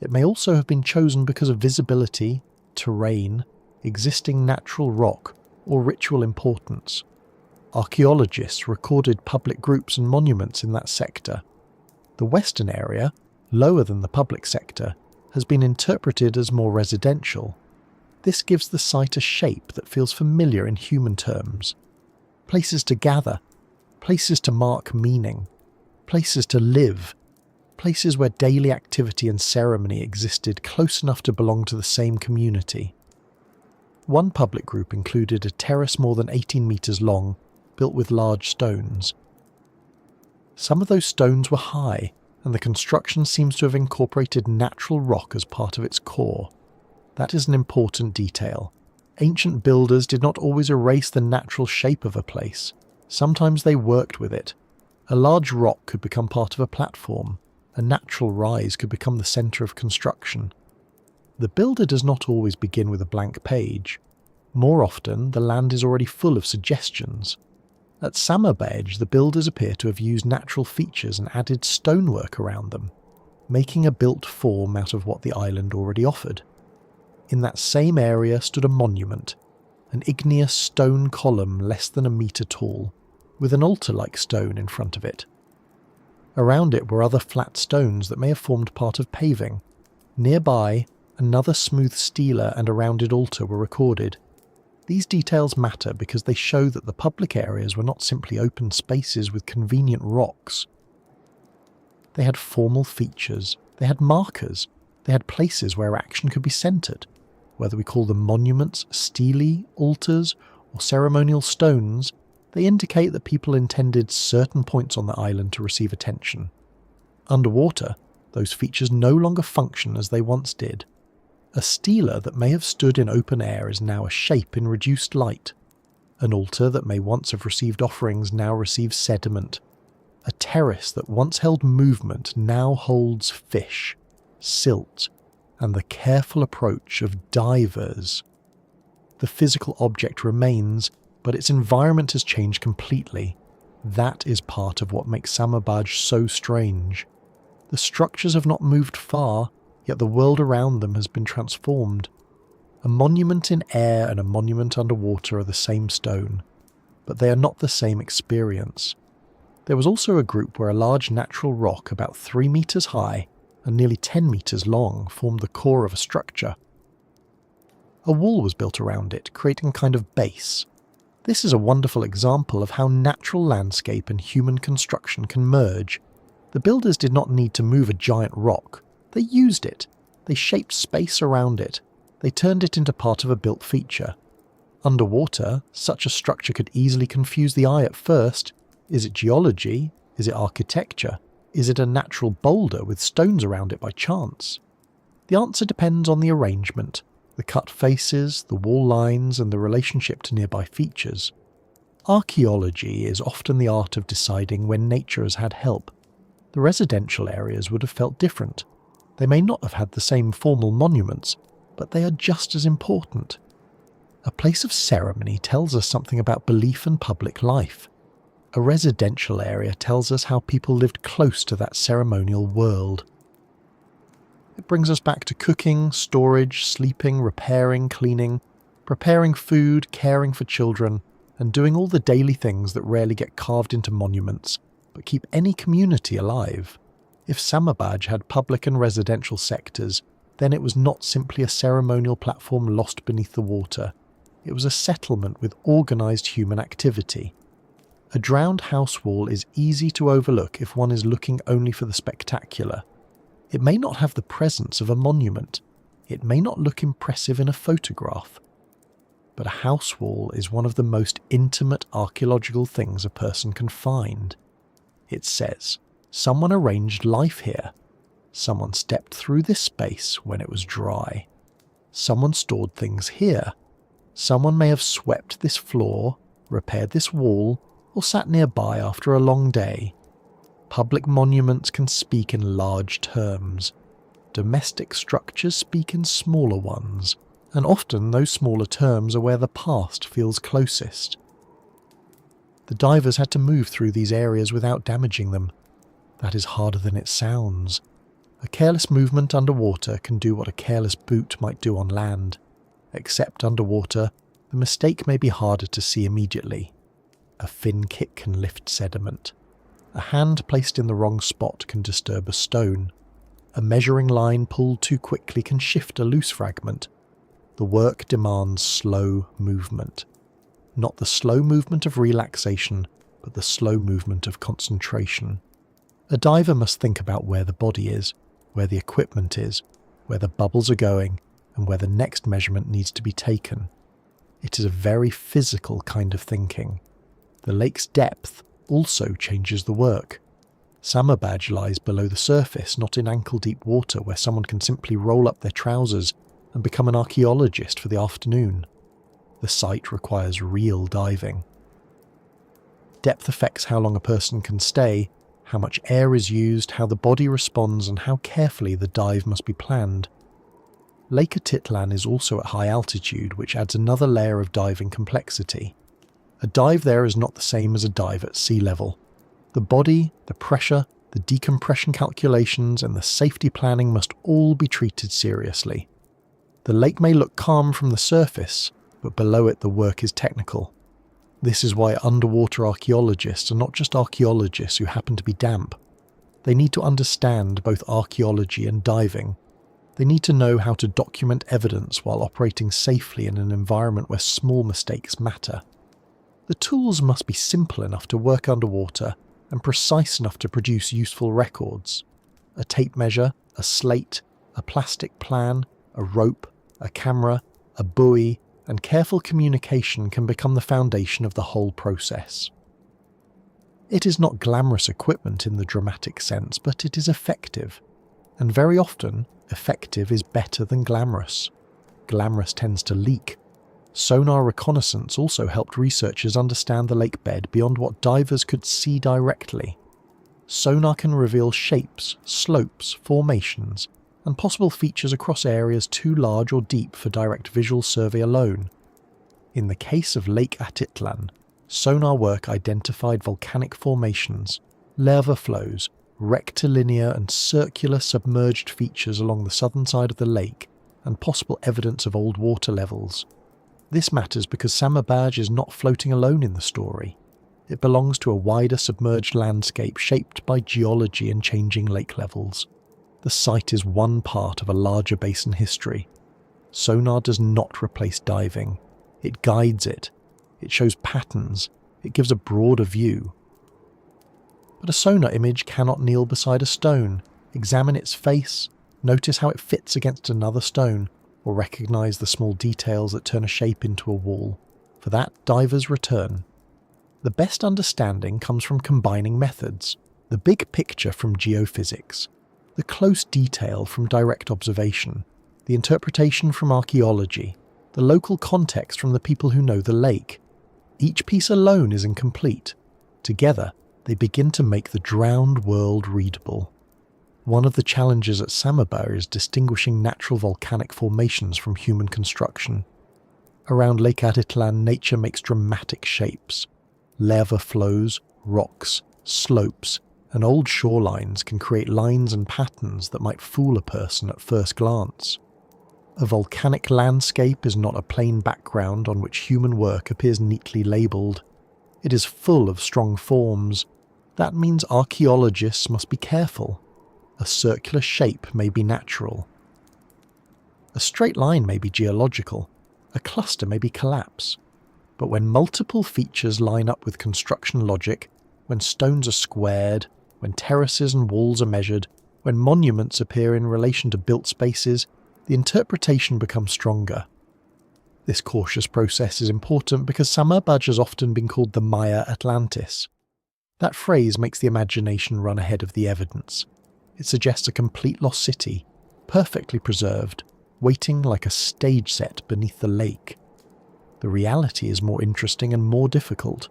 Speaker 1: It may also have been chosen because of visibility, terrain, existing natural rock, or ritual importance. Archaeologists recorded public groups and monuments in that sector. The western area, lower than the public sector, has been interpreted as more residential. This gives the site a shape that feels familiar in human terms. Places to gather, places to mark meaning, places to live, places where daily activity and ceremony existed close enough to belong to the same community. One public group included a terrace more than 18 metres long, built with large stones. Some of those stones were high, and the construction seems to have incorporated natural rock as part of its core. That is an important detail. Ancient builders did not always erase the natural shape of a place. Sometimes they worked with it. A large rock could become part of a platform. A natural rise could become the centre of construction. The builder does not always begin with a blank page. More often, the land is already full of suggestions. At Samabaj, the builders appear to have used natural features and added stonework around them, making a built form out of what the island already offered. In that same area stood a monument, an igneous stone column less than a metre tall, with an altar-like stone in front of it. Around it were other flat stones that may have formed part of paving. Nearby, another smooth stela and a rounded altar were recorded. These details matter because they show that the public areas were not simply open spaces with convenient rocks. They had formal features, they had markers, they had places where action could be centred. Whether we call them monuments, stelae, altars, or ceremonial stones, they indicate that people intended certain points on the island to receive attention. Underwater, those features no longer function as they once did. A stela that may have stood in open air is now a shape in reduced light. An altar that may once have received offerings now receives sediment. A terrace that once held movement now holds fish, silt, and the careful approach of divers. The physical object remains, but its environment has changed completely. That is part of what makes Samabaj so strange. The structures have not moved far, yet the world around them has been transformed. A monument in air and a monument underwater are the same stone, but they are not the same experience. There was also a group where a large natural rock about 3 meters high and nearly 10 meters long formed the core of a structure. A wall was built around it, creating a kind of base. This is a wonderful example of how natural landscape and human construction can merge. The builders did not need to move a giant rock. They used it. They shaped space around it. They turned it into part of a built feature. Underwater, such a structure could easily confuse the eye at first. Is it geology? Is it architecture? Is it a natural boulder with stones around it by chance? The answer depends on the arrangement, the cut faces, the wall lines, and the relationship to nearby features. Archaeology is often the art of deciding when nature has had help. The residential areas would have felt different. They may not have had the same formal monuments, but they are just as important. A place of ceremony tells us something about belief and public life. A residential area tells us how people lived close to that ceremonial world. It brings us back to cooking, storage, sleeping, repairing, cleaning, preparing food, caring for children, and doing all the daily things that rarely get carved into monuments, but keep any community alive. If Samabaj had public and residential sectors, then it was not simply a ceremonial platform lost beneath the water. It was a settlement with organised human activity. A drowned house wall is easy to overlook if one is looking only for the spectacular. It may not have the presence of a monument. It may not look impressive in a photograph. But a house wall is one of the most intimate archaeological things a person can find. It says, someone arranged life here. Someone stepped through this space when it was dry. Someone stored things here. Someone may have swept this floor, repaired this wall, or sat nearby after a long day. Public monuments can speak in large terms. Domestic structures speak in smaller ones, and often those smaller terms are where the past feels closest. The divers had to move through these areas without damaging them. That is harder than it sounds. A careless movement underwater can do what a careless boot might do on land. Except underwater, the mistake may be harder to see immediately. A fin kick can lift sediment. A hand placed in the wrong spot can disturb a stone. A measuring line pulled too quickly can shift a loose fragment. The work demands slow movement. Not the slow movement of relaxation, but the slow movement of concentration. A diver must think about where the body is, where the equipment is, where the bubbles are going, and where the next measurement needs to be taken. It is a very physical kind of thinking. The lake's depth also changes the work. Samabaj lies below the surface, not in ankle-deep water where someone can simply roll up their trousers and become an archaeologist for the afternoon. The site requires real diving. Depth affects how long a person can stay, how much air is used, how the body responds, and how carefully the dive must be planned. Lake Atitlán is also at high altitude, which adds another layer of diving complexity. A dive there is not the same as a dive at sea level. The body, the pressure, the decompression calculations, and the safety planning must all be treated seriously. The lake may look calm from the surface, but below it the work is technical. This is why underwater archaeologists are not just archaeologists who happen to be damp. They need to understand both archaeology and diving. They need to know how to document evidence while operating safely in an environment where small mistakes matter. The tools must be simple enough to work underwater and precise enough to produce useful records. A tape measure, a slate, a plastic plan, a rope, a camera, a buoy, and careful communication can become the foundation of the whole process. It is not glamorous equipment in the dramatic sense, but it is effective. And very often, effective is better than glamorous. Glamorous tends to leak. Sonar reconnaissance also helped researchers understand the lake bed beyond what divers could see directly. Sonar can reveal shapes, slopes, formations, and possible features across areas too large or deep for direct visual survey alone. In the case of Lake Atitlán, sonar work identified volcanic formations, lava flows, rectilinear and circular submerged features along the southern side of the lake, and possible evidence of old water levels. This matters because Samabaj is not floating alone in the story. It belongs to a wider submerged landscape shaped by geology and changing lake levels. The site is one part of a larger basin history. Sonar does not replace diving. It guides it. It shows patterns. It gives a broader view. But a sonar image cannot kneel beside a stone, examine its face, notice how it fits against another stone, or recognize the small details that turn a shape into a wall. For that, divers return. The best understanding comes from combining methods, the big picture from geophysics, the close detail from direct observation, the interpretation from archaeology, the local context from the people who know the lake. Each piece alone is incomplete. Together, they begin to make the drowned world readable. One of the challenges at Samabaj is distinguishing natural volcanic formations from human construction. Around Lake Atitlán, nature makes dramatic shapes. Lava flows, rocks, slopes, and old shorelines can create lines and patterns that might fool a person at first glance. A volcanic landscape is not a plain background on which human work appears neatly labelled. It is full of strong forms. That means archaeologists must be careful. A circular shape may be natural. A straight line may be geological. A cluster may be collapse. But when multiple features line up with construction logic, when stones are squared, when terraces and walls are measured, when monuments appear in relation to built spaces, the interpretation becomes stronger. This cautious process is important because Samabaj has often been called the Maya Atlantis. That phrase makes the imagination run ahead of the evidence. It suggests a complete lost city, perfectly preserved, waiting like a stage set beneath the lake. The reality is more interesting and more difficult.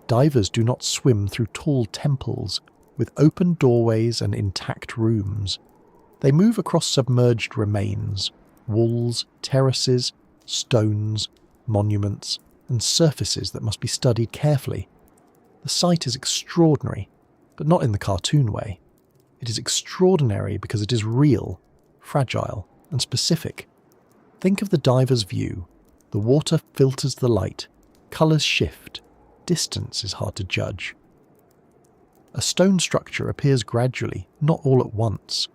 Speaker 1: Divers do not swim through tall temples with open doorways and intact rooms. They move across submerged remains, walls, terraces, stones, monuments, and surfaces that must be studied carefully. The site is extraordinary, but not in the cartoon way. It is extraordinary because it is real, fragile, and specific. Think of the diver's view. The water filters the light, colours shift, distance is hard to judge. A stone structure appears gradually, not all at once.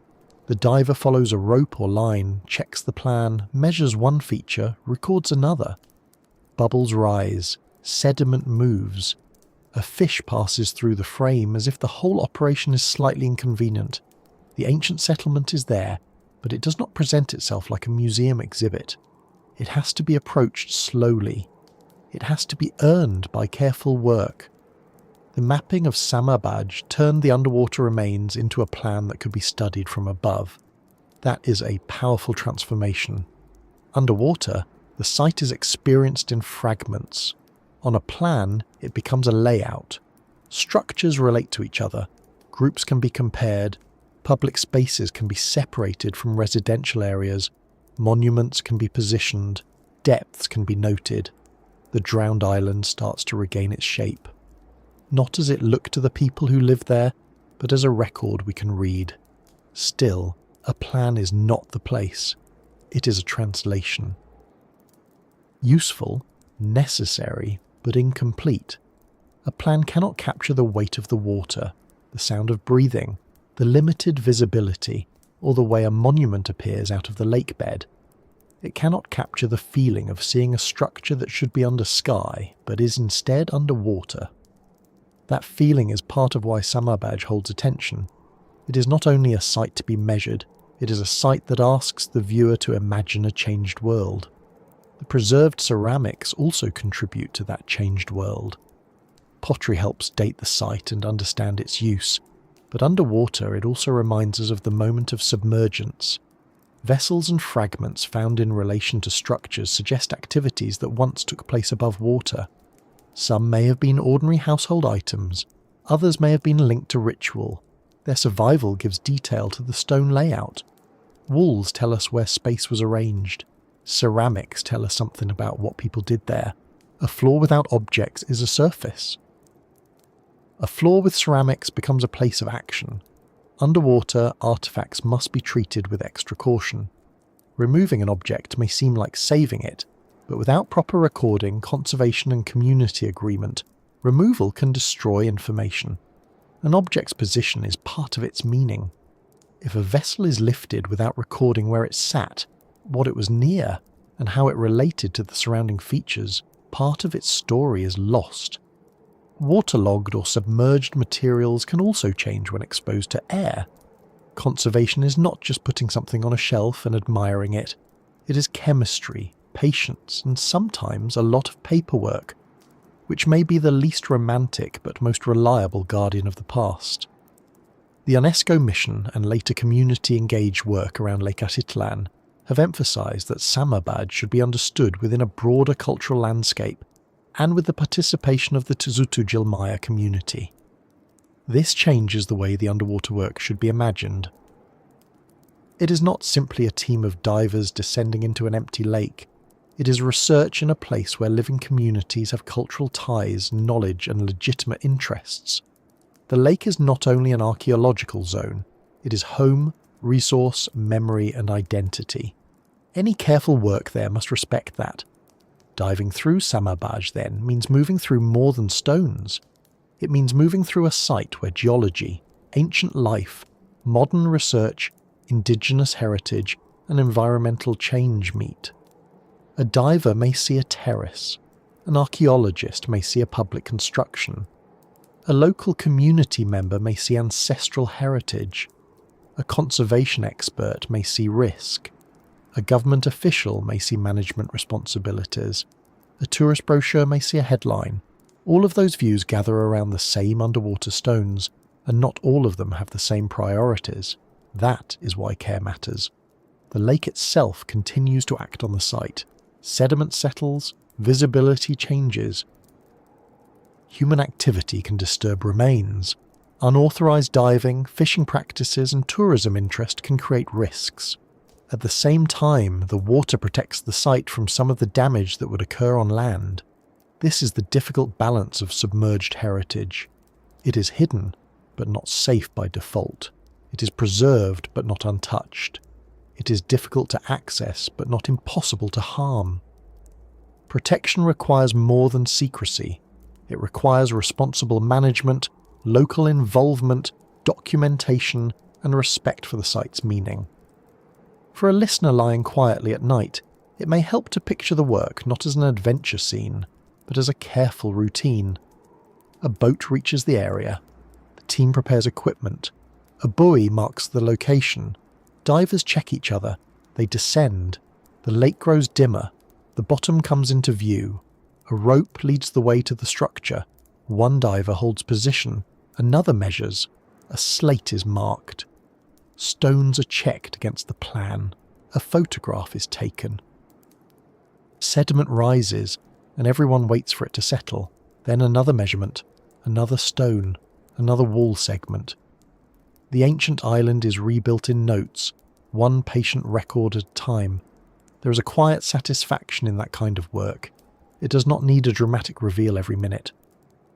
Speaker 1: The diver follows a rope or line, checks the plan, measures one feature, records another. Bubbles rise, sediment moves. A fish passes through the frame as if the whole operation is slightly inconvenient. The ancient settlement is there, but it does not present itself like a museum exhibit. It has to be approached slowly. It has to be earned by careful work. The mapping of Samabaj turned the underwater remains into a plan that could be studied from above. That is a powerful transformation. Underwater, the site is experienced in fragments. On a plan, it becomes a layout. Structures relate to each other. Groups can be compared. Public spaces can be separated from residential areas. Monuments can be positioned. Depths can be noted. The drowned island starts to regain its shape. Not as it looked to the people who lived there, but as a record we can read. Still, a plan is not the place. It is a translation. Useful, necessary, but incomplete. A plan cannot capture the weight of the water, the sound of breathing, the limited visibility, or the way a monument appears out of the lake bed. It cannot capture the feeling of seeing a structure that should be under sky, but is instead under water. That feeling is part of why Samabaj holds attention. It is not only a site to be measured, it is a site that asks the viewer to imagine a changed world. The preserved ceramics also contribute to that changed world. Pottery helps date the site and understand its use, But underwater it also reminds us of the moment of submergence. Vessels and fragments found in relation to structures suggest activities that once took place above water. Some may have been ordinary household items, others may have been linked to ritual. Their survival gives detail to the stone layout. Walls tell us where space was arranged. Ceramics tell us something about what people did there. A floor without objects is a surface. A floor with ceramics becomes a place of action. Underwater, artifacts must be treated with extra caution. Removing an object may seem like saving it, but without proper recording, conservation and community agreement, removal can destroy information. An object's position is part of its meaning. If a vessel is lifted without recording where it sat, what it was near, and how it related to the surrounding features, part of its story is lost. Waterlogged or submerged materials can also change when exposed to air. Conservation is not just putting something on a shelf and admiring it. It is chemistry, patience, and sometimes a lot of paperwork, which may be the least romantic but most reliable guardian of the past. The UNESCO mission and later community-engaged work around Lake Atitlán have emphasised that Samabaj should be understood within a broader cultural landscape and with the participation of the Tzutujilmaya community. This changes the way the underwater work should be imagined. It is not simply a team of divers descending into an empty lake. It is research in a place where living communities have cultural ties, knowledge, and legitimate interests. The lake is not only an archaeological zone, it is home, resource, memory, and identity. Any careful work there must respect that. Diving through Samabaj, then, means moving through more than stones. It means moving through a site where geology, ancient life, modern research, indigenous heritage, and environmental change meet. A diver may see a terrace. An archaeologist may see a public construction. A local community member may see ancestral heritage. A conservation expert may see risk. A government official may see management responsibilities. A tourist brochure may see a headline. All of those views gather around the same underwater stones, and not all of them have the same priorities. That is why care matters. The lake itself continues to act on the site. Sediment settles, visibility changes. Human activity can disturb remains. Unauthorized diving, fishing practices, and tourism interest can create risks. At the same time, the water protects the site from some of the damage that would occur on land. This is the difficult balance of submerged heritage. It is hidden, but not safe by default. It is preserved, but not untouched. It is difficult to access, but not impossible to harm. Protection requires more than secrecy. It requires responsible management, local involvement, documentation, and respect for the site's meaning. For a listener lying quietly at night, it may help to picture the work not as an adventure scene, but as a careful routine. A boat reaches the area. The team prepares equipment. A buoy marks the location. Divers check each other. They descend. The lake grows dimmer. The bottom comes into view. A rope leads the way to the structure. One diver holds position. Another measures. A slate is marked. Stones are checked against the plan. A photograph is taken. Sediment rises, and everyone waits for it to settle. Then another measurement, another stone, another wall segment. The ancient island is rebuilt in notes, one patient record at a time. There is a quiet satisfaction in that kind of work. It does not need a dramatic reveal every minute.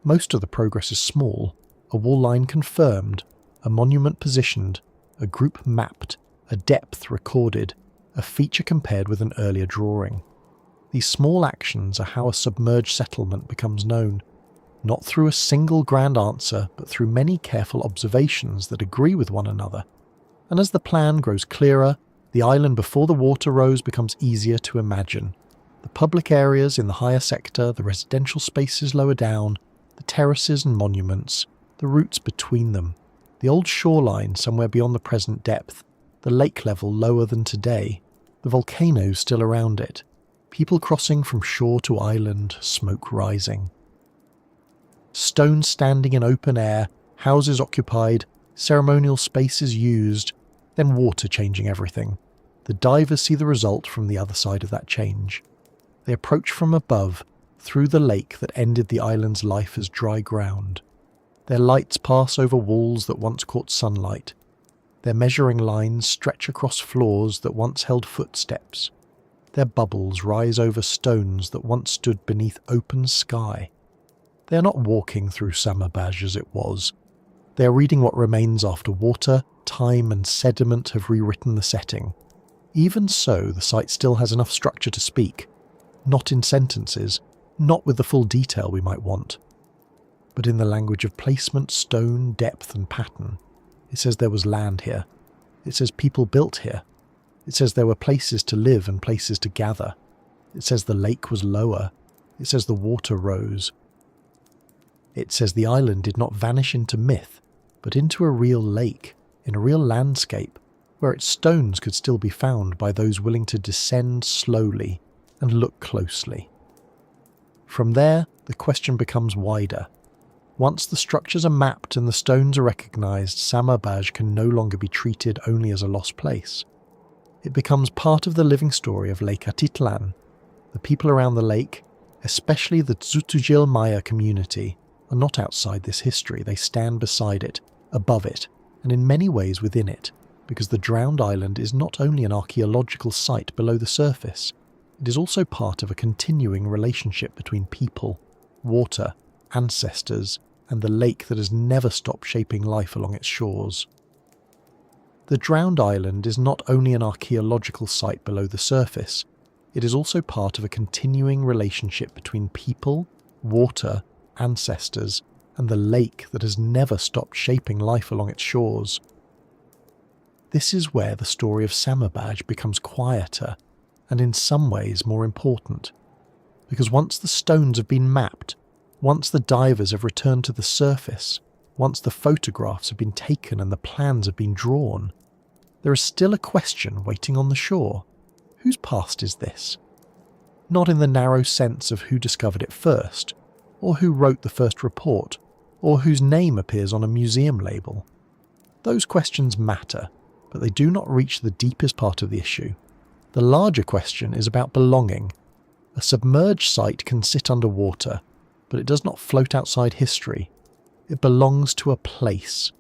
Speaker 1: Most of the progress is small, a wall line confirmed, a monument positioned, a group mapped, a depth recorded, a feature compared with an earlier drawing. These small actions are how a submerged settlement becomes known, not through a single grand answer, but through many careful observations that agree with one another. And as the plan grows clearer, the island before the water rose becomes easier to imagine. The public areas in the higher sector, the residential spaces lower down, the terraces and monuments, the routes between them, the old shoreline somewhere beyond the present depth, the lake level lower than today, the volcanoes still around it, people crossing from shore to island, smoke rising. Stones standing in open air, houses occupied, Ceremonial space is used, then water changing everything. The divers see the result from the other side of that change. They approach from above, through the lake that ended the island's life as dry ground. Their lights pass over walls that once caught sunlight. Their measuring lines stretch across floors that once held footsteps. Their bubbles rise over stones that once stood beneath open sky. They are not walking through Samabaj as it was. They are reading what remains after water, time and sediment have rewritten the setting. Even so, the site still has enough structure to speak. Not in sentences, not with the full detail we might want, but in the language of placement, stone, depth and pattern. It says there was land here. It says people built here. It says there were places to live and places to gather. It says the lake was lower. It says the water rose. It says the island did not vanish into myth, but into a real lake, in a real landscape, where its stones could still be found by those willing to descend slowly and look closely. From there, the question becomes wider. Once the structures are mapped and the stones are recognised, Samabaj can no longer be treated only as a lost place. It becomes part of the living story of Lake Atitlán. The people around the lake, especially the Tzutujil Maya community, are not outside this history. They stand beside it, above it, and in many ways within it, because the drowned island is not only an archaeological site below the surface, it is also part of a continuing relationship between people, water, ancestors, and the lake that has never stopped shaping life along its shores. The drowned island is not only an archaeological site below the surface, it is also part of a continuing relationship between people, water, ancestors, and the lake that has never stopped shaping life along its shores. This is where the story of Samabaj becomes quieter, and in some ways more important, because once the stones have been mapped, once the divers have returned to the surface, once the photographs have been taken and the plans have been drawn, there is still a question waiting on the shore. Whose past is this? Not in the narrow sense of who discovered it first, or who wrote the first report, or whose name appears on a museum label. Those questions matter, but they do not reach the deepest part of the issue. The larger question is about belonging. A submerged site can sit underwater, but it does not float outside history. It belongs to a place.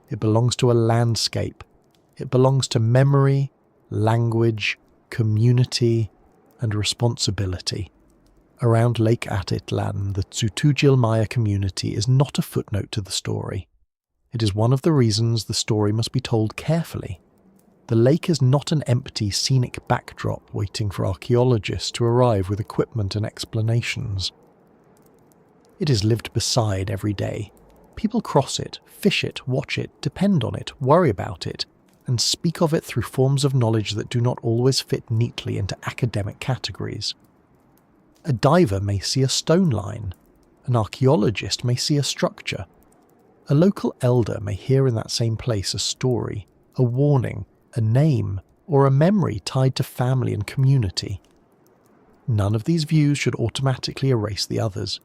Speaker 1: It belongs to a landscape. It belongs to memory, language, community, and responsibility. Around Lake Atitlán, the Tzutujil Maya community is not a footnote to the story. It is one of the reasons the story must be told carefully. The lake is not an empty scenic backdrop waiting for archaeologists to arrive with equipment and explanations. It is lived beside every day. People cross it, fish it, watch it, depend on it, worry about it, and speak of it through forms of knowledge that do not always fit neatly into academic categories. A diver may see a stone line. An archaeologist may see a structure. A local elder may hear in that same place a story, a warning, a name, or a memory tied to family and community. None of these views should automatically erase the others.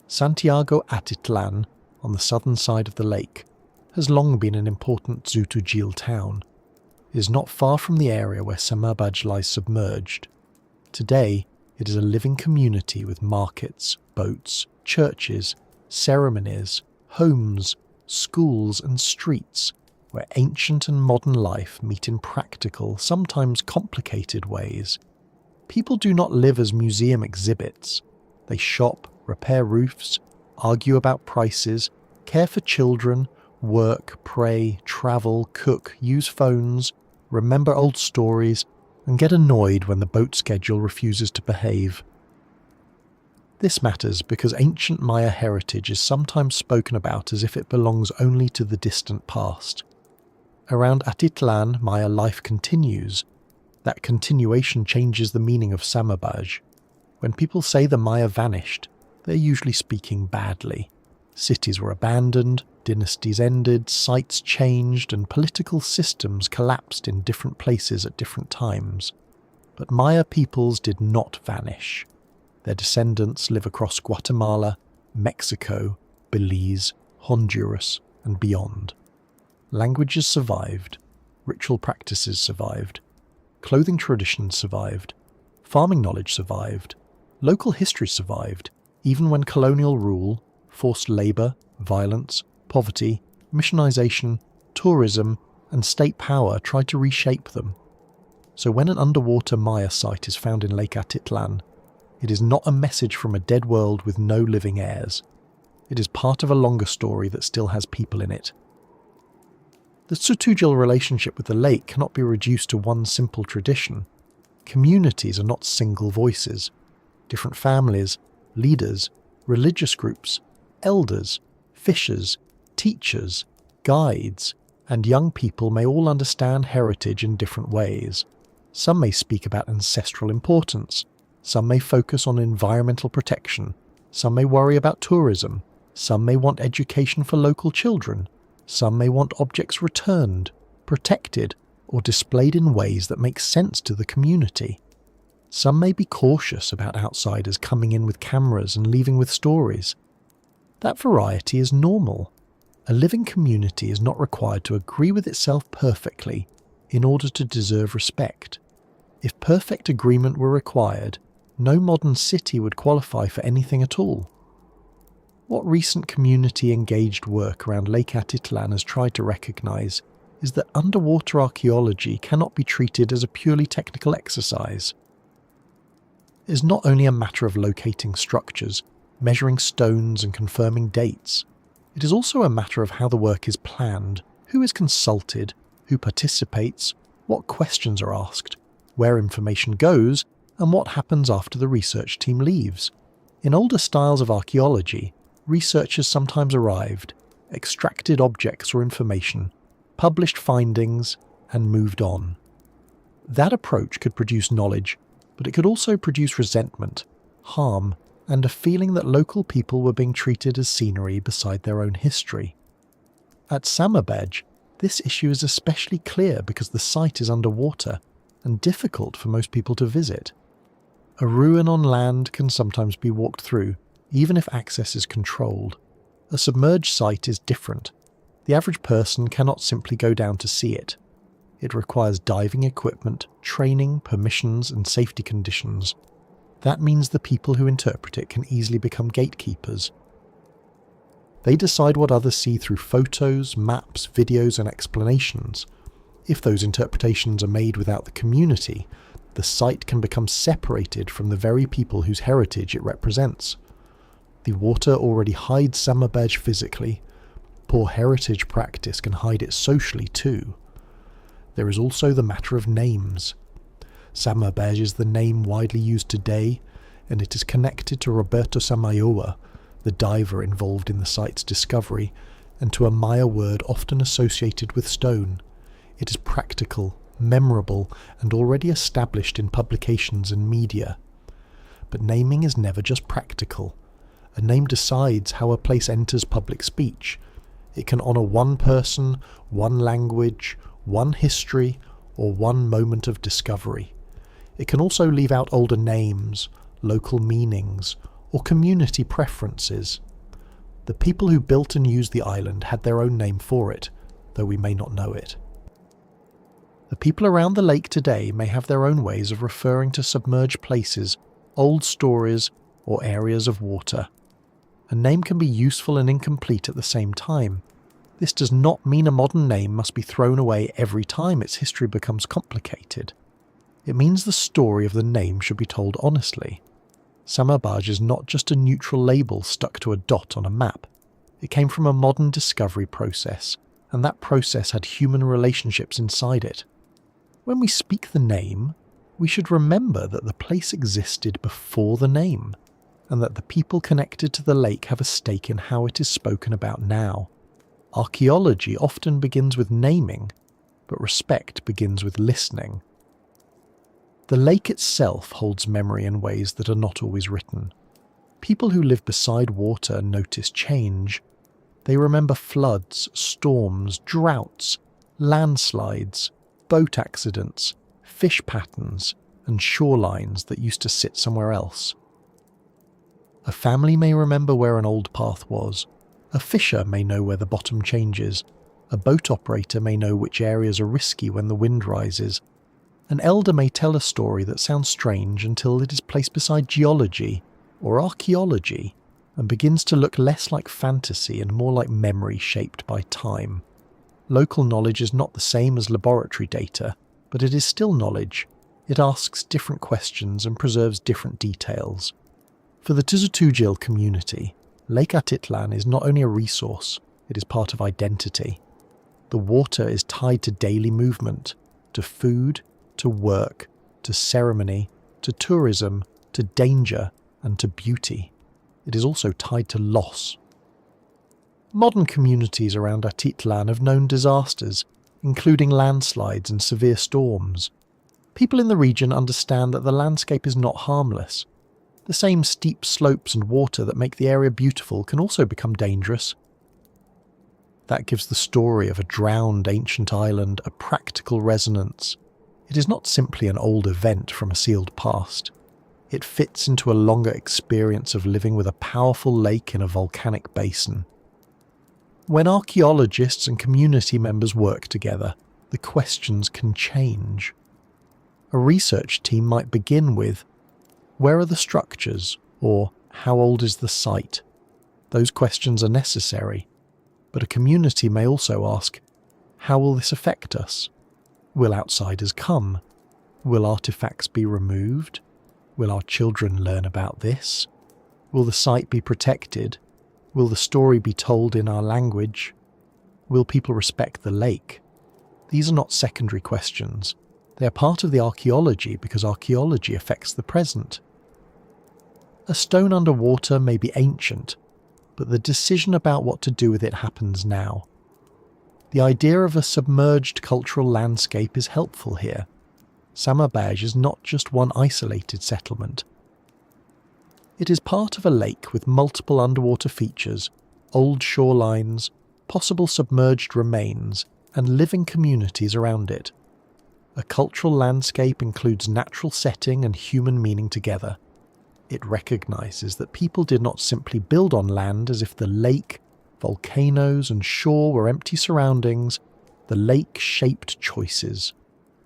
Speaker 1: Santiago Atitlán, on the southern side of the lake, has long been an important Tzutujil town. It is not far from the area where Samabaj lies submerged. Today, it is a living community with markets, boats, churches, ceremonies, homes, schools and streets, where ancient and modern life meet in practical, sometimes complicated ways. People do not live as museum exhibits. They shop, repair roofs, argue about prices, care for children, work, pray, travel, cook, use phones, remember old stories, and get annoyed when the boat schedule refuses to behave. This matters because ancient Maya heritage is sometimes spoken about as if it belongs only to the distant past. Around Atitlán, Maya life continues. That continuation changes the meaning of Samabaj. When people say the Maya vanished, they're usually speaking badly. Cities were abandoned, dynasties ended, sites changed, and political systems collapsed in different places at different times. But Maya peoples did not vanish. Their descendants live across Guatemala, Mexico, Belize, Honduras, and beyond. Languages survived, ritual practices survived, clothing traditions survived, farming knowledge survived, local history survived, even when colonial rule, forced labour, violence, poverty, missionization, tourism, and state power tried to reshape them. So when an underwater Maya site is found in Lake Atitlán, it is not a message from a dead world with no living heirs. It is part of a longer story that still has people in it. The Tsutujil relationship with the lake cannot be reduced to one simple tradition. Communities are not single voices. Different families, leaders, religious groups, elders, fishers, teachers, guides, and young people may all understand heritage in different ways. Some may speak about ancestral importance. Some may focus on environmental protection. Some may worry about tourism. Some may want education for local children. Some may want objects returned, protected, or displayed in ways that make sense to the community. Some may be cautious about outsiders coming in with cameras and leaving with stories. That variety is normal. A living community is not required to agree with itself perfectly in order to deserve respect. If perfect agreement were required, no modern city would qualify for anything at all. What recent community-engaged work around Lake Atitlán has tried to recognise is that underwater archaeology cannot be treated as a purely technical exercise. It is not only a matter of locating structures, measuring stones and confirming dates. It is also a matter of how the work is planned, who is consulted, who participates, what questions are asked, where information goes, and what happens after the research team leaves. In older styles of archaeology, researchers sometimes arrived, extracted objects or information, published findings, and moved on. That approach could produce knowledge, but it could also produce resentment, harm, and a feeling that local people were being treated as scenery beside their own history. At Samabaj, this issue is especially clear because the site is underwater and difficult for most people to visit. A ruin on land can sometimes be walked through, even if access is controlled. A submerged site is different. The average person cannot simply go down to see it. It requires diving equipment, training, permissions, and safety conditions. That means the people who interpret it can easily become gatekeepers. They decide what others see through photos, maps, videos, and explanations. If those interpretations are made without the community, the site can become separated from the very people whose heritage it represents. The water already hides Samabaj physically. Poor heritage practice can hide it socially too. There is also the matter of names. Samabaj is the name widely used today, and it is connected to Roberto Samayoa, the diver involved in the site's discovery, and to a Maya word often associated with stone. It is practical, memorable, and already established in publications and media. But naming is never just practical. A name decides how a place enters public speech. It can honour one person, one language, one history, or one moment of discovery. It can also leave out older names, local meanings, or community preferences. The people who built and used the island had their own name for it, though we may not know it. The people around the lake today may have their own ways of referring to submerged places, old stories, or areas of water. A name can be useful and incomplete at the same time. This does not mean a modern name must be thrown away every time its history becomes complicated. It means the story of the name should be told honestly. Samabaj is not just a neutral label stuck to a dot on a map. It came from a modern discovery process, and that process had human relationships inside it. When we speak the name, we should remember that the place existed before the name, and that the people connected to the lake have a stake in how it is spoken about now. Archaeology often begins with naming, but respect begins with listening. The lake itself holds memory in ways that are not always written. People who live beside water notice change. They remember floods, storms, droughts, landslides, boat accidents, fish patterns, and shorelines that used to sit somewhere else. A family may remember where an old path was. A fisher may know where the bottom changes. A boat operator may know which areas are risky when the wind rises. An elder may tell a story that sounds strange until it is placed beside geology or archaeology and begins to look less like fantasy and more like memory shaped by time. Local knowledge is not the same as laboratory data, but it is still knowledge. It asks different questions and preserves different details. For the Tzutujil community, Lake Atitlán is not only a resource, it is part of identity. The water is tied to daily movement, to food, to work, to ceremony, to tourism, to danger, and to beauty. It is also tied to loss. Modern communities around Atitlán have known disasters, including landslides and severe storms. People in the region understand that the landscape is not harmless. The same steep slopes and water that make the area beautiful can also become dangerous. That gives the story of a drowned ancient island a practical resonance. It is not simply an old event from a sealed past. It fits into a longer experience of living with a powerful lake in a volcanic basin. When archaeologists and community members work together, the questions can change. A research team might begin with, where are the structures? Or how old is the site? Those questions are necessary. But a community may also ask, how will this affect us? Will outsiders come? Will artifacts be removed? Will our children learn about this? Will the site be protected? Will the story be told in our language? Will people respect the lake? These are not secondary questions. They are part of the archaeology because archaeology affects the present. A stone underwater may be ancient, but the decision about what to do with it happens now. The idea of a submerged cultural landscape is helpful here. Samabaj is not just one isolated settlement. It is part of a lake with multiple underwater features, old shorelines, possible submerged remains, and living communities around it. A cultural landscape includes natural setting and human meaning together. It recognizes that people did not simply build on land as if the lake, volcanoes, and shore were empty surroundings. The lake shaped choices.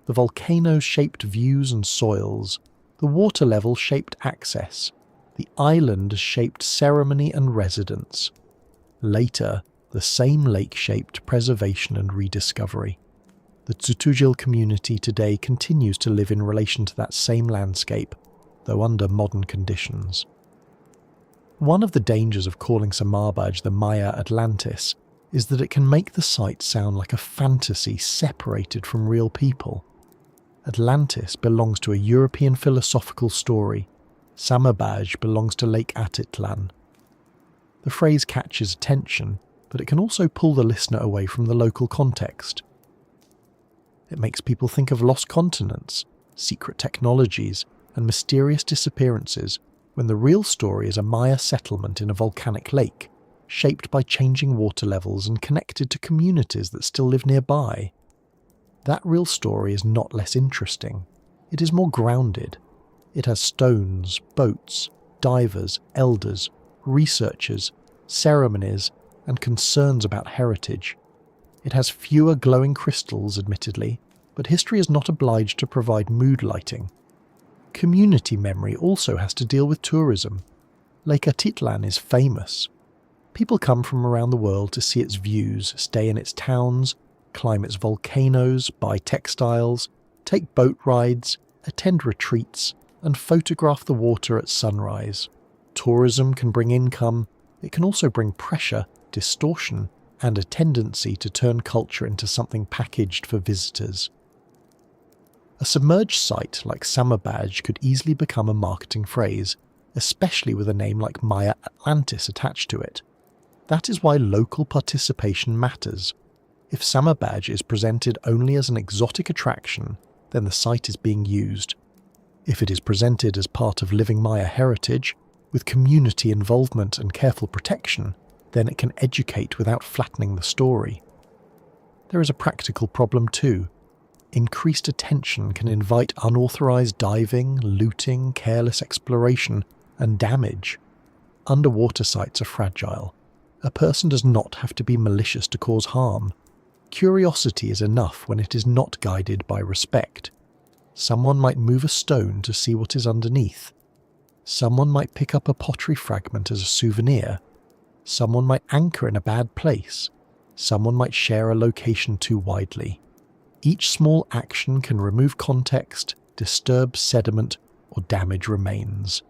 Speaker 1: The volcanoes shaped views and soils. The water level shaped access. The island shaped ceremony and residence. Later, the same lake shaped preservation and rediscovery. The Tzutujil community today continues to live in relation to that same landscape, though under modern conditions. One of the dangers of calling Samabaj the Maya Atlantis is that it can make the site sound like a fantasy separated from real people. Atlantis belongs to a European philosophical story. Samabaj belongs to Lake Atitlán. The phrase catches attention, but it can also pull the listener away from the local context. It makes people think of lost continents, secret technologies, and mysterious disappearances, when the real story is a Maya settlement in a volcanic lake, shaped by changing water levels and connected to communities that still live nearby. That real story is not less interesting. It is more grounded. It has stones, boats, divers, elders, researchers, ceremonies, and concerns about heritage. It has fewer glowing crystals, admittedly, but history is not obliged to provide mood lighting. Community memory also has to deal with tourism. Lake Atitlán is famous. People come from around the world to see its views, stay in its towns, climb its volcanoes, buy textiles, take boat rides, attend retreats, and photograph the water at sunrise. Tourism can bring income. It can also bring pressure, distortion, and a tendency to turn culture into something packaged for visitors. A submerged site like Samabaj could easily become a marketing phrase, especially with a name like Maya Atlantis attached to it. That is why local participation matters. If Samabaj is presented only as an exotic attraction, then the site is being used. If it is presented as part of living Maya heritage, with community involvement and careful protection, then it can educate without flattening the story. There is a practical problem too. Increased attention can invite unauthorized diving, looting, careless exploration, and damage. Underwater sites are fragile. A person does not have to be malicious to cause harm. Curiosity is enough when it is not guided by respect. Someone might move a stone to see what is underneath. Someone might pick up a pottery fragment as a souvenir. Someone might anchor in a bad place. Someone might share a location too widely. Each small action can remove context, disturb sediment, or damage remains.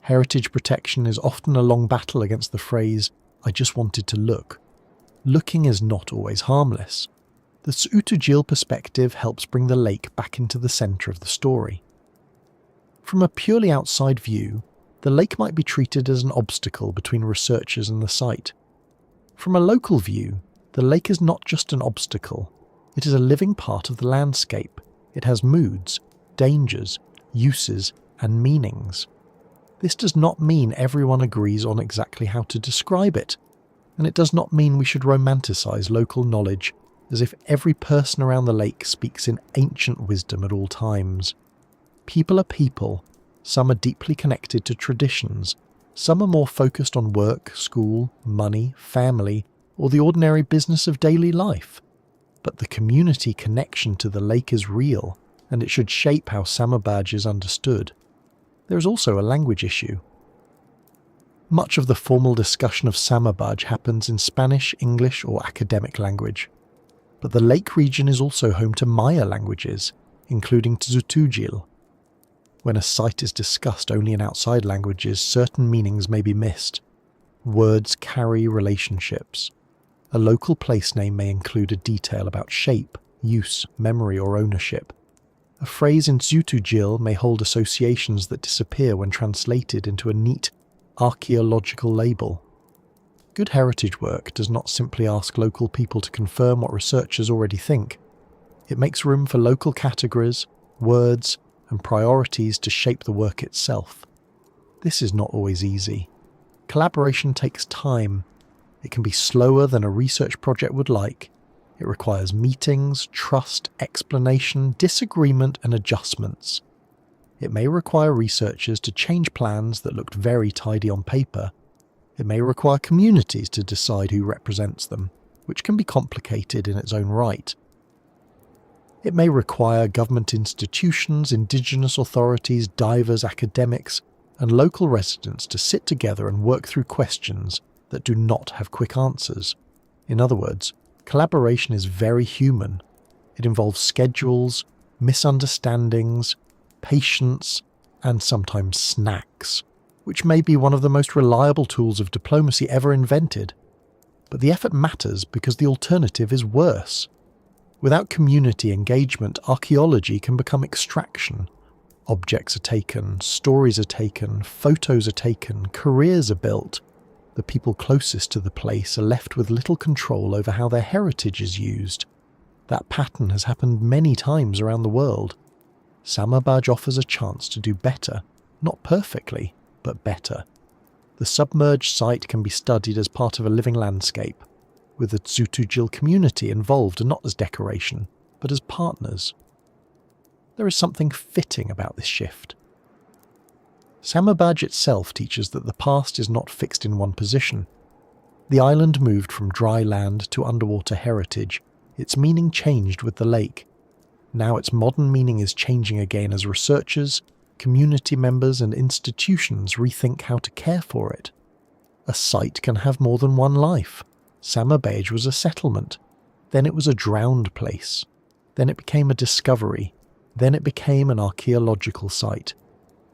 Speaker 1: Heritage protection is often a long battle against the phrase, "I just wanted to look." Looking is not always harmless. The Tsutujil perspective helps bring the lake back into the centre of the story. From a purely outside view, the lake might be treated as an obstacle between researchers and the site. From a local view, the lake is not just an obstacle. It is a living part of the landscape. It has moods, dangers, uses, and meanings. This does not mean everyone agrees on exactly how to describe it, and it does not mean we should romanticize local knowledge as if every person around the lake speaks in ancient wisdom at all times. People are people. Some are deeply connected to traditions. Some are more focused on work, school, money, family, or the ordinary business of daily life. But the community connection to the lake is real, and it should shape how Samabaj is understood. There is also a language issue. Much of the formal discussion of Samabaj happens in Spanish, English, or academic language. But the lake region is also home to Maya languages, including Tsutujil. When a site is discussed only in outside languages, certain meanings may be missed. Words carry relationships. A local place name may include a detail about shape, use, memory, or ownership. A phrase in Tsutujil may hold associations that disappear when translated into a neat archaeological label. Good heritage work does not simply ask local people to confirm what researchers already think. It makes room for local categories, words, and priorities to shape the work itself. This is not always easy. Collaboration takes time. It can be slower than a research project would like. It requires meetings, trust, explanation, disagreement, and adjustments. It may require researchers to change plans that looked very tidy on paper. It may require communities to decide who represents them, which can be complicated in its own right. It may require government institutions, indigenous authorities, divers, academics, and local residents to sit together and work through questions that do not have quick answers. In other words, collaboration is very human. It involves schedules, misunderstandings, patience, and sometimes snacks, which may be one of the most reliable tools of diplomacy ever invented. But the effort matters because the alternative is worse. Without community engagement, archaeology can become extraction. Objects are taken, stories are taken, photos are taken, careers are built. The people closest to the place are left with little control over how their heritage is used. That pattern has happened many times around the world. Samabaj offers a chance to do better, not perfectly, but better. The submerged site can be studied as part of a living landscape, with the Tsutujil community involved not as decoration, but as partners. There is something fitting about this shift. Samabaj itself teaches that the past is not fixed in one position. The island moved from dry land to underwater heritage. Its meaning changed with the lake. Now its modern meaning is changing again as researchers, community members, and institutions rethink how to care for it. A site can have more than one life. Samabaj was a settlement. Then it was a drowned place. Then it became a discovery. Then it became an archaeological site.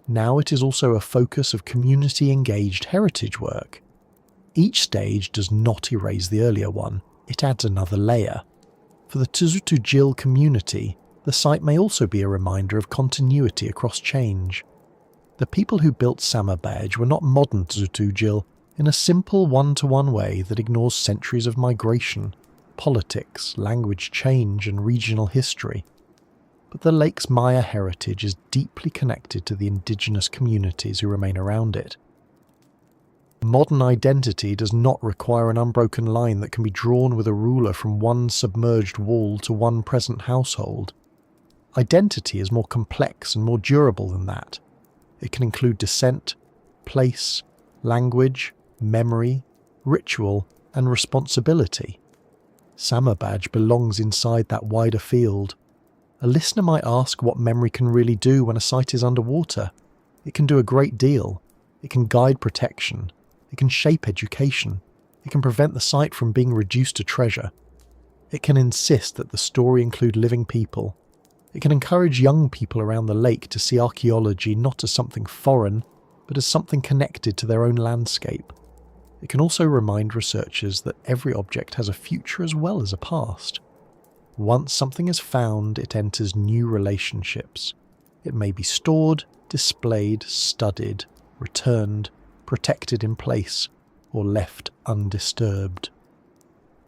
Speaker 1: Now it is also a focus of community-engaged heritage work. Each stage does not erase the earlier one. It adds another layer. For the Tsutujil community, the site may also be a reminder of continuity across change. The people who built Samabaj were not modern Tsutujil in a simple one-to-one way that ignores centuries of migration, politics, language change, and regional history. But the lake's Maya heritage is deeply connected to the indigenous communities who remain around it. Modern identity does not require an unbroken line that can be drawn with a ruler from one submerged wall to one present household. Identity is more complex and more durable than that. It can include descent, place, language, memory, ritual, and responsibility. Samabaj belongs inside that wider field. A listener might ask what memory can really do when a site is underwater. It can do a great deal. It can guide protection. It can shape education. It can prevent the site from being reduced to treasure. It can insist that the story include living people. It can encourage young people around the lake to see archaeology not as something foreign, but as something connected to their own landscape. It can also remind researchers that every object has a future as well as a past. Once something is found, it enters new relationships. It may be stored, displayed, studied, returned, protected in place, or left undisturbed.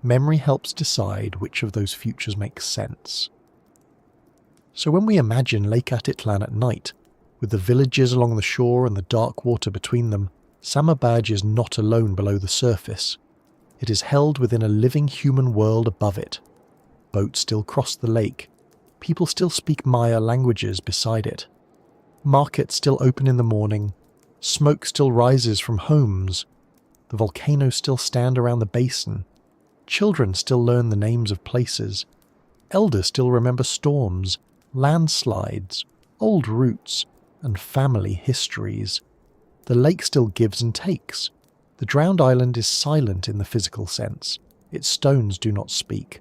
Speaker 1: Memory helps decide which of those futures makes sense. So when we imagine Lake Atitlán at night, with the villages along the shore and the dark water between them, Samabaj is not alone below the surface. It is held within a living human world above it. Boats still cross the lake. People still speak Maya languages beside it. Markets still open in the morning. Smoke still rises from homes. The volcanoes still stand around the basin. Children still learn the names of places. Elders still remember storms, landslides, old routes, and family histories. The lake still gives and takes. The drowned island is silent in the physical sense. Its stones do not speak.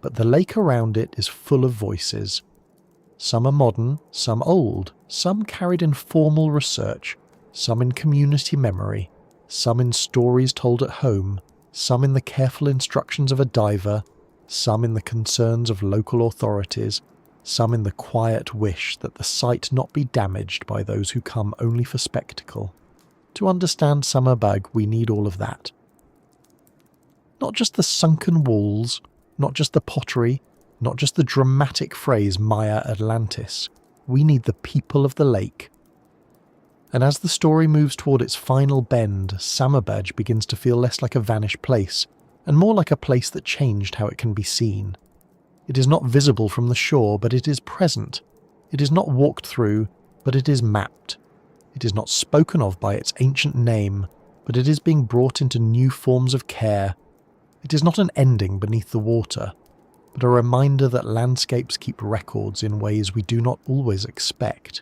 Speaker 1: But the lake around it is full of voices. Some are modern, some old, some carried in formal research, some in community memory, some in stories told at home, some in the careful instructions of a diver, some in the concerns of local authorities, some in the quiet wish that the site not be damaged by those who come only for spectacle. To understand Samabaj, we need all of that. Not just the sunken walls, not just the pottery, not just the dramatic phrase Maya Atlantis. We need the people of the lake. And as the story moves toward its final bend, Samabaj begins to feel less like a vanished place, and more like a place that changed how it can be seen. It is not visible from the shore, but it is present. It is not walked through, but it is mapped. It is not spoken of by its ancient name, but it is being brought into new forms of care. It is not an ending beneath the water, but a reminder that landscapes keep records in ways we do not always expect.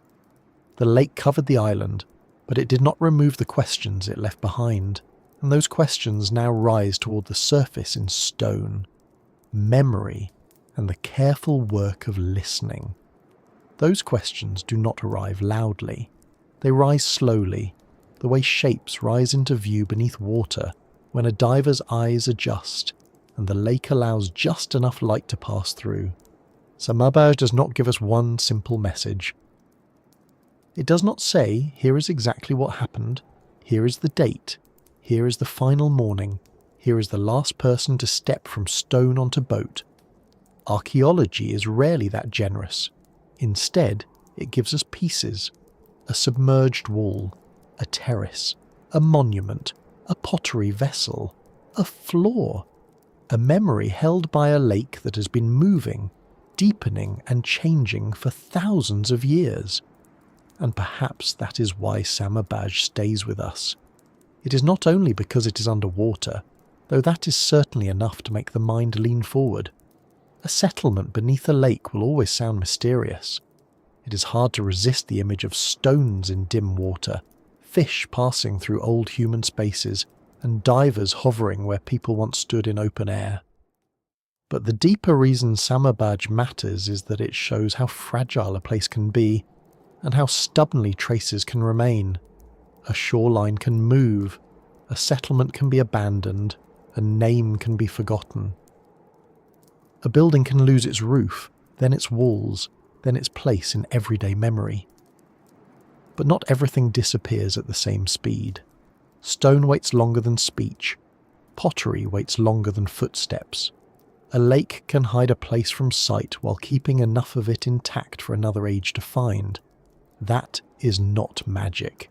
Speaker 1: The lake covered the island, but it did not remove the questions it left behind, and those questions now rise toward the surface in stone. Memory and the careful work of listening. Those questions do not arrive loudly. They rise slowly, the way shapes rise into view beneath water when a diver's eyes adjust and the lake allows just enough light to pass through. Samabaj does not give us one simple message. It does not say, here is exactly what happened, here is the date, here is the final morning, here is the last person to step from stone onto boat. Archaeology is rarely that generous. Instead, it gives us pieces. A submerged wall, a terrace, a monument, a pottery vessel, a floor, a memory held by a lake that has been moving, deepening and changing for thousands of years. And perhaps that is why Samabaj stays with us. It is not only because it is underwater, though that is certainly enough to make the mind lean forward. A settlement beneath a lake will always sound mysterious. It is hard to resist the image of stones in dim water, fish passing through old human spaces, and divers hovering where people once stood in open air. But the deeper reason Samabaj matters is that it shows how fragile a place can be, and how stubbornly traces can remain. A shoreline can move, a settlement can be abandoned, a name can be forgotten. A building can lose its roof, then its walls, then its place in everyday memory. But not everything disappears at the same speed. Stone waits longer than speech. Pottery waits longer than footsteps. A lake can hide a place from sight while keeping enough of it intact for another age to find. That is not magic.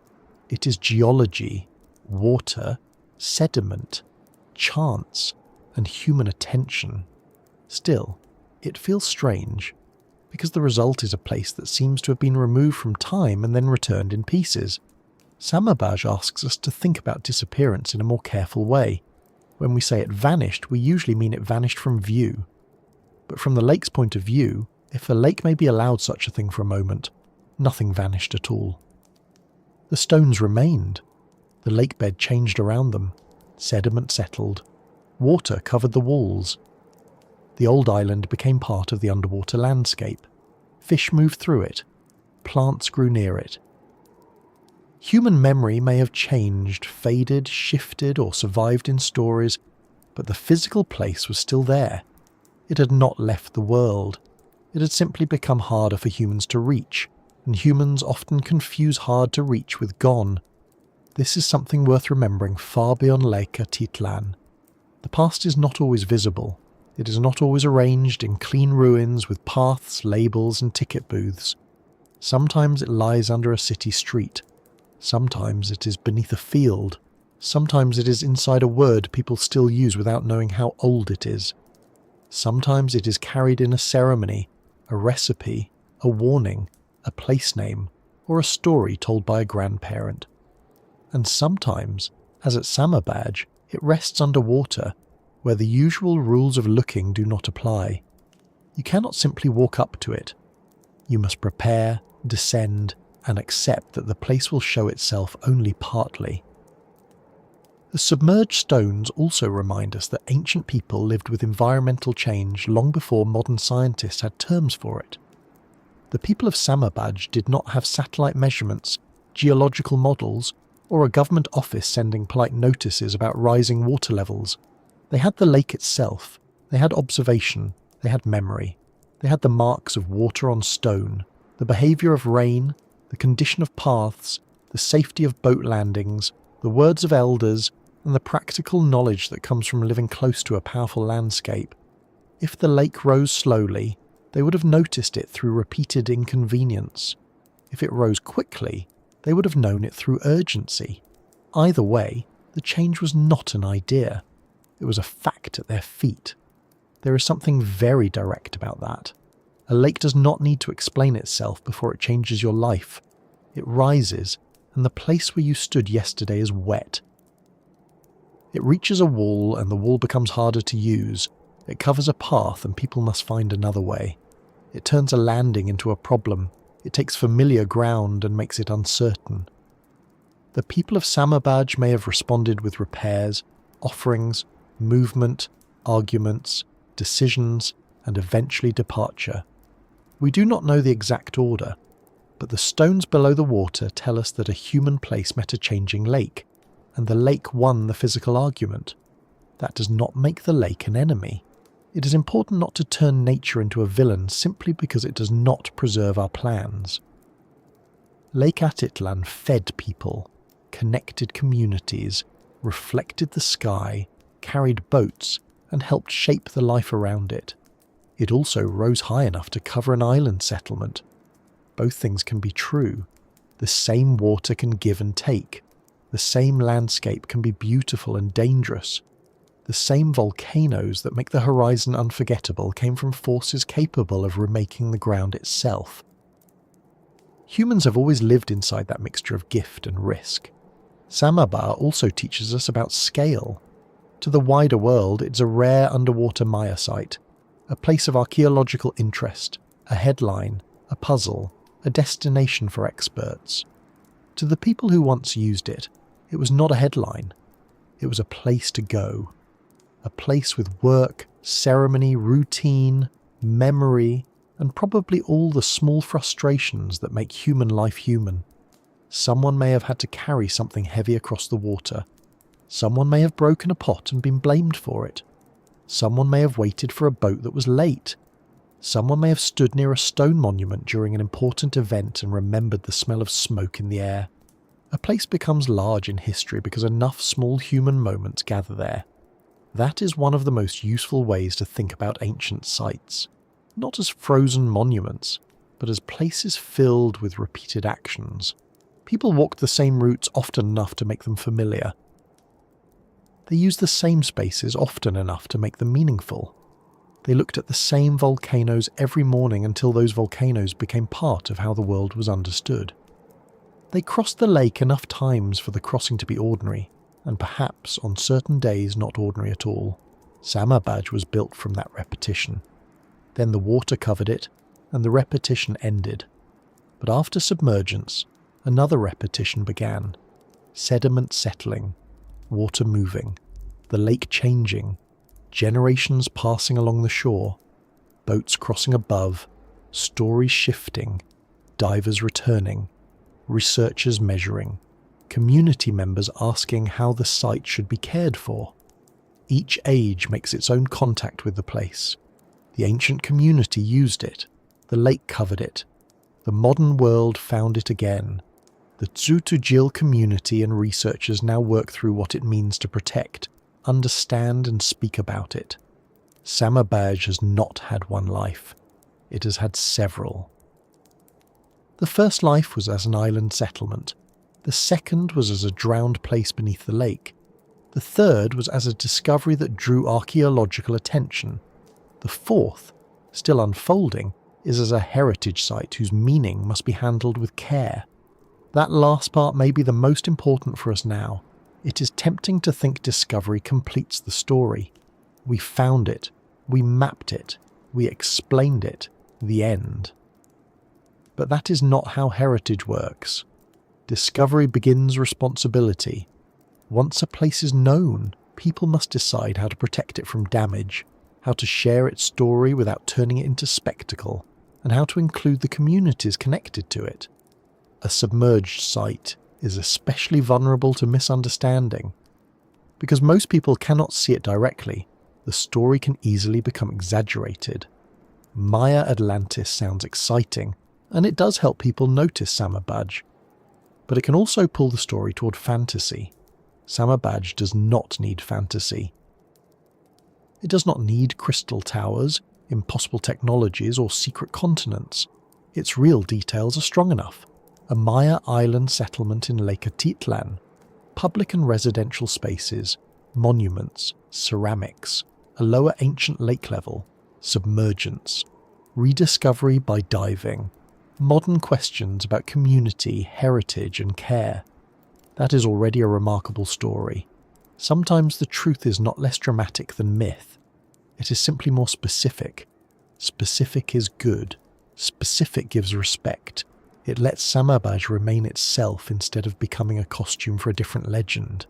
Speaker 1: It is geology, water, sediment, chance, and human attention. Still, it feels strange, because the result is a place that seems to have been removed from time and then returned in pieces. Samabaj asks us to think about disappearance in a more careful way. When we say it vanished, we usually mean it vanished from view. But from the lake's point of view, if a lake may be allowed such a thing for a moment, nothing vanished at all. The stones remained. The lake bed changed around them. Sediment settled. Water covered the walls. The old island became part of the underwater landscape. Fish moved through it. Plants grew near it. Human memory may have changed, faded, shifted, or survived in stories, but the physical place was still there. It had not left the world. It had simply become harder for humans to reach, and humans often confuse hard to reach with gone. This is something worth remembering far beyond Lake Atitlán. The past is not always visible. It is not always arranged in clean ruins with paths, labels, and ticket booths. Sometimes it lies under a city street. Sometimes it is beneath a field. Sometimes it is inside a word people still use without knowing how old it is. Sometimes it is carried in a ceremony, a recipe, a warning, a place name, or a story told by a grandparent. And sometimes, as at Samabaj, it rests underwater, where the usual rules of looking do not apply. You cannot simply walk up to it. You must prepare, descend, and accept that the place will show itself only partly. The submerged stones also remind us that ancient people lived with environmental change long before modern scientists had terms for it. The people of Samabaj did not have satellite measurements, geological models, or a government office sending polite notices about rising water levels. They had the lake itself, they had observation, they had memory, they had the marks of water on stone, the behaviour of rain, the condition of paths, the safety of boat landings, the words of elders, and the practical knowledge that comes from living close to a powerful landscape. If the lake rose slowly, they would have noticed it through repeated inconvenience. If it rose quickly, they would have known it through urgency. Either way, the change was not an idea. It was a fact at their feet. There is something very direct about that. A lake does not need to explain itself before it changes your life. It rises, and the place where you stood yesterday is wet. It reaches a wall, and the wall becomes harder to use. It covers a path, and people must find another way. It turns a landing into a problem. It takes familiar ground and makes it uncertain. The people of Samabaj may have responded with repairs, offerings, movement, arguments, decisions, and eventually departure. We do not know the exact order, but the stones below the water tell us that a human place met a changing lake, and the lake won the physical argument. That does not make the lake an enemy. It is important not to turn nature into a villain simply because it does not preserve our plans. Lake Atitlán fed people, connected communities, reflected the sky, carried boats, and helped shape the life around it. It also rose high enough to cover an island settlement. Both things can be true. The same water can give and take. The same landscape can be beautiful and dangerous. The same volcanoes that make the horizon unforgettable came from forces capable of remaking the ground itself. Humans have always lived inside that mixture of gift and risk. Samabaj also teaches us about scale. To the wider world, it's a rare underwater Maya site, a place of archaeological interest, a headline, a puzzle, a destination for experts. To the people who once used it, it was not a headline. It was a place to go. A place with work, ceremony, routine, memory, and probably all the small frustrations that make human life human. Someone may have had to carry something heavy across the water. Someone may have broken a pot and been blamed for it. Someone may have waited for a boat that was late. Someone may have stood near a stone monument during an important event and remembered the smell of smoke in the air. A place becomes large in history because enough small human moments gather there. That is one of the most useful ways to think about ancient sites. Not as frozen monuments, but as places filled with repeated actions. People walked the same routes often enough to make them familiar. They used the same spaces often enough to make them meaningful. They looked at the same volcanoes every morning until those volcanoes became part of how the world was understood. They crossed the lake enough times for the crossing to be ordinary, and perhaps on certain days not ordinary at all. Samabaj was built from that repetition. Then the water covered it, and the repetition ended. But after submergence, another repetition began. Sediment settling, water moving, the lake changing, generations passing along the shore, boats crossing above, stories shifting, divers returning, researchers measuring, community members asking how the site should be cared for. Each age makes its own contact with the place. The ancient community used it, the lake covered it, the modern world found it again. The Tsutujil community and researchers now work through what it means to protect, understand and speak about it. Samabaj has not had one life. It has had several. The first life was as an island settlement. The second was as a drowned place beneath the lake. The third was as a discovery that drew archaeological attention. The fourth, still unfolding, is as a heritage site whose meaning must be handled with care. That last part may be the most important for us now. It is tempting to think discovery completes the story. We found it, we mapped it, we explained it, the end. But that is not how heritage works. Discovery begins responsibility. Once a place is known, people must decide how to protect it from damage, how to share its story without turning it into spectacle, and how to include the communities connected to it. A submerged site is especially vulnerable to misunderstanding. Because most people cannot see it directly, the story can easily become exaggerated. Maya Atlantis sounds exciting, and it does help people notice Samabaj. But it can also pull the story toward fantasy. Samabaj does not need fantasy. It does not need crystal towers, impossible technologies, or secret continents. Its real details are strong enough. A Maya island settlement in Lake Atitlán, public and residential spaces, monuments, ceramics, a lower ancient lake level, submergence, rediscovery by diving, modern questions about community, heritage and care. That is already a remarkable story. Sometimes the truth is not less dramatic than myth. It is simply more specific. Specific is good. Specific gives respect. It lets Samabaj remain itself instead of becoming a costume for a different legend.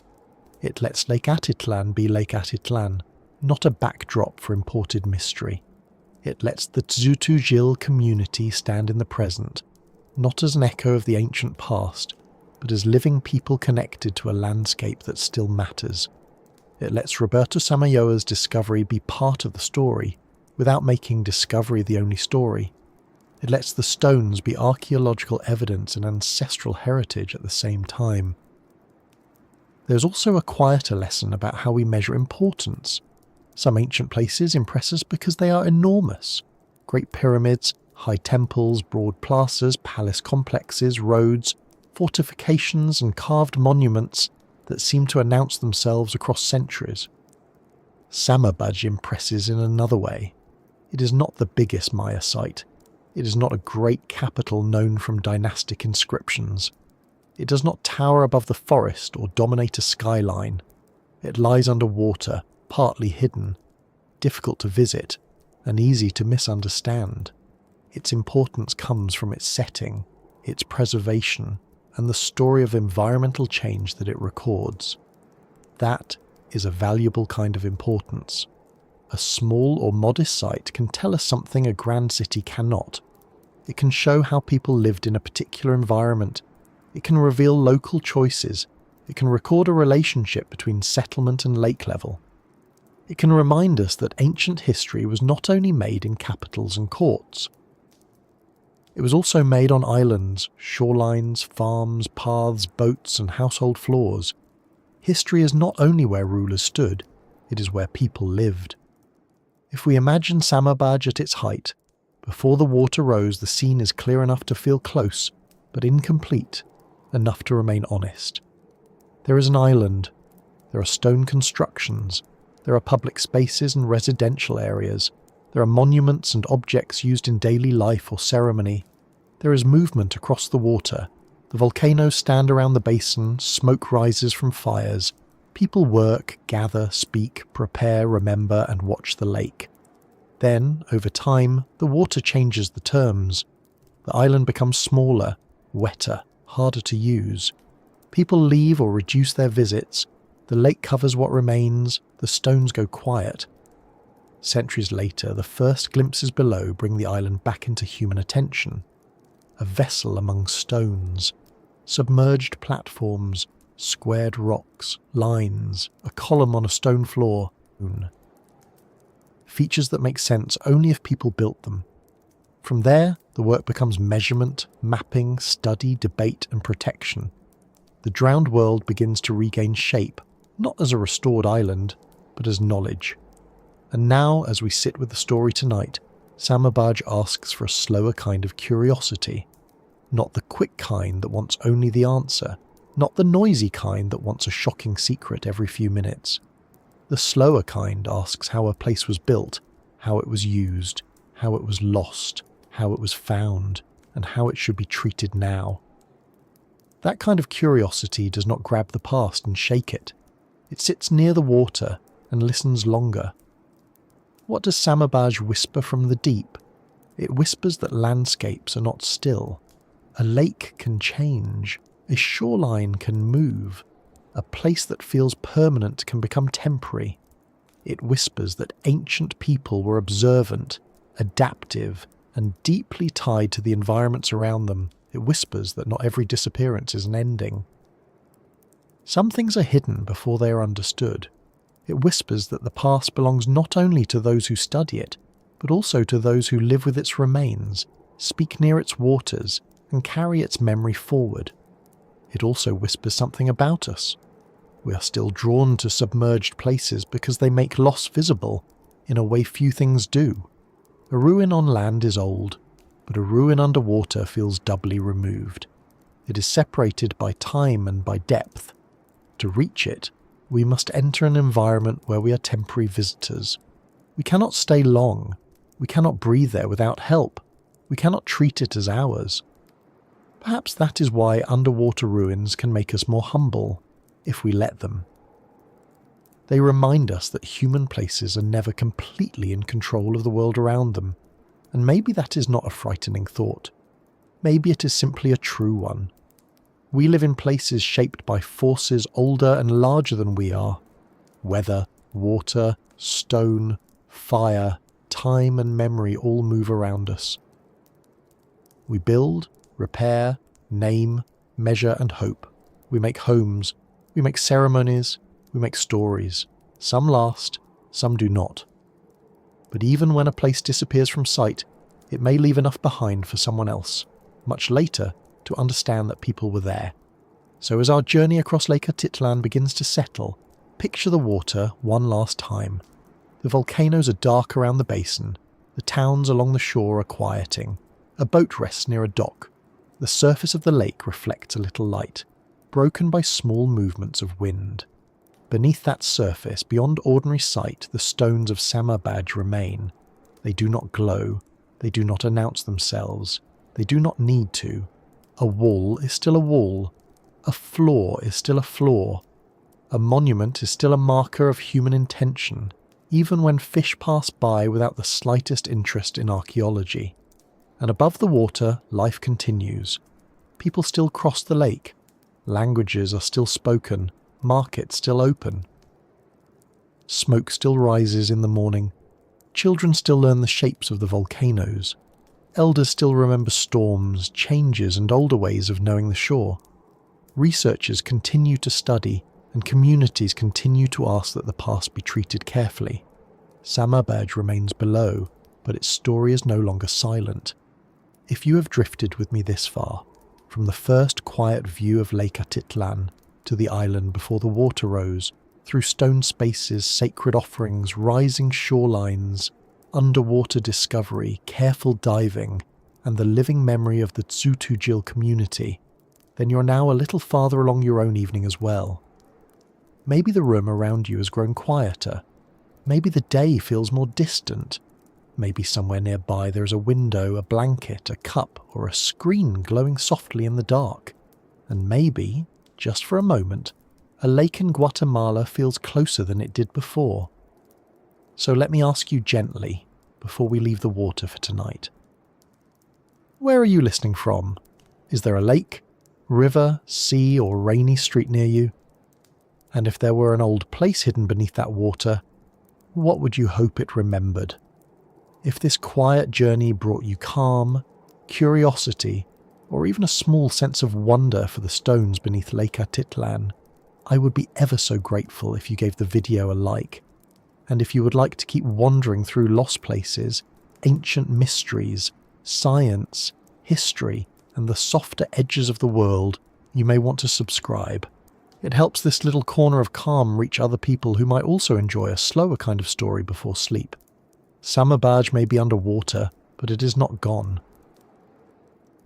Speaker 1: It lets Lake Atitlán be Lake Atitlán, not a backdrop for imported mystery. It lets the Tsutujil community stand in the present, not as an echo of the ancient past, but as living people connected to a landscape that still matters. It lets Roberto Samayoa's discovery be part of the story, without making discovery the only story. It lets the stones be archaeological evidence and ancestral heritage at the same time. There's also a quieter lesson about how we measure importance. Some ancient places impress us because they are enormous. Great pyramids, high temples, broad plazas, palace complexes, roads, fortifications and carved monuments that seem to announce themselves across centuries. Samabaj impresses in another way. It is not the biggest Maya site. It is not a great capital known from dynastic inscriptions. It does not tower above the forest or dominate a skyline. It lies under water, partly hidden, difficult to visit, and easy to misunderstand. Its importance comes from its setting, its preservation, and the story of environmental change that it records. That is a valuable kind of importance. A small or modest site can tell us something a grand city cannot. It can show how people lived in a particular environment. It can reveal local choices. It can record a relationship between settlement and lake level. It can remind us that ancient history was not only made in capitals and courts. It was also made on islands, shorelines, farms, paths, boats, and household floors. History is not only where rulers stood, it is where people lived. If we imagine Samabaj at its height, before the water rose the scene is clear enough to feel close, but incomplete, enough to remain honest. There is an island, there are stone constructions, there are public spaces and residential areas, there are monuments and objects used in daily life or ceremony. There is movement across the water. The volcanoes stand around the basin, smoke rises from fires. People work, gather, speak, prepare, remember, and watch the lake. Then, over time, the water changes the terms. The island becomes smaller, wetter, harder to use. People leave or reduce their visits. The lake covers what remains. The stones go quiet. Centuries later, the first glimpses below bring the island back into human attention. A vessel among stones, submerged platforms, squared rocks, lines, a column on a stone floor. Features that make sense only if people built them. From there, the work becomes measurement, mapping, study, debate, and protection. The drowned world begins to regain shape, not as a restored island, but as knowledge. And now, as we sit with the story tonight, Samabaj asks for a slower kind of curiosity. Not the quick kind that wants only the answer, not the noisy kind that wants a shocking secret every few minutes. The slower kind asks how a place was built, how it was used, how it was lost, how it was found, and how it should be treated now. That kind of curiosity does not grab the past and shake it. It sits near the water and listens longer. What does Samabaj whisper from the deep? It whispers that landscapes are not still. A lake can change. A shoreline can move. A place that feels permanent can become temporary. It whispers that ancient people were observant, adaptive, and deeply tied to the environments around them. It whispers that not every disappearance is an ending. Some things are hidden before they are understood. It whispers that the past belongs not only to those who study it, but also to those who live with its remains, speak near its waters, and carry its memory forward. It also whispers something about us. We are still drawn to submerged places because they make loss visible in a way few things do. A ruin on land is old, but a ruin underwater feels doubly removed. It is separated by time and by depth. To reach it, we must enter an environment where we are temporary visitors. We cannot stay long. We cannot breathe there without help. We cannot treat it as ours. Perhaps that is why underwater ruins can make us more humble, if we let them. They remind us that human places are never completely in control of the world around them, and maybe that is not a frightening thought. Maybe it is simply a true one. We live in places shaped by forces older and larger than we are. Weather, water, stone, fire, time and memory all move around us. We build, repair, name, measure and hope. We make homes, we make ceremonies, we make stories. Some last, some do not. But even when a place disappears from sight, it may leave enough behind for someone else, much later, to understand that people were there. So as our journey across Lake Atitlán begins to settle, picture the water one last time. The volcanoes are dark around the basin, the towns along the shore are quieting, a boat rests near a dock, the surface of the lake reflects a little light, broken by small movements of wind. Beneath that surface, beyond ordinary sight, the stones of Samabaj remain. They do not glow, they do not announce themselves, they do not need to. A wall is still a wall. A floor is still a floor. A monument is still a marker of human intention, even when fish pass by without the slightest interest in archaeology. And above the water, life continues. People still cross the lake. Languages are still spoken. Markets still open. Smoke still rises in the morning. Children still learn the shapes of the volcanoes. Elders still remember storms, changes, and older ways of knowing the shore. Researchers continue to study, and communities continue to ask that the past be treated carefully. Samabaj remains below, but its story is no longer silent. If you have drifted with me this far, from the first quiet view of Lake Atitlán to the island before the water rose, through stone spaces, sacred offerings, rising shorelines, underwater discovery, careful diving, and the living memory of the Tsutujil community, then you're now a little farther along your own evening as well. Maybe the room around you has grown quieter. Maybe the day feels more distant. Maybe somewhere nearby there is a window, a blanket, a cup, or a screen glowing softly in the dark. And maybe, just for a moment, a lake in Guatemala feels closer than it did before. So let me ask you gently, before we leave the water for tonight. Where are you listening from? Is there a lake, river, sea, or rainy street near you? And if there were an old place hidden beneath that water, what would you hope it remembered? If this quiet journey brought you calm, curiosity, or even a small sense of wonder for the stones beneath Lake Atitlán, I would be ever so grateful if you gave the video a like. And if you would like to keep wandering through lost places, ancient mysteries, science, history, and the softer edges of the world, you may want to subscribe. It helps this little corner of calm reach other people who might also enjoy a slower kind of story before sleep. Samabaj may be underwater, but it is not gone.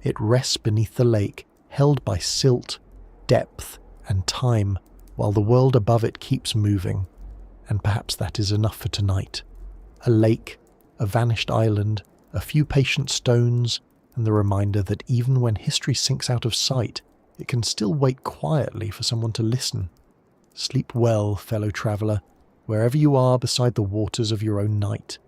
Speaker 1: It rests beneath the lake, held by silt, depth, and time, while the world above it keeps moving. And perhaps that is enough for tonight. A lake, a vanished island, a few patient stones, and the reminder that even when history sinks out of sight, it can still wait quietly for someone to listen. Sleep well, fellow traveller, wherever you are beside the waters of your own night.